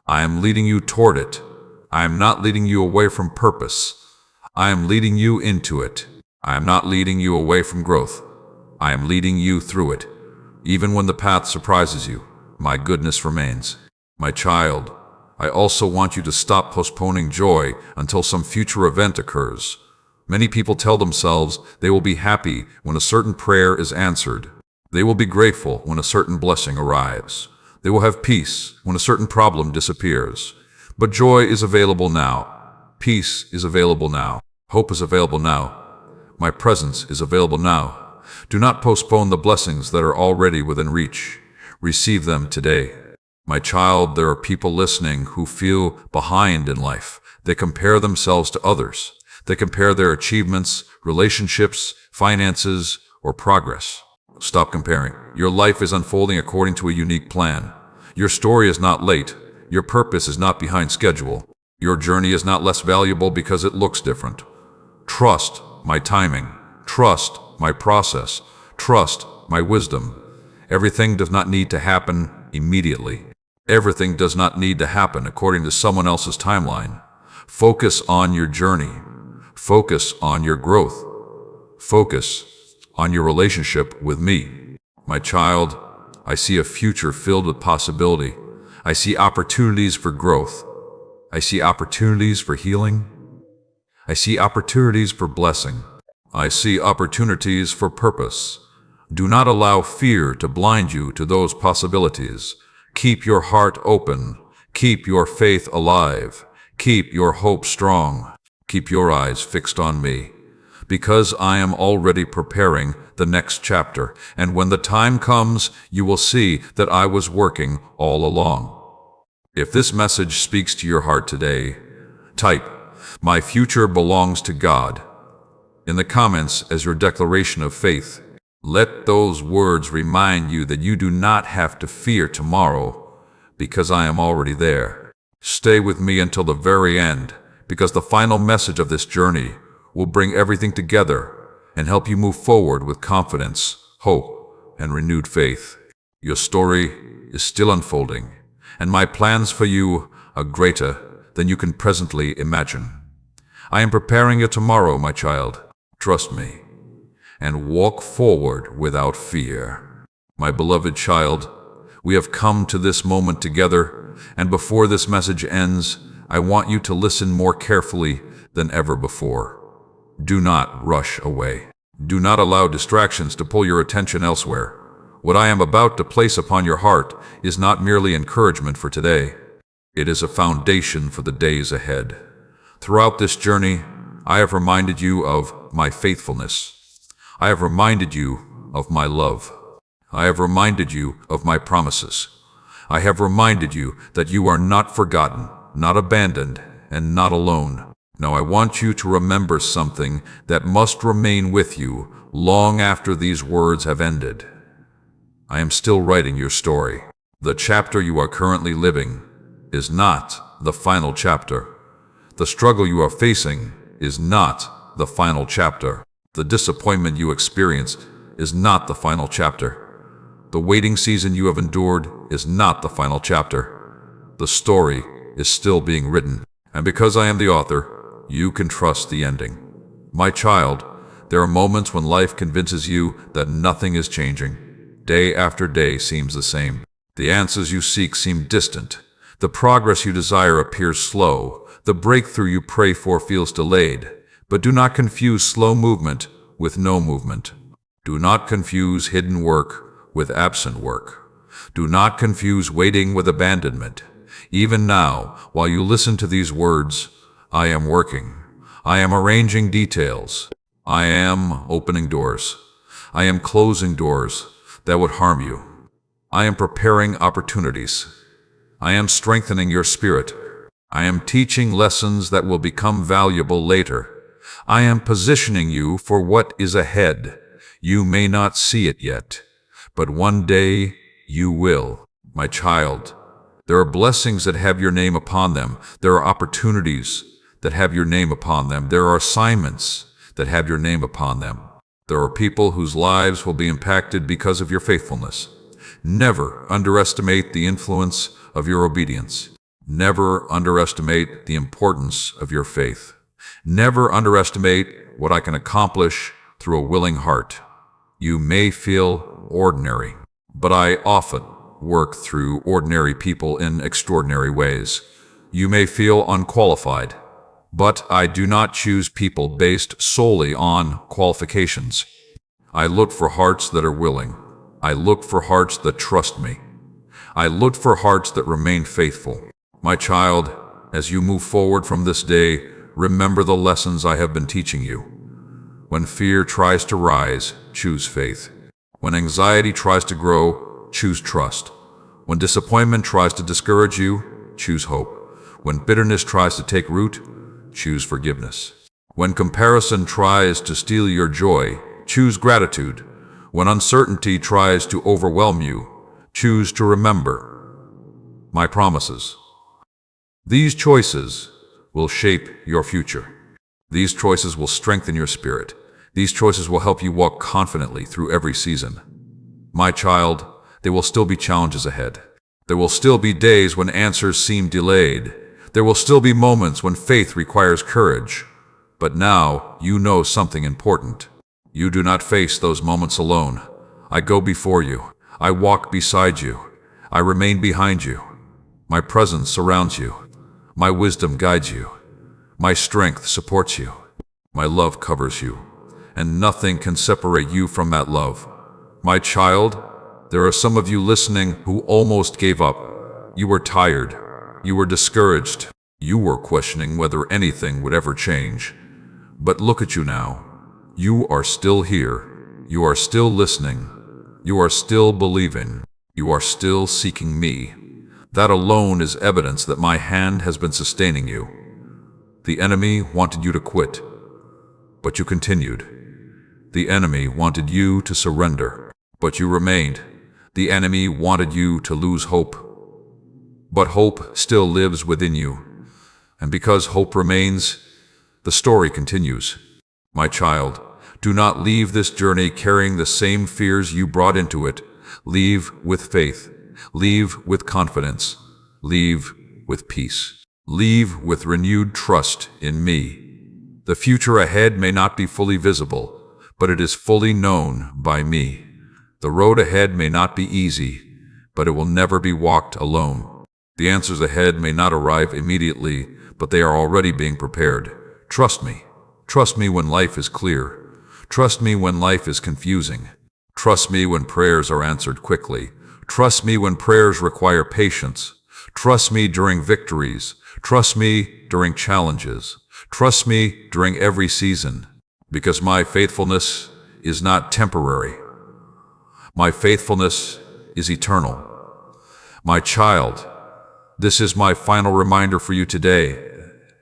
I am leading you toward it. I am not leading you away from purpose. I am leading you into it. I am not leading you away from growth. I am leading you through it. Even when the path surprises you, my goodness remains. My child, I also want you to stop postponing joy until some future event occurs. Many people tell themselves they will be happy when a certain prayer is answered. They will be grateful when a certain blessing arrives. They will have peace when a certain problem disappears. But joy is available now. Peace is available now. Hope is available now. My presence is available now. Do not postpone the blessings that are already within reach. Receive them today. My child, there are people listening who feel behind in life. They compare themselves to others. They compare their achievements, relationships, finances, or progress. Stop comparing. Your life is unfolding according to a unique plan. Your story is not late. Your purpose is not behind schedule. Your journey is not less valuable because it looks different. Trust my timing. Trust my process. Trust my wisdom. Everything does not need to happen immediately. Everything does not need to happen according to someone else's timeline. Focus on your journey. Focus on your growth. Focus on your relationship with me. My child, I see a future filled with possibility. I see opportunities for growth. I see opportunities for healing. I see opportunities for blessing. I see opportunities for purpose. Do not allow fear to blind you to those possibilities. Keep your heart open. Keep your faith alive. Keep your hope strong. Keep your eyes fixed on me. Because I am already preparing the next chapter, and when the time comes, you will see that I was working all along. If this message speaks to your heart today, type, "My future belongs to God," in the comments as your declaration of faith. Let those words remind you that you do not have to fear tomorrow, because I am already there. Stay with me until the very end, because the final message of this journey will bring everything together and help you move forward with confidence, hope, and renewed faith. Your story is still unfolding, and my plans for you are greater than you can presently imagine. I am preparing your tomorrow, my child. Trust me, and walk forward without fear. My beloved child, we have come to this moment together, and before this message ends, I want you to listen more carefully than ever before. Do not rush away. Do not allow distractions to pull your attention elsewhere. What I am about to place upon your heart is not merely encouragement for today. It is a foundation for the days ahead. Throughout this journey, I have reminded you of my faithfulness. I have reminded you of my love. I have reminded you of my promises. I have reminded you that you are not forgotten, not abandoned, and not alone. Now I want you to remember something that must remain with you long after these words have ended. I am still writing your story. The chapter you are currently living is not the final chapter. The struggle you are facing is not the final chapter. The disappointment you experienced is not the final chapter. The waiting season you have endured is not the final chapter. The story is still being written, and because I am the author, you can trust the ending. My child, there are moments when life convinces you that nothing is changing. Day after day seems the same. The answers you seek seem distant. The progress you desire appears slow. The breakthrough you pray for feels delayed. But do not confuse slow movement with no movement. Do not confuse hidden work with absent work. Do not confuse waiting with abandonment. Even now, while you listen to these words, I am working. I am arranging details. I am opening doors. I am closing doors that would harm you. I am preparing opportunities. I am strengthening your spirit. I am teaching lessons that will become valuable later. I am positioning you for what is ahead. You may not see it yet, but one day you will. My child, there are blessings that have your name upon them. There are opportunities that have your name upon them. There are assignments that have your name upon them. There are people whose lives will be impacted because of your faithfulness. Never underestimate the influence of your obedience. Never underestimate the importance of your faith. Never underestimate what I can accomplish through a willing heart. You may feel ordinary, but I often work through ordinary people in extraordinary ways. You may feel unqualified, but I do not choose people based solely on qualifications. I look for hearts that are willing. I look for hearts that trust me. I look for hearts that remain faithful. My child, as you move forward from this day, remember the lessons I have been teaching you. When fear tries to rise, choose faith. When anxiety tries to grow, choose trust. When disappointment tries to discourage you, choose hope. When bitterness tries to take root, choose forgiveness. When comparison tries to steal your joy, choose gratitude. When uncertainty tries to overwhelm you, choose to remember my promises. These choices will shape your future. These choices will strengthen your spirit. These choices will help you walk confidently through every season. My child, there will still be challenges ahead. There will still be days when answers seem delayed. There will still be moments when faith requires courage. But now you know something important. You do not face those moments alone. I go before you. I walk beside you. I remain behind you. My presence surrounds you. My wisdom guides you. My strength supports you. My love covers you. And nothing can separate you from that love. My child, there are some of you listening who almost gave up. You were tired. You were discouraged. You were questioning whether anything would ever change. But look at you now. You are still here. You are still listening. You are still believing. You are still seeking me. That alone is evidence that my hand has been sustaining you. The enemy wanted you to quit, but you continued. The enemy wanted you to surrender, but you remained. The enemy wanted you to lose hope, but hope still lives within you. And because hope remains, the story continues. My child, do not leave this journey carrying the same fears you brought into it. Leave with faith. Leave with confidence. Leave with peace. Leave with renewed trust in me. The future ahead may not be fully visible, but it is fully known by me. The road ahead may not be easy, but it will never be walked alone. The answers ahead may not arrive immediately, but they are already being prepared. Trust me. Trust me when life is clear. Trust me when life is confusing. Trust me when prayers are answered quickly. Trust me when prayers require patience. Trust me during victories. Trust me during challenges. Trust me during every season, because my faithfulness is not temporary. My faithfulness is eternal. My child, this is my final reminder for you today.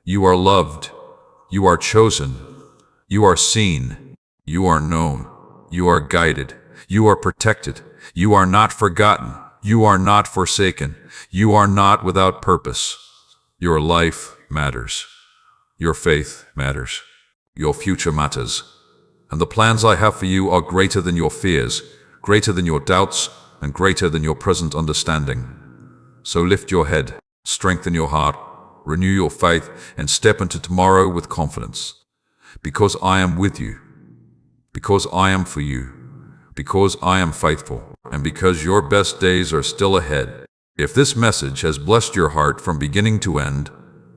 You are loved. You are chosen. You are seen. You are known. You are guided. You are protected. You are not forgotten. You are not forsaken. You are not without purpose. Your life matters. Your faith matters. Your future matters. And the plans I have for you are greater than your fears, greater than your doubts, and greater than your present understanding. So lift your head, strengthen your heart, renew your faith, and step into tomorrow with confidence. Because I am with you. Because I am for you. Because I am faithful. And because your best days are still ahead. If this message has blessed your heart from beginning to end,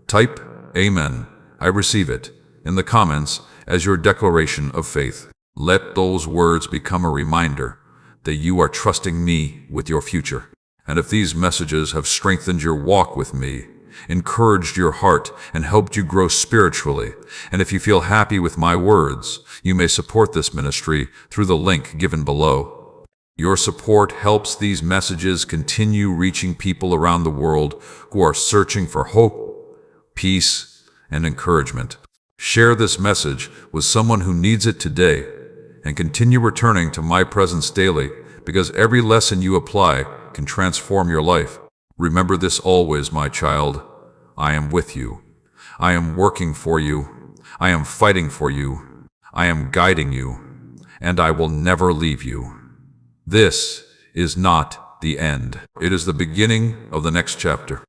type Amen. I receive it in the comments as your declaration of faith. Let those words become a reminder that you are trusting me with your future. And if these messages have strengthened your walk with me, encouraged your heart, and helped you grow spiritually, and if you feel happy with my words, you may support this ministry through the link given below. Your support helps these messages continue reaching people around the world who are searching for hope, peace, and encouragement. Share this message with someone who needs it today, and continue returning to my presence daily, because every lesson you apply can transform your life. Remember this always, my child. I am with you. I am working for you. I am fighting for you. I am guiding you. And I will never leave you. This is not the end. It is the beginning of the next chapter.